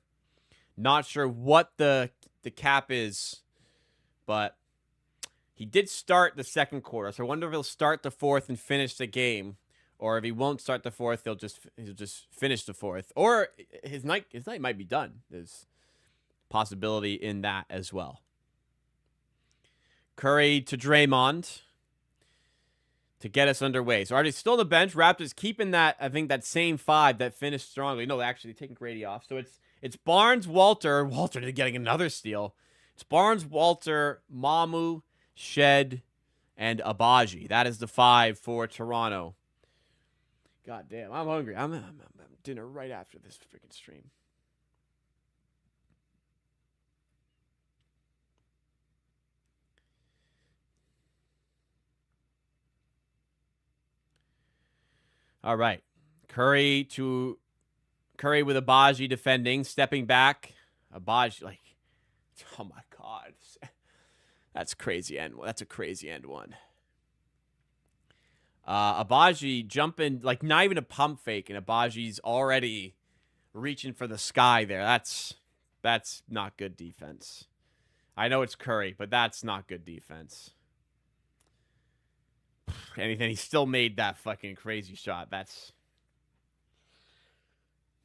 Not sure what the cap is, but he did start the second quarter. So I wonder if he'll start the fourth and finish the game, or if he won't start the fourth, he'll just finish the fourth, or his night might be done. There's possibility in that as well. Curry to Draymond to get us underway. So RJ's still on the bench. Raptors keeping that, I think, that same 5 that finished strongly. No, actually taking Grady off. So it's Barnes, Walter getting another steal. It's Barnes, Walter, Mamu, Shed, and Abaji. That is the 5 for Toronto. God damn, I'm hungry. I'm dinner right after this freaking stream. All right. Curry with Abaji defending, stepping back. Abaji, oh my God. That's crazy end. That's a crazy end one. Abaji jumping, not even a pump fake, and Abaji's already reaching for the sky there. That's not good defense. I know it's Curry, but that's not good defense. And then he still made that fucking crazy shot.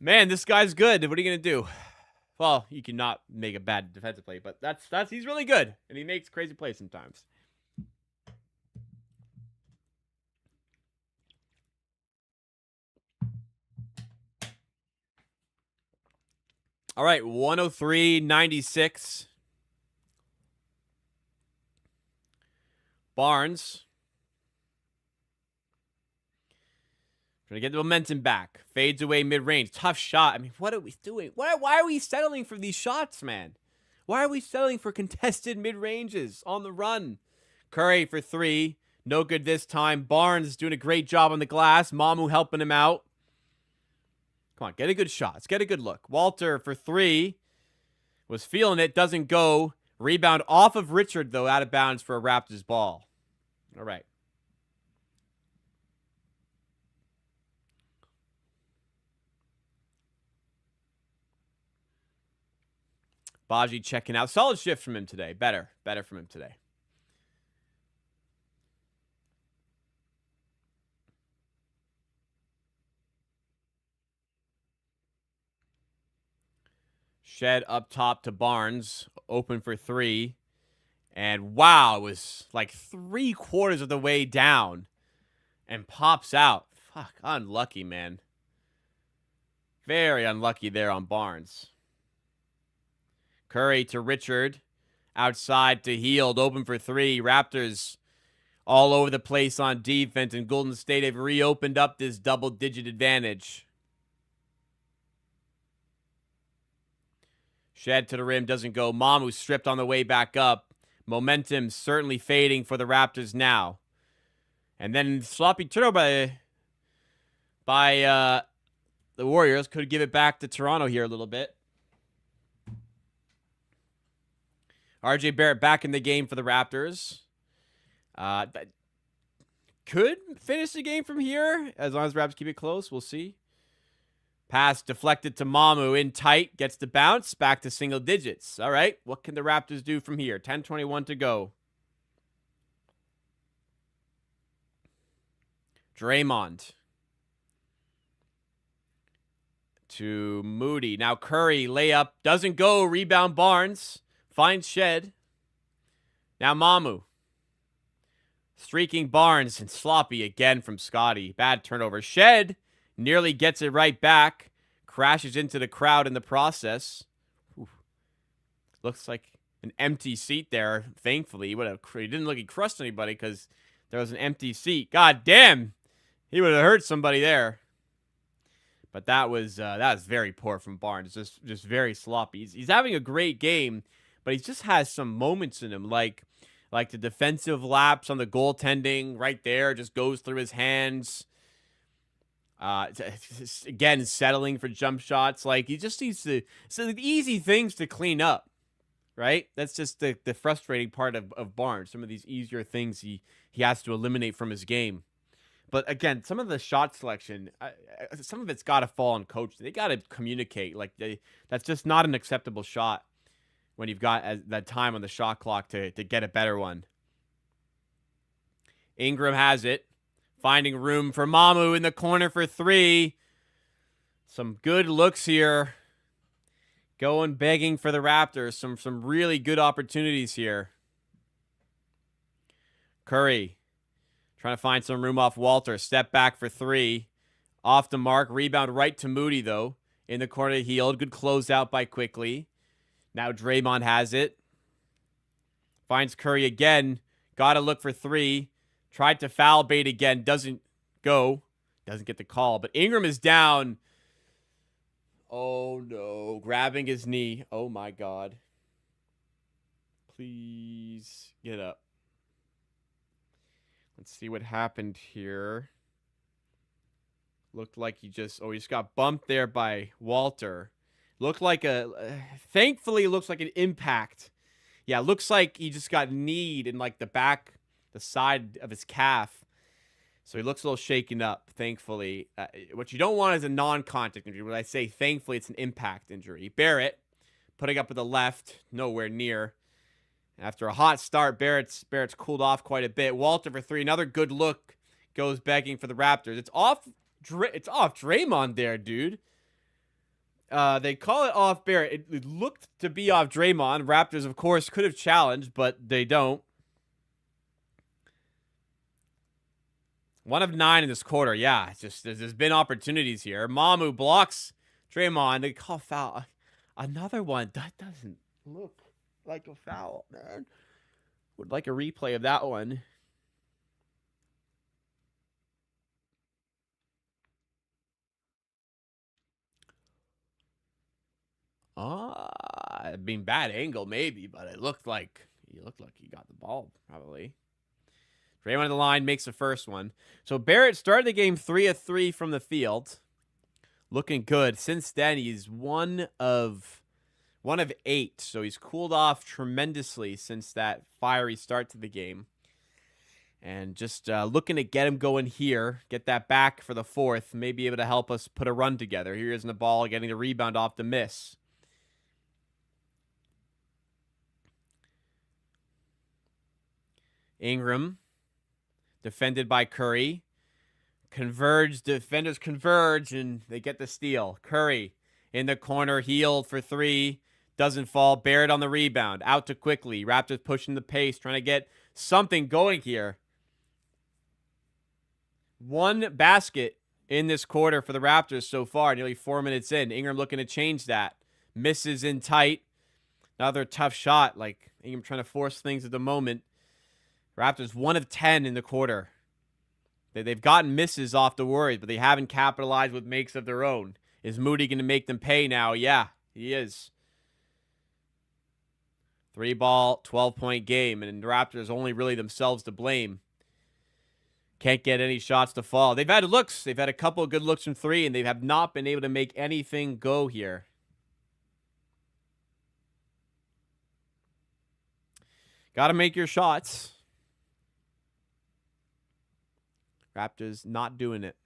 Man, this guy's good. What are you gonna do? Well, you cannot make a bad defensive play, but he's really good, and he makes crazy plays sometimes. All right, 103-96. Barnes trying to get the momentum back. Fades away mid-range. Tough shot. I mean, what are we doing? Why are we settling for these shots, man? Why are we settling for contested mid-ranges on the run? Curry for 3. No good this time. Barnes doing a great job on the glass. Mamu helping him out. Come on, get a good shot. Let's get a good look. Walter for 3. Was feeling it. Doesn't go. Rebound off of Richard, though, out of bounds for a Raptors ball. All right. Baji checking out. Solid shift from him today. Better from him today. Shed up top to Barnes. Open for 3. And wow, it was 3/4 of the way down. And pops out. Fuck, unlucky, man. Very unlucky there on Barnes. Curry to Richard. Outside to Hield. Open for 3. Raptors all over the place on defense. And Golden State have reopened up this double-digit advantage. Shed to the rim. Doesn't go. Mamu stripped on the way back up. Momentum certainly fading for the Raptors now. And then sloppy turnover by the Warriors. Could give it back to Toronto here a little bit. RJ Barrett back in the game for the Raptors. Could finish the game from here as long as the Raptors keep it close. We'll see. Pass deflected to Mamu in tight. Gets the bounce. Back to single digits. All right. What can the Raptors do from here? 10:21 to go. Draymond. To Moody. Now Curry. Layup. Doesn't go. Rebound Barnes. Finds Shed. Now Mamu. Streaking Barnes and sloppy again from Scotty. Bad turnover. Shed nearly gets it right back. Crashes into the crowd in the process. Oof. Looks like an empty seat there. Thankfully, he didn't look like he crushed anybody because there was an empty seat. God damn, he would have hurt somebody there. But that was very poor from Barnes. Just very sloppy. He's having a great game, but he just has some moments in him, like the defensive lapse on the goaltending right there, just goes through his hands. Again, settling for jump shots. Like, he just needs to, so the easy things to clean up, right? That's just the frustrating part of Barnes. Some of these easier things he has to eliminate from his game. But again, some of the shot selection, some of it's got to fall on coach. They got to communicate. Like, that's just not an acceptable shot when you've got that time on the shot clock to get a better one. Ingram has it. Finding room for Mamu in the corner for three. Some good looks here. Going begging for the Raptors. Some really good opportunities here. Curry trying to find some room off Walter. Step back for three. Off the mark. Rebound right to Moody, though. In the corner, Healed. Good closeout by Quickly. Now Draymond has it. Finds Curry again. Got to look for three. Tried to foul bait again. Doesn't go. Doesn't get the call. But Ingram is down. Oh, no. Grabbing his knee. Oh, my God. Please get up. Let's see what happened here. Looked like he just got bumped there by Walter. Looked like thankfully it looks like an impact. Yeah, looks like he just got kneed in like the side of his calf. So he looks a little shaken up, thankfully. What you don't want is a non-contact injury. When I say thankfully, it's an impact injury. Barrett putting up with the left, nowhere near. After a hot start, Barrett's cooled off quite a bit. Walter for three, another good look, goes begging for the Raptors. It's off Draymond there, dude. They call it off Barrett. It looked to be off Draymond. Raptors, of course, could have challenged, but they don't. 1 of 9 in this quarter. Yeah, it's just there's been opportunities here. Mamu blocks Draymond. They call foul. Another one. That doesn't look like a foul, man. Would like a replay of that one. I mean, bad angle maybe, but it looked like he got the ball probably. Draymond on the line makes the first one. So Barrett started the game 3 of 3 from the field, looking good. Since then, he's 1 of 8. So he's cooled off tremendously since that fiery start to the game. And just looking to get him going here, get that back for the fourth, maybe able to help us put a run together. Here's the ball, getting the rebound off the miss. Ingram, defended by Curry. Defenders converge, and they get the steal. Curry in the corner, Healed for three. Doesn't fall. Barrett on the rebound. Out to Quickly. Raptors pushing the pace, trying to get something going here. 1 basket in this quarter for the Raptors so far, nearly 4 minutes in. Ingram looking to change that. Misses in tight. Another tough shot. Like, Ingram trying to force things at the moment. Raptors 1 of 10 in the quarter. They've gotten misses off the Warriors, but they haven't capitalized with makes of their own. Is Moody going to make them pay now? Yeah, he is. 3-ball, 12-point game, and the Raptors only really themselves to blame. Can't get any shots to fall. They've had looks. They've had a couple of good looks from three, and they have not been able to make anything go here. Got to make your shots. Raptors not doing it.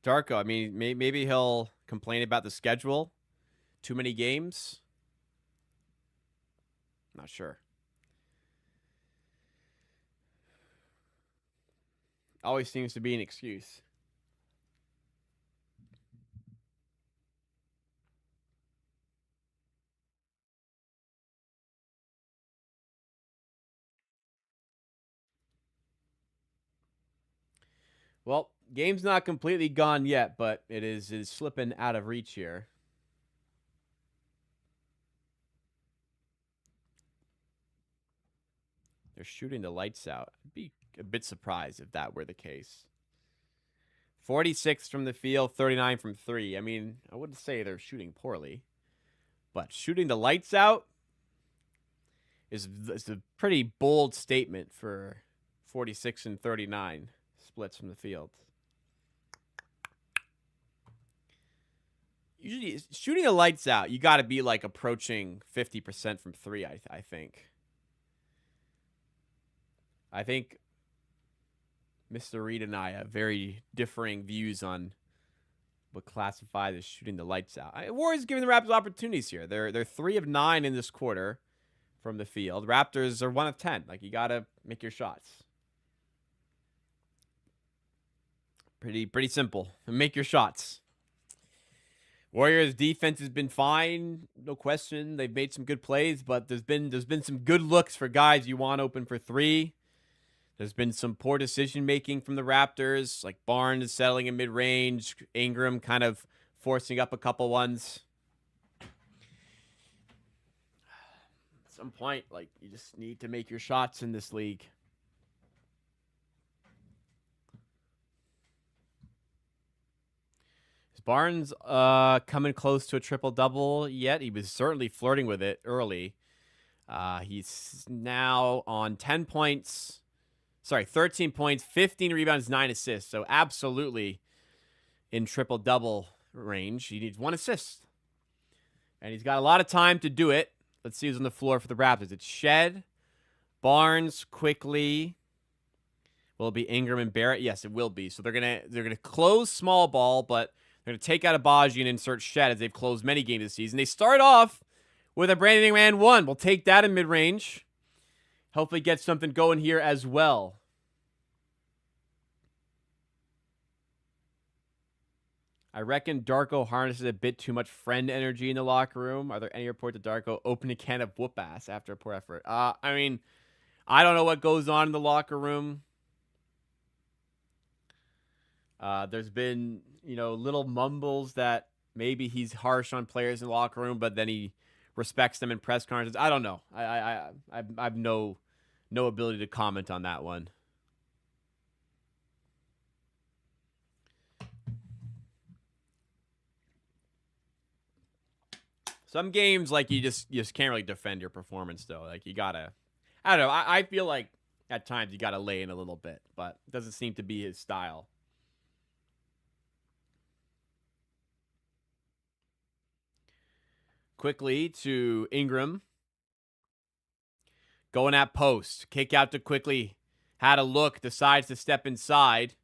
Darko, I mean, maybe he'll complain about the schedule. Too many games. Not sure. Always seems to be an excuse. Well, game's not completely gone yet, but it is slipping out of reach here. They're shooting the lights out. I'd be a bit surprised if that were the case. 46 from the field, 39 from three. I mean, I wouldn't say they're shooting poorly, but shooting the lights out is a pretty bold statement for 46 and 39 splits from the field. Usually, shooting the lights out, you got to be like approaching 50% from three, I think. I think Mr. Reed and I have very differing views on what classifies as shooting the lights out. Warriors giving the Raptors opportunities here. They're 3 of 9 in this quarter from the field. Raptors are 1 of 10. Like, you got to make your shots. Pretty simple. Make your shots. Warriors defense has been fine, no question. They've made some good plays, but there's been some good looks for guys you want open for three. There's been some poor decision-making from the Raptors, like Barnes settling in mid-range, Ingram kind of forcing up a couple ones. At some point, like, you just need to make your shots in this league. Is Barnes coming close to a triple-double yet? He was certainly flirting with it early. He's now on 13 points, 15 rebounds, 9 assists. So absolutely in triple-double range. He needs 1 assist. And he's got a lot of time to do it. Let's see who's on the floor for the Raptors. It's Shed, Barnes, Quickly. Will it be Ingram and Barrett? Yes, it will be. So they're gonna close small ball, but they're gonna take out Abaji and insert Shed as they've closed many games this season. They start off with a Brandon Ingram 1. We'll take that in mid-range. Hopefully get something going here as well. I reckon Darko harnesses a bit too much friend energy in the locker room. Are there any reports that Darko opened a can of whoop ass after a poor effort? I mean, I don't know what goes on in the locker room. There's been, little mumbles that maybe he's harsh on players in the locker room, but then he respects them in press conferences. I don't know. I have no ability to comment on that one. Some games, like, you just can't really defend your performance, though. Like, you gotta, I don't know. I feel like at times you gotta lay in a little bit, but it doesn't seem to be his style. Quickly to Ingram. Going at post. Kick out to Quickly. Had a look. Decides to step inside.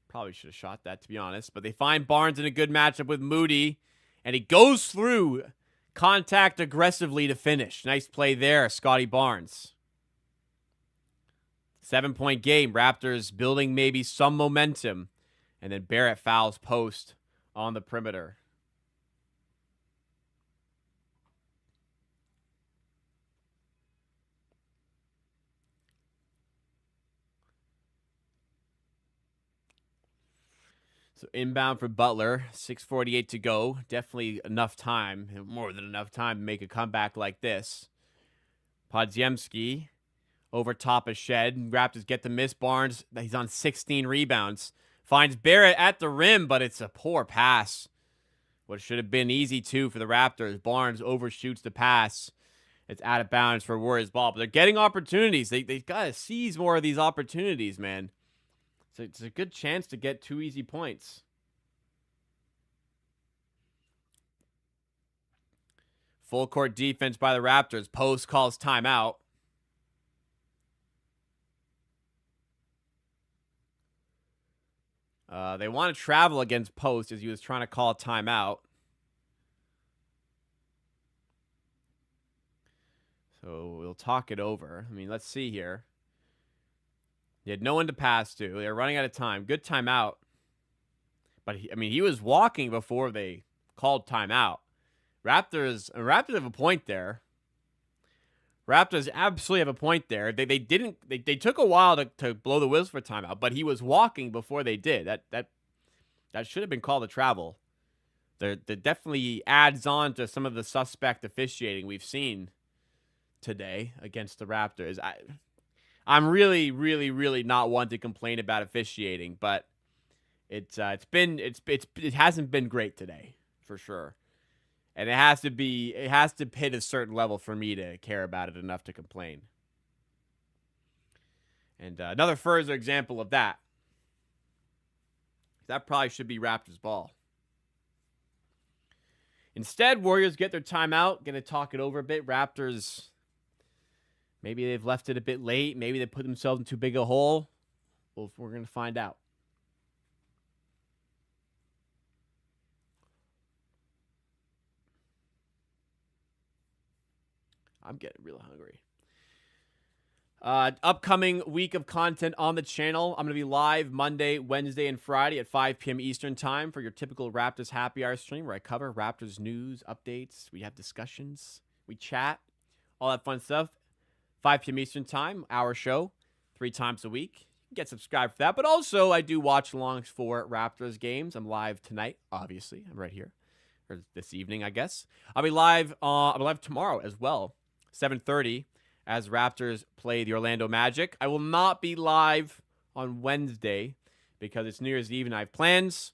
Probably should have shot that, to be honest. But they find Barnes in a good matchup with Moody. And he goes through contact aggressively to finish. Nice play there, Scotty Barnes. 7-point game. Raptors building maybe some momentum. And then Barrett fouls post on the perimeter. So inbound for Butler, 6:48 to go. Definitely enough time, more than enough time to make a comeback like this. Podziemski over top of Shed. Raptors get to miss Barnes. He's on 16 rebounds. Finds Barrett at the rim, but it's a poor pass. What should have been easy, too, for the Raptors. Barnes overshoots the pass. It's out of bounds for Warriors ball. But they're getting opportunities. They've got to seize more of these opportunities, man. So it's a good chance to get 2 easy points. Full court defense by the Raptors. Post calls timeout. They want to travel against Post as he was trying to call a timeout. So we'll talk it over. I mean, let's see here. He had no one to pass to. They're running out of time. Good timeout. But, he was walking before they called timeout. Raptors have a point there. Raptors absolutely have a point there. They took a while to blow the whistle for timeout, but he was walking before they did. That should have been called a travel. That definitely adds on to some of the suspect officiating we've seen today against the Raptors. I'm really, really, really not one to complain about officiating, but it hasn't been great today for sure. And it has to hit a certain level for me to care about it enough to complain. And another further example of that probably should be Raptors ball. Instead, Warriors get their timeout, going to talk it over a bit. Raptors, maybe they've left it a bit late. Maybe they put themselves in too big a hole. Well, we're going to find out. I'm getting real hungry. Upcoming week of content on the channel. I'm going to be live Monday, Wednesday, and Friday at 5 p.m. Eastern Time for your typical Raptors Happy Hour stream where I cover Raptors news, updates. We have discussions. We chat. All that fun stuff. 5 p.m. Eastern Time, our show, 3 times a week. You can get subscribed for that. But also, I do watch-alongs for Raptors games. I'm live tonight, obviously. I'm right here. Or this evening, I guess. I'll be live tomorrow as well, 7:30. As Raptors play the Orlando Magic. I will not be live on Wednesday because it's New Year's Eve and I have plans.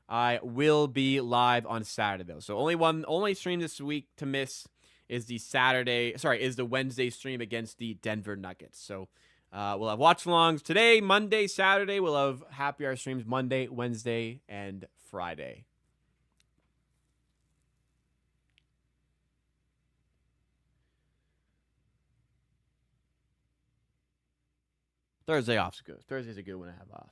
I will be live on Saturday, though. So only stream this week to miss is the Wednesday stream against the Denver Nuggets. So we'll have watch-alongs today, Monday, Saturday. We'll have happy hour streams Monday, Wednesday, and Friday. Thursday off's good. Thursday's a good one to have off.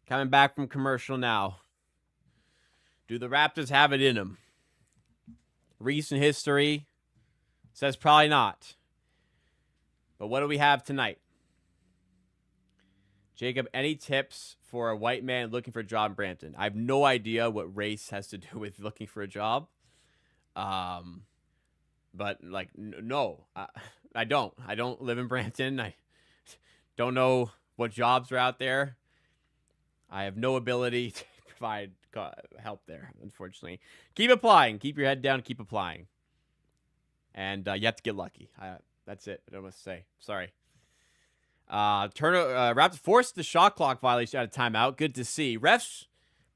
Coming back from commercial now. Do the Raptors have it in them? Recent history says probably not. But what do we have tonight? Jacob, any tips for a white man looking for a job in Brampton? I have no idea what race has to do with looking for a job. But no, I don't. I don't live in Brampton. I don't know what jobs are out there. I have no ability to provide help there, unfortunately. Keep applying. Keep your head down. Keep applying. And you have to get lucky. That's it. I don't know what to say. Sorry. Raptors forced the shot clock violation out of timeout. Good to see. Refs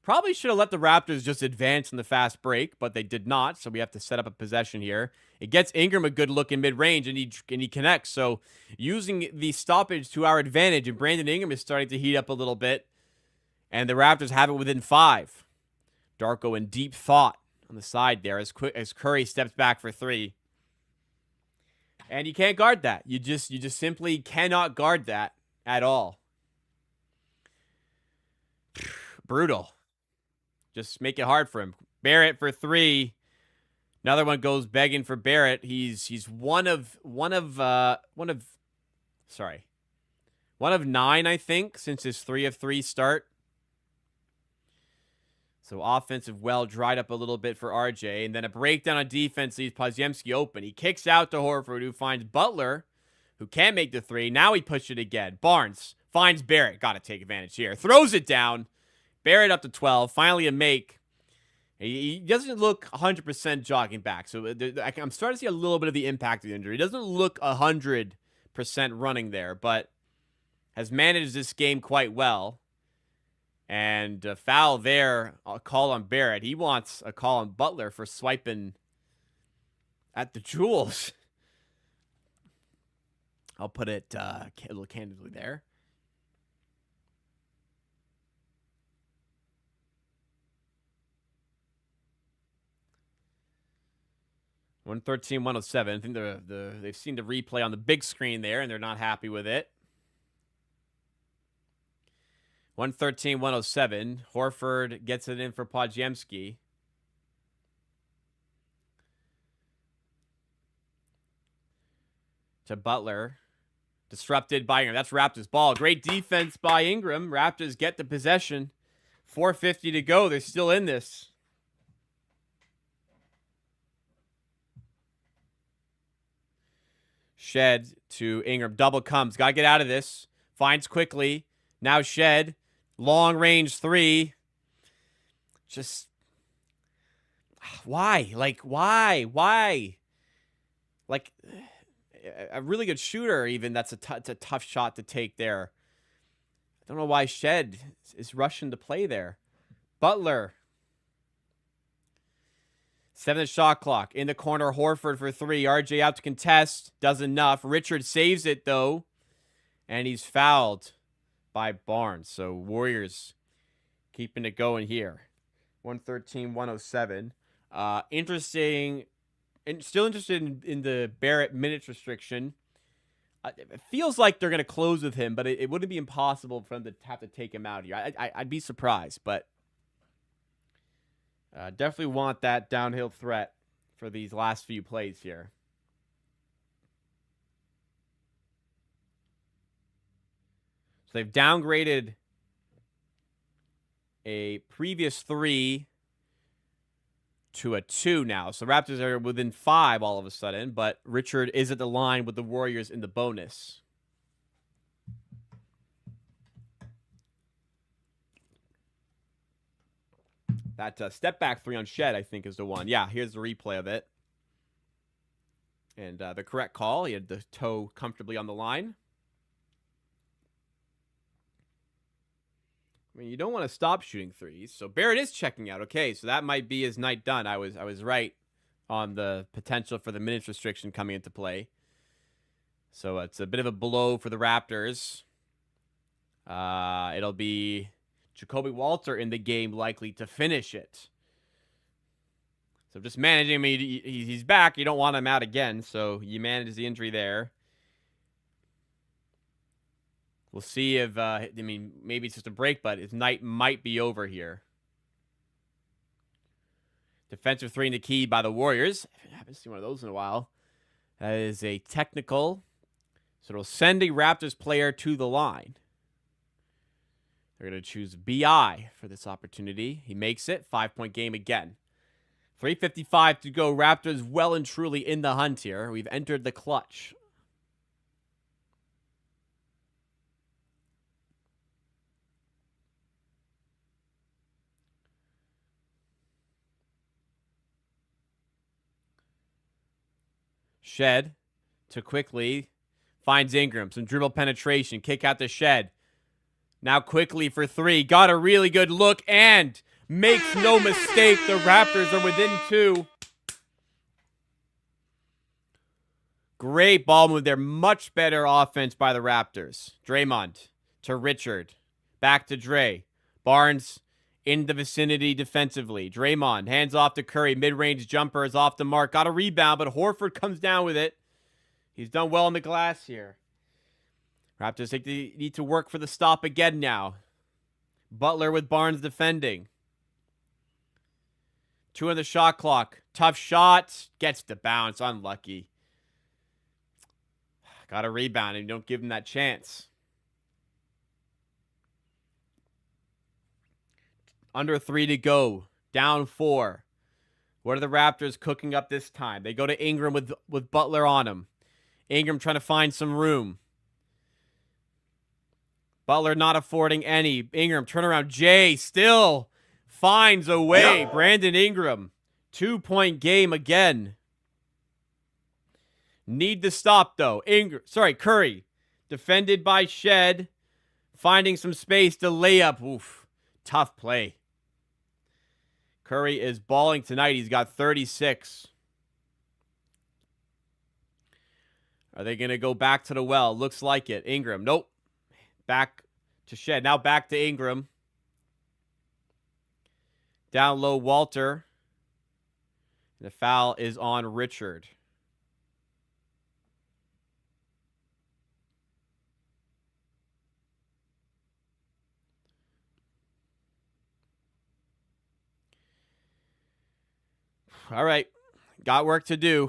probably should have let the Raptors just advance in the fast break, but they did not, so we have to set up a possession here. It gets Ingram a good look in mid-range, and he connects. So using the stoppage to our advantage, and Brandon Ingram is starting to heat up a little bit, and the Raptors have it within 5. Darko in deep thought on the side there as Curry steps back for 3. And you can't guard that. You just simply cannot guard that at all. Brutal. Just make it hard for him. Barrett for 3. Another one goes begging for Barrett. He's one of 9, I think, since his 3 of 3 start. So offensive well dried up a little bit for RJ. And then a breakdown on defense leaves Podziemski open. He kicks out to Horford, who finds Butler, who can't make the 3. Now he pushed it again. Barnes finds Barrett. Got to take advantage here. Throws it down. Barrett up to 12. Finally a make. He doesn't look 100% jogging back. So I'm starting to see a little bit of the impact of the injury. He doesn't look 100% running there, but has managed this game quite well. And a foul there, a call on Barrett. He wants a call on Butler for swiping at the jewels. I'll put it a little candidly there. $113, $107. I think they've seen the replay on the big screen there, and they're not happy with it. 113-107. Horford gets it in for Podziemski. To Butler. Disrupted by Ingram. That's Raptors ball. Great defense by Ingram. Raptors get the possession. 4:50 to go. They're still in this. Shed to Ingram. Double comes. Got to get out of this. Finds quickly. Now Shed. Long range three. Just. Why? Why? Like, a really good shooter, even. That's a tough shot to take there. I don't know why Shed is rushing to play there. Butler. 7th shot clock. In the corner, Horford for 3. RJ out to contest. Does enough. Richard saves it, though. And he's fouled by Barnes. So Warriors keeping it going here. 113-107. Interesting. And still interested in the Barrett minutes restriction. It feels like they're going to close with him, but it wouldn't be impossible for them to have to take him out here. I'd be surprised, but definitely want that downhill threat for these last few plays here. So they've downgraded a previous 3 to a 2 now. So Raptors are within 5 all of a sudden, but Richard is at the line with the Warriors in the bonus. That step back 3 on Shed, I think, is the one. Yeah, here's the replay of it. And the correct call. He had the toe comfortably on the line. I mean, you don't want to stop shooting threes. So Barrett is checking out. Okay, so that might be his night done. I was right on the potential for the minutes restriction coming into play. So it's a bit of a blow for the Raptors. It'll be Jacoby Walter in the game, likely to finish it. So just managing him. He's back. You don't want him out again, so you manage the injury there. We'll see if, maybe it's just a break, but his night might be over here. Defensive 3 in the key by the Warriors. I haven't seen one of those in a while. That is a technical. So it'll send a Raptors player to the line. They're going to choose BI for this opportunity. He makes it. 5-point game again. 3:55 to go. Raptors well and truly in the hunt here. We've entered the clutch. Shed to quickly finds Ingram. Some dribble penetration. Kick out to Shed. Now quickly for 3. Got a really good look and makes no mistake. The Raptors are within 2. Great ball move there. Much better offense by the Raptors. Draymond to Richard. Back to Dre. Barnes in the vicinity defensively. Draymond hands off to Curry. Mid-range jumper is off the mark. Got a rebound, but Horford comes down with it. He's done well on the glass here. Raptors think they need to work for the stop again now. Butler with Barnes defending. 2 on the shot clock. Tough shot. Gets the bounce. Unlucky. Got a rebound and don't give him that chance. Under 3 to go. Down 4. What are the Raptors cooking up this time? They go to Ingram with Butler on him. Ingram trying to find some room. Butler not affording any. Ingram turnaround. Jay still finds a way. Yep. Brandon Ingram. 2-point game again. Need to stop though. Curry. Defended by Shed. Finding some space to lay up. Oof. Tough play. Curry is balling tonight. He's got 36. Are they going to go back to the well? Looks like it. Ingram. Nope. Back to Shed. Now back to Ingram. Down low, Walter. The foul is on Richard. All right. Got work to do.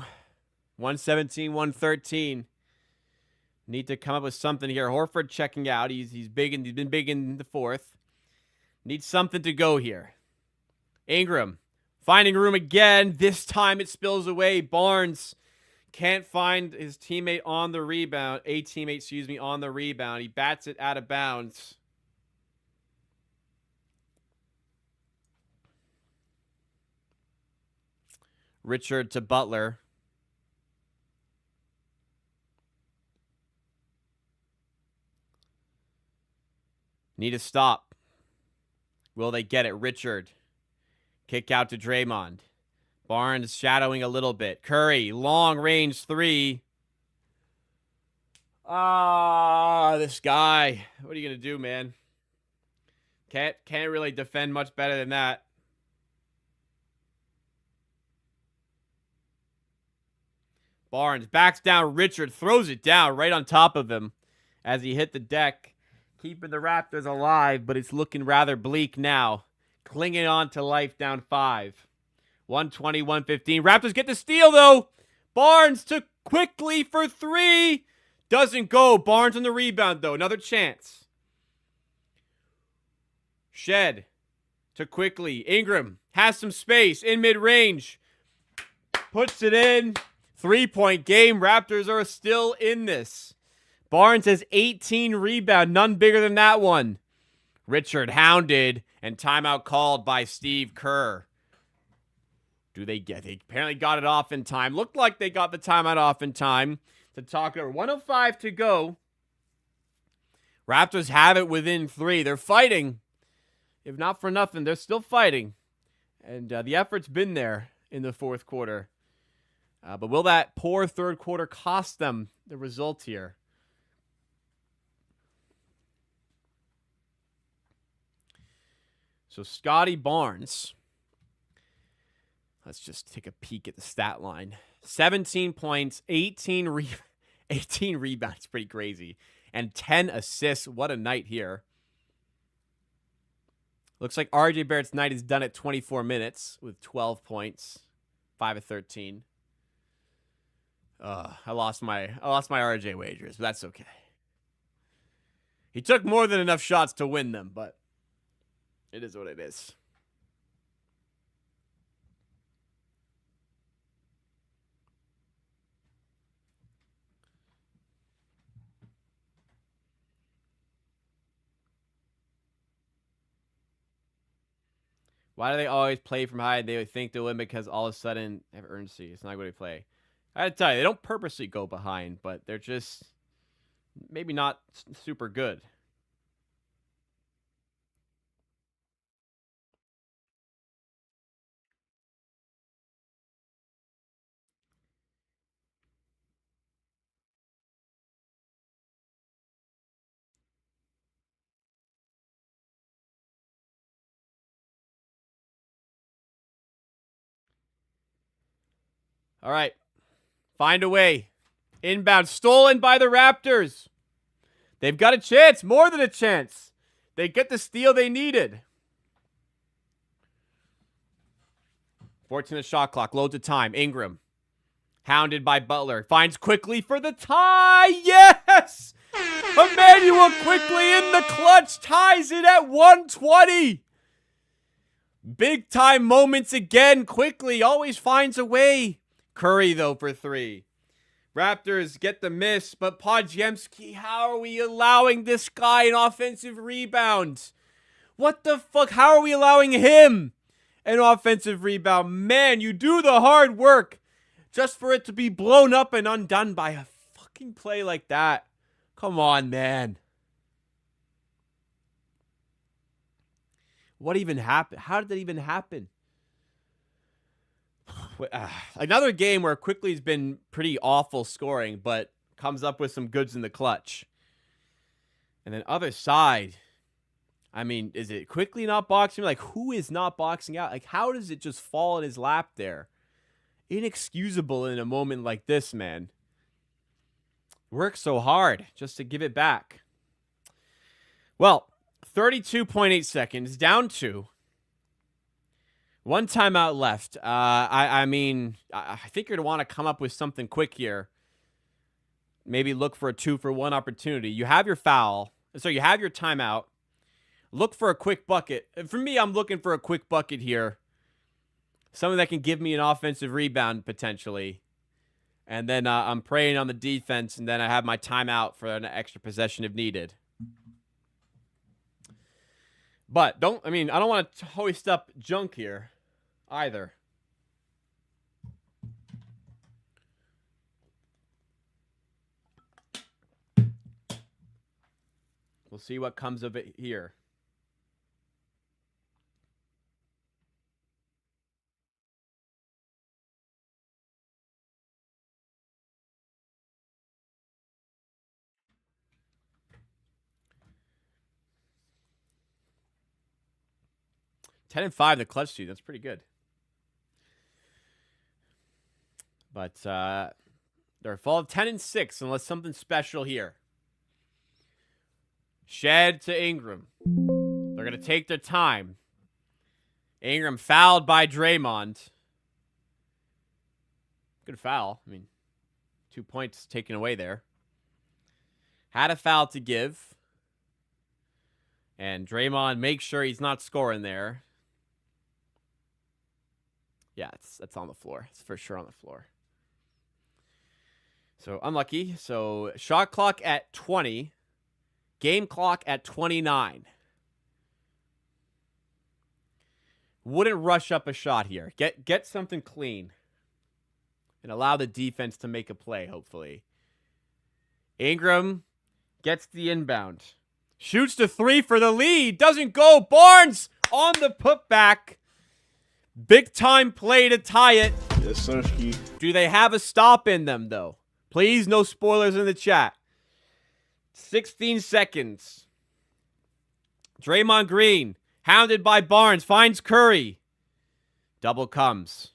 117, 113. Need to come up with something here. Horford checking out. He's been big in the fourth. Need something to go here. Ingram finding room again. This time it spills away. Barnes can't find his teammate on the rebound. On the rebound. He bats it out of bounds. Richard to Butler. Need a stop. Will they get it? Richard. Kick out to Draymond. Barnes shadowing a little bit. Curry, long range three. This guy. What are you going to do, man? Can't really defend much better than that. Barnes backs down Richard, throws it down right on top of him as he hit the deck. Keeping the Raptors alive, but it's looking rather bleak now. Clinging on to life, down 5. 120, 115. Raptors get the steal, though. Barnes took quickly for 3. Doesn't go. Barnes on the rebound, though. Another chance. Shed to quickly. Ingram has some space in mid-range. Puts it in. 3-point game. Raptors are still in this. Barnes has 18 rebound, none bigger than that one. Richard hounded and timeout called by Steve Kerr. They apparently got it off in time. Looked like they got the timeout off in time to talk over. 1:05 to go. Raptors have it within 3. They're fighting. If not for nothing, they're still fighting. And the effort's been there in the fourth quarter. But will that poor third quarter cost them the result here? So Scotty Barnes, let's just take a peek at the stat line. 17 points, 18 rebounds, pretty crazy, and 10 assists. What a night here. Looks like RJ Barrett's night is done at 24 minutes with 12 points, 5 of 13. I lost my RJ wagers, but that's okay. He took more than enough shots to win them, but it is what it is. Why do they always play from high? They would think they'll win because all of a sudden they have earned C. It's not going to play. I gotta tell you, they don't purposely go behind, but they're just maybe not super good. All right. Find a way. Inbound. Stolen by the Raptors. They've got a chance. More than a chance. They get the steal they needed. 14 shot clock. Loads of time. Ingram. Hounded by Butler. Finds quickly for the tie. Yes! Emmanuel quickly in the clutch. Ties it at 120. Big time moments again. Quickly. Always finds a way. Curry, though, for 3. Raptors get the miss, but Podziemski, how are we allowing this guy an offensive rebound? What the fuck? How are we allowing him an offensive rebound? Man, you do the hard work just for it to be blown up and undone by a fucking play like that. Come on, man. What even happened? How did that even happen? Another game where Quickly's been pretty awful scoring, but comes up with some goods in the clutch. And then other side, I mean, is it Quickly not boxing? Like, who is not boxing out? Like, how does it just fall in his lap there? Inexcusable in a moment like this, man. Work so hard just to give it back. Well, 32.8 seconds, down 2. One timeout left. I mean, I think you're going to want to come up with something quick here. Maybe look for a 2-for-1 opportunity. You have your foul. So you have your timeout. Look for a quick bucket. For me, I'm looking for a quick bucket here. Something that can give me an offensive rebound, potentially. And then I'm praying on the defense, and then I have my timeout for an extra possession if needed. But I don't want to hoist up junk here either. We'll see what comes of it here. Ten and 5 the clutch sheet. That's pretty good. But they're fall 10 and 6 unless something special here. Shed to Ingram. They're going to take their time. Ingram fouled by Draymond. Good foul. 2 points taken away there. Had a foul to give. And Draymond makes sure he's not scoring there. Yeah, that's on the floor. It's for sure on the floor. So unlucky. So shot clock at 20. Game clock at 29. Wouldn't rush up a shot here. Get something clean. And allow the defense to make a play, hopefully. Ingram gets the inbound. Shoots the 3 for the lead. Doesn't go. Barnes on the putback. Big time play to tie it. Yes, sir. Do they have a stop in them, though? Please, no spoilers in the chat. 16 seconds. Draymond Green, hounded by Barnes, finds Curry. Double comes.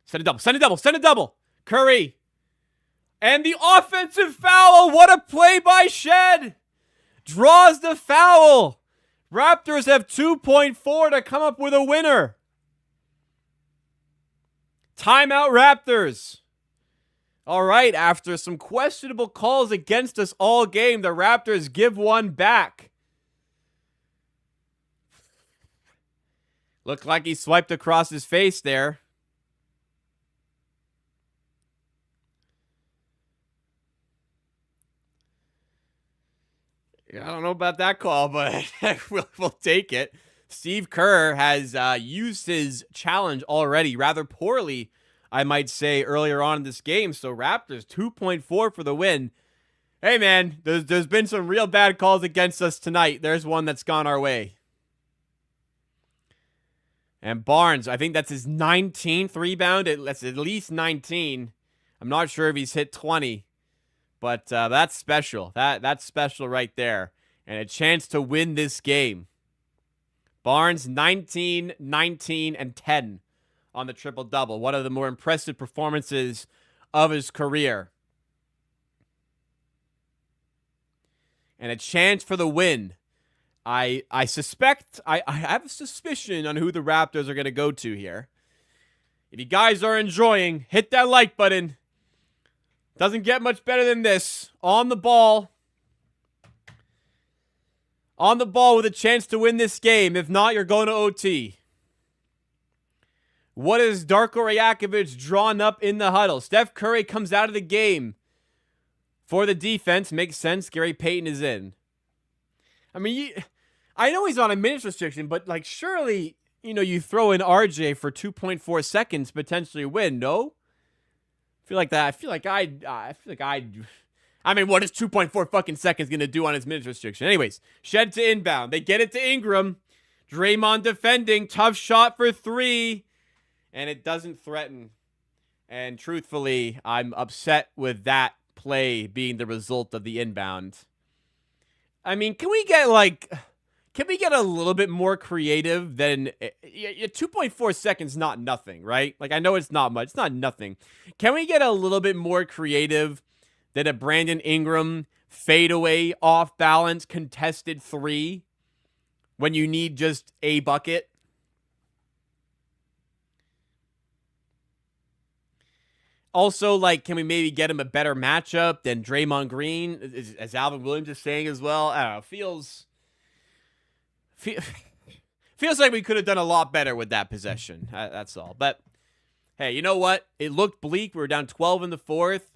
Send a double. Curry. And the offensive foul. What a play by Shed. Draws the foul. Raptors have 2.4 to come up with a winner. Timeout Raptors. All right, after some questionable calls against us all game, the Raptors give one back. Looked like he swiped across his face there. I don't know about that call, but we'll take it. Steve Kerr has used his challenge already rather poorly, I might say, earlier on in this game. So Raptors 2.4 for the win. Hey, man, there's been some real bad calls against us tonight. There's one that's gone our way. And Barnes, I think that's his 19th rebound. That's at least 19. I'm not sure if he's hit 20. But that's special. That's special right there. And a chance to win this game. Barnes, 19, 19, and 10 on the triple-double. One of the more impressive performances of his career. And a chance for the win. I suspect, I have a suspicion on who the Raptors are going to go to here. If you guys are enjoying, hit that like button. Doesn't get much better than this. On the ball. On the ball with a chance to win this game. If not, you're going to OT. What is Darko Rajakovic drawn up in the huddle? Steph Curry comes out of the game for the defense. Makes sense. Gary Payton is in. I know he's on a minutes restriction, but surely, you throw in RJ for 2.4 seconds, potentially win, no? What is 2.4 fucking seconds going to do on his minutes restriction? Anyways, Shed to inbound. They get it to Ingram. Draymond defending. Tough shot for 3. And it doesn't threaten. And truthfully, I'm upset with that play being the result of the inbound. Can we get a little bit more creative than 2.4 seconds? Not nothing, right? I know it's not much. It's not nothing. Can we get a little bit more creative than a Brandon Ingram fadeaway off balance contested 3 when you need just a bucket. Also, like, can we maybe get him a better matchup than Draymond Green, as Alvin Williams is saying as well? I don't know. Feels like we could have done a lot better with that possession. That's all. But, hey, you know what? It looked bleak. We were down 12 in the fourth.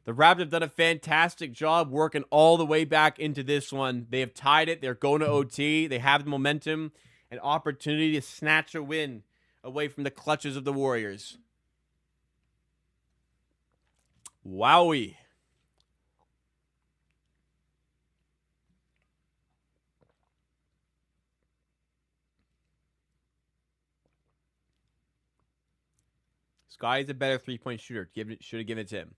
The Raptors have done a fantastic job working all the way back into this one. They have tied it. They're going to OT. They have the momentum and opportunity to snatch a win away from the clutches of the Warriors. Wowie. Scotty's a better three-point shooter. Should have given it to him.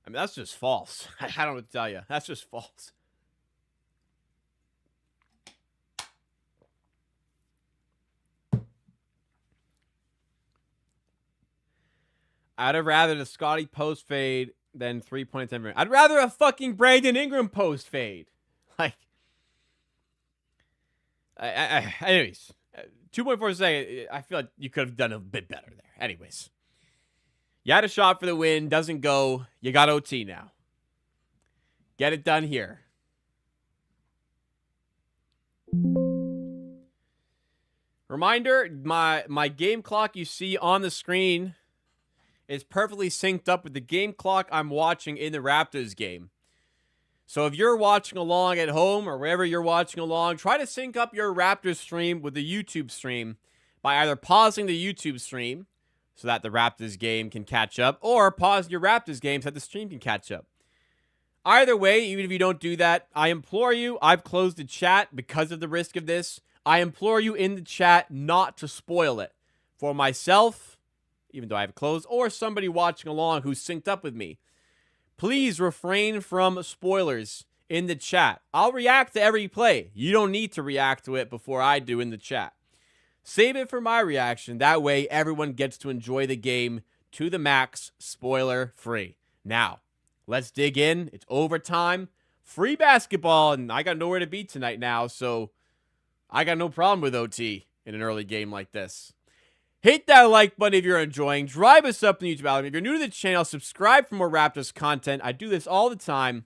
I mean, that's just false. I don't know what to tell you. That's just false. I'd have rather the Scotty post fade than 3 points. I'd rather a fucking Brandon Ingram post fade. Like, anyways, 2.4 seconds. I feel like you could have done a bit better there. Anyways, you had a shot for the win. Doesn't go. You got OT now. Get it done here. Reminder, my game clock you see on the screen is perfectly synced up with the game clock I'm watching in the Raptors game. So if you're watching along at home or wherever you're watching along, try to sync up your Raptors stream with the YouTube stream by either pausing the YouTube stream so that the Raptors game can catch up, or pause your Raptors game so that the stream can catch up. Either way, even if you don't do that, I implore you, I've closed the chat because of the risk of this. I implore you in the chat not to spoil it. For myself, even though I have it closed, or somebody watching along who's synced up with me, please refrain from spoilers in the chat. I'll react to every play. You don't need to react to it before I do in the chat. Save it for my reaction. That way, everyone gets to enjoy the game to the max, spoiler free. Now, let's dig in. It's overtime. Free basketball, and I got nowhere to be tonight now, so I got no problem with OT in an early game like this. Hit that like button if you're enjoying. Drive us up in the YouTube algorithm. If you're new to the channel, subscribe for more Raptors content. I do this all the time.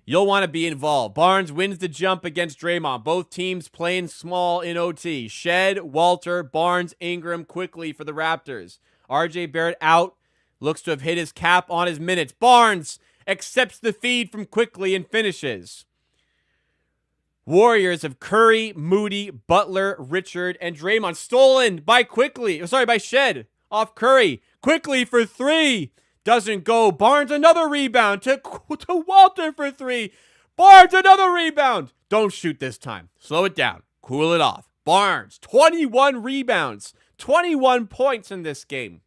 You'll want to be involved. Barnes wins the jump against Draymond. Both teams playing small in OT. Shed, Walter, Barnes, Ingram quickly for the Raptors. RJ Barrett out. Looks to have hit his cap on his minutes. Barnes accepts the feed from Quickly and finishes. Warriors of Curry, Moody, Butler, Richard, and Draymond. Stolen by by Shed. Off Curry. Quickly for three. Doesn't go. Barnes another rebound to Walter for three. Barnes another rebound. Don't shoot this time. Slow it down. Cool it off. Barnes, 21 rebounds. 21 points in this game.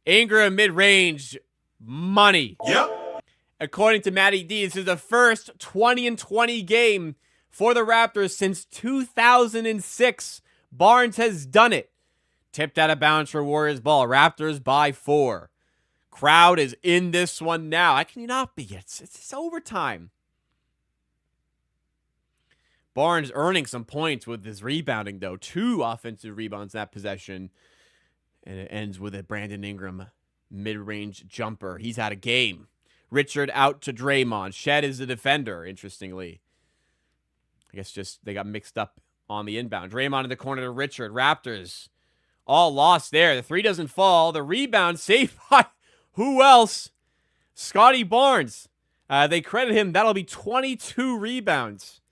Ingram mid-range. Money. Yep. According to Matty D, this is the first 20-20 game for the Raptors since 2006. Barnes has done it. Tipped out of bounds for Warriors ball. Raptors by 4. Crowd is in this one now. How can you not be? It's overtime. Barnes earning some points with his rebounding, though. 2 offensive rebounds in that possession. And it ends with a Brandon Ingram mid-range jumper. He's out of game. Richard out to Draymond. Shed is the defender, interestingly. I guess just they got mixed up on the inbound. Draymond in the corner to Richard. Raptors all lost there. The 3 doesn't fall. The rebound saved by who else? Scotty Barnes. They credit him. That'll be 22 rebounds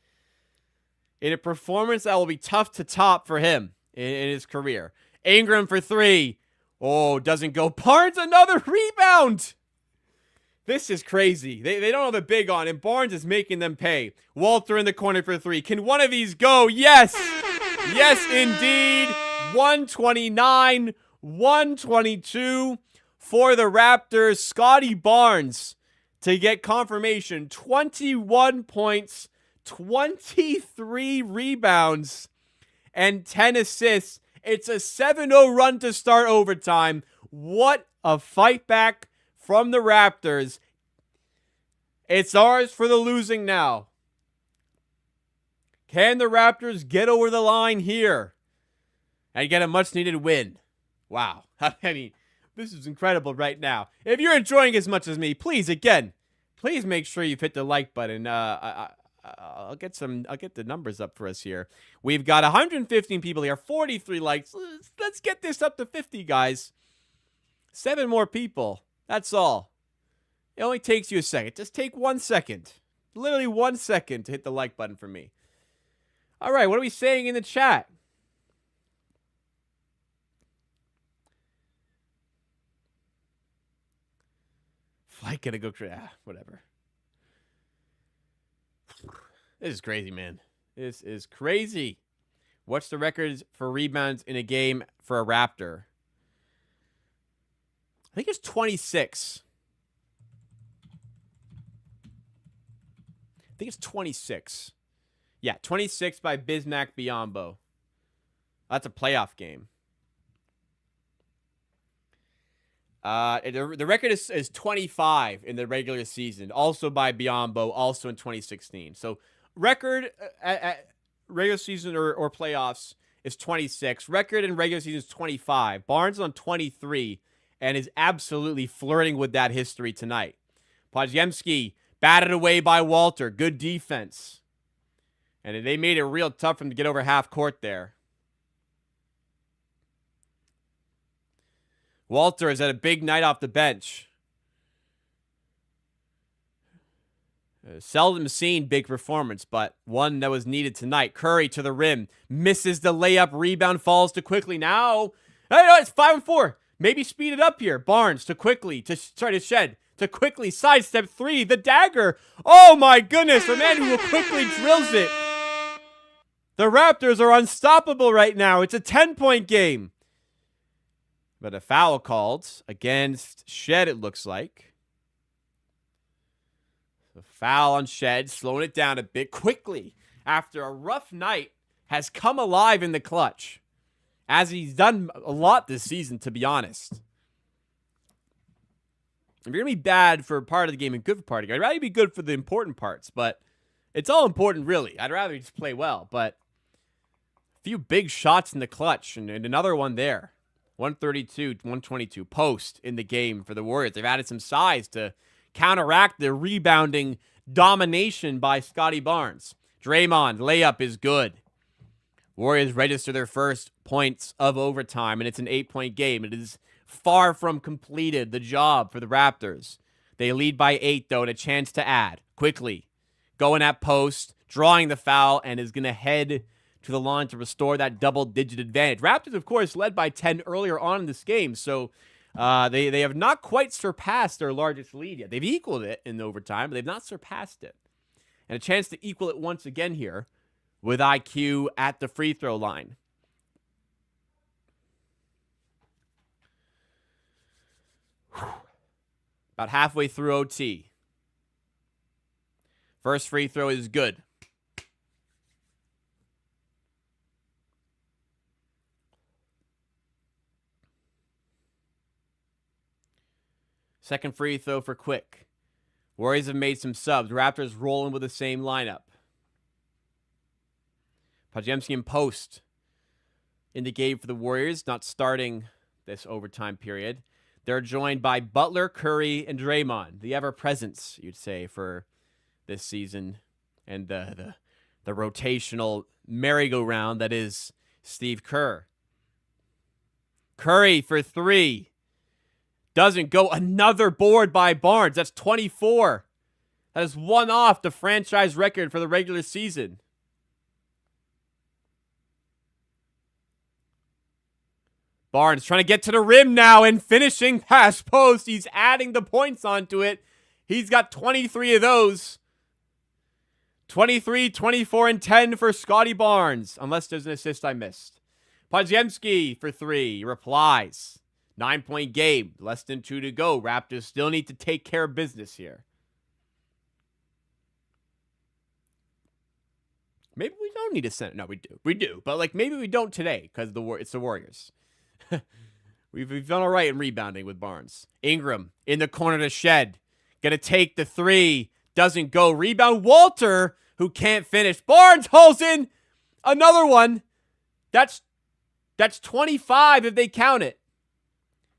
in a performance that will be tough to top for him in his career. Ingram for 3. Oh, doesn't go. Barnes another rebound. This is crazy. They don't have a big on, and Barnes is making them pay. Walter in the corner for 3. Can one of these go? Yes. Yes, indeed. 129, 122 for the Raptors. Scotty Barnes to get confirmation. 21 points, 23 rebounds, and 10 assists. It's a 7-0 run to start overtime. What a fight back from the Raptors. It's ours for the losing now. Can the Raptors get over the line here and get a much-needed win? Wow. I mean, this is incredible right now. If you're enjoying as much as me, please make sure you've hit the like button. I'll get the numbers up for us here. We've got 115 people here, 43 likes. Let's get this up to 50, guys. 7 more people. That's all. It only takes you a second. Just take 1 second. Literally 1 second to hit the like button for me. All right, what are we saying in the chat? Flight gonna go crazy. Whatever. This is crazy, man. This is crazy. What's the record for rebounds in a game for a Raptor? I think it's 26. I think it's 26. Yeah, 26 by Bismack Biyombo. That's a playoff game. The record is 25 in the regular season, also by Biyombo, also in 2016. So record at regular season or playoffs is 26. Record in regular season is 25. Barnes on 23 and is absolutely flirting with that history tonight. Podziemski batted away by Walter. Good defense. And they made it real tough for him to get over half court there. Walter is at a big night off the bench. Seldom seen big performance, but one that was needed tonight. Curry to the rim. Misses the layup. Rebound falls too quickly. Now, it's 5-4. Maybe speed it up here. Barnes to quickly. To Shed. To quickly sidestep 3. The dagger. Oh my goodness. A man who quickly drills it. The Raptors are unstoppable right now. It's a 10-point game. But a foul called against Shed, it looks like. A foul on Shed, slowing it down a bit quickly after a rough night, has come alive in the clutch, as he's done a lot this season, to be honest. If you're going to be bad for part of the game and good for part of the game, I'd rather be good for the important parts, but it's all important, really. I'd rather just play well, but a few big shots in the clutch and another one there. 132, 122 post in the game for the Warriors. They've added some size to counteract the rebounding domination by Scotty Barnes. Draymond, layup is good. Warriors register their first points of overtime, and it's an 8-point game. It is far from completed, the job for the Raptors. They lead by 8, though, and a chance to add. Quickly, going at post, drawing the foul, and is going to head to the line to restore that double-digit advantage. Raptors, of course, led by 10 earlier on in this game, so they have not quite surpassed their largest lead yet. They've equaled it in overtime, but they've not surpassed it. And a chance to equal it once again here with IQ at the free throw line. About halfway through OT. First free throw is good. Second free throw for Quick. Warriors have made some subs. Raptors rolling with the same lineup. Podziemski in post in the game for the Warriors, not starting this overtime period. They're joined by Butler, Curry, and Draymond. The ever-presence, you'd say, for this season. And the rotational merry-go-round that is Steve Kerr. Curry for 3. Doesn't go. Another board by Barnes. That's 24. That is one off the franchise record for the regular season. Barnes trying to get to the rim now and finishing past post. He's adding the points onto it. He's got 23 of those. 23, 24, and 10 for Scotty Barnes. Unless there's an assist I missed. Podziemski for 3. Replies. 9-point game. Less than 2 to go. Raptors still need to take care of business here. Maybe we don't need a center. No, we do. We do. But maybe we don't today because it's the Warriors. We've done all right in rebounding with Barnes. Ingram in the corner to Shed. Gonna take the 3. Doesn't go. Rebound. Walter who can't finish. Barnes hauls in another one. That's 25 if they count it.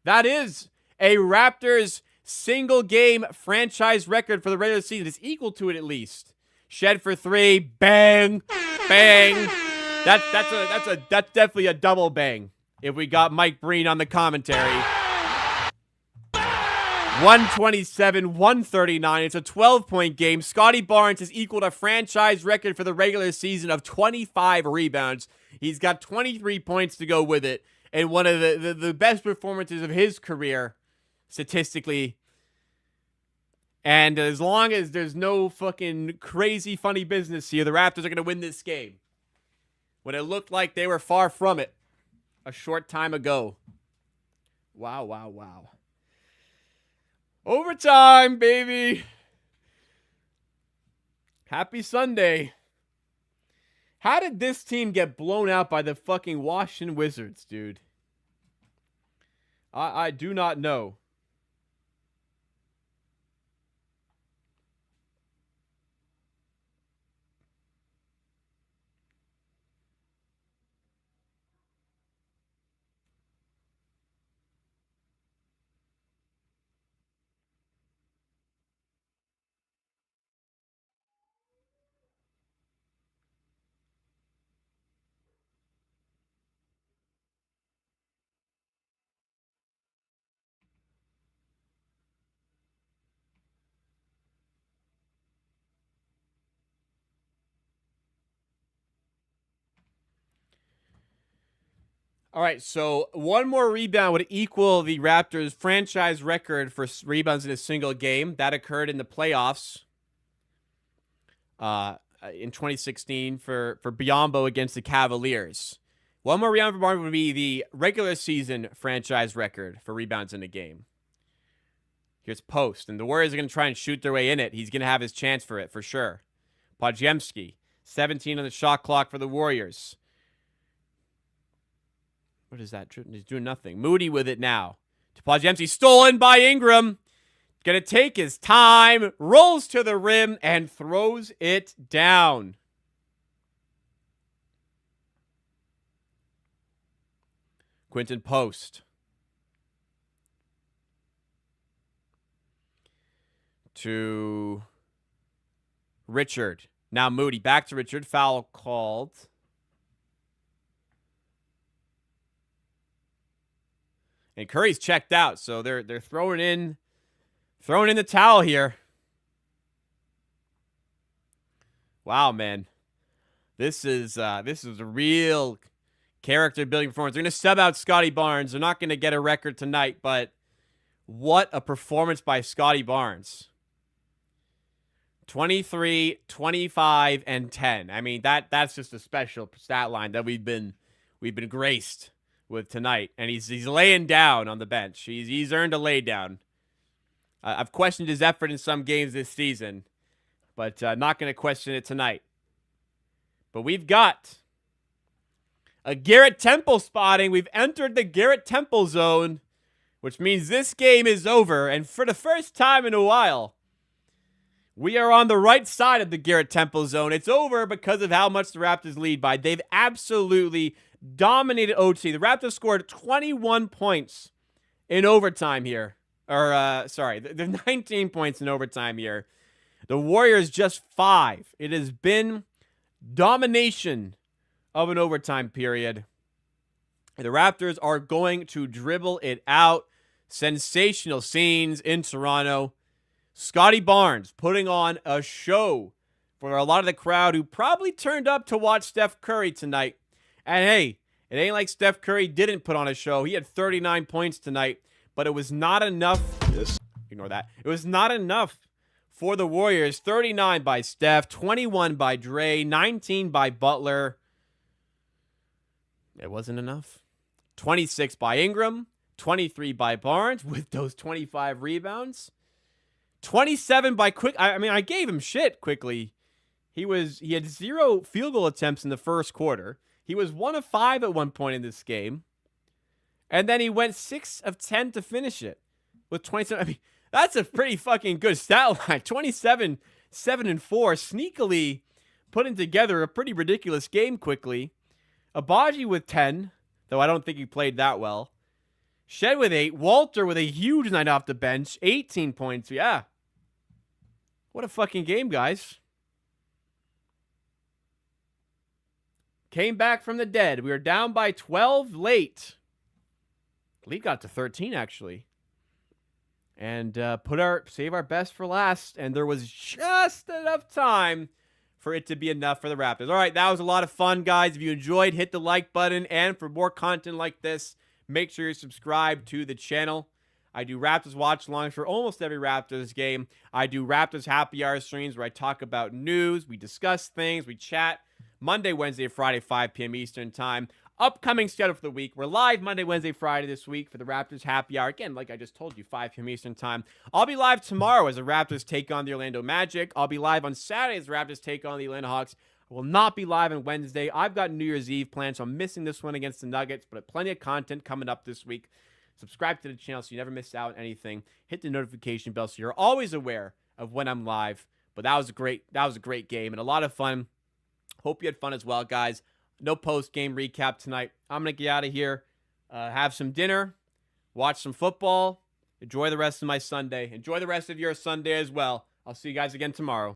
That is a Raptors single game franchise record for the regular season. It's equal to it at least. Shed for three, bang, bang. That's definitely a double bang. If we got Mike Breen on the commentary. 127-139. It's a 12-point game. Scotty Barnes has equaled a franchise record for the regular season of 25 rebounds. He's got 23 points to go with it. And one of the best performances of his career, statistically. And as long as there's no fucking crazy funny business here, the Raptors are going to win this game. When it looked like they were far from it a short time ago. Wow, wow, wow. Overtime, baby. Happy Sunday. How did this team get blown out by the fucking Washington Wizards, dude? I do not know. All right, so one more rebound would equal the Raptors' franchise record for rebounds in a single game. That occurred in the playoffs in 2016 for Biyombo against the Cavaliers. One more rebound for Barnes would be the regular season franchise record for rebounds in a game. Here's Post, and the Warriors are going to try and shoot their way in it. He's going to have his chance for it, for sure. Podziemski, 17 on the shot clock for the Warriors. What is that? He's doing nothing. Moody with it now. To Podziemski, stolen by Ingram. Gonna take his time, rolls to the rim, and throws it down. Quinton Post. To Richard. Now Moody. Back to Richard. Foul called. And Curry's checked out, so they're throwing in the towel here. Wow, man. This is a real character building performance. They're going to sub out Scotty Barnes. They're not going to get a record tonight, but what a performance by Scotty Barnes. 23, 25, and 10. I mean, that's just a special stat line that we've been graced with tonight, and he's laying down on the bench. He's earned a lay down. I've questioned his effort in some games this season, but not going to question it tonight. But we've got a Garrett Temple spotting. We've entered the Garrett Temple zone, which means this game is over, and for the first time in a while, we are on the right side of the Garrett Temple zone. It's over because of how much the Raptors lead by. They've absolutely dominated OT. The Raptors scored 21 points in overtime here. They're 19 points in overtime here. The Warriors just 5. It has been domination of an overtime period. The Raptors are going to dribble it out. Sensational scenes in Toronto. Scotty Barnes putting on a show for a lot of the crowd who probably turned up to watch Steph Curry tonight. And hey, it ain't like Steph Curry didn't put on a show. He had 39 points tonight, but it was not enough. Ignore that. It was not enough for the Warriors. 39 by Steph, 21 by Dre, 19 by Butler. It wasn't enough. 26 by Ingram, 23 by Barnes with those 25 rebounds. 27 by Quick. I gave him shit quickly. He had 0 field goal attempts in the first quarter. He was 1 of 5 at one point in this game. And then he went 6 of 10 to finish it with 27. I mean, that's a pretty fucking good stat line. 27, 7 and 4. Sneakily putting together a pretty ridiculous game quickly. Abaji with 10, though I don't think he played that well. Shed with 8. Walter with a huge night off the bench. 18 points. Yeah. What a fucking game, guys. Came back from the dead. We were down by 12 late. Lead got to 13, actually. And save our best for last. And there was just enough time for it to be enough for the Raptors. All right, that was a lot of fun, guys. If you enjoyed, hit the like button. And for more content like this, make sure you're subscribed to the channel. I do Raptors watch-alongs for almost every Raptors game. I do Raptors Happy Hour streams where I talk about news, we discuss things, we chat. Monday, Wednesday, Friday, 5 p.m. Eastern Time. Upcoming schedule for the week. We're live Monday, Wednesday, Friday this week for the Raptors Happy Hour. Again, like I just told you, 5 p.m. Eastern Time. I'll be live tomorrow as the Raptors take on the Orlando Magic. I'll be live on Saturday as the Raptors take on the Atlanta Hawks. I will not be live on Wednesday. I've got New Year's Eve planned, so I'm missing this one against the Nuggets, but plenty of content coming up this week. Subscribe to the channel so you never miss out on anything. Hit the notification bell so you're always aware of when I'm live. But that was a great game and a lot of fun. Hope you had fun as well, guys. No post-game recap tonight. I'm going to get out of here, have some dinner, watch some football, enjoy the rest of my Sunday. Enjoy the rest of your Sunday as well. I'll see you guys again tomorrow.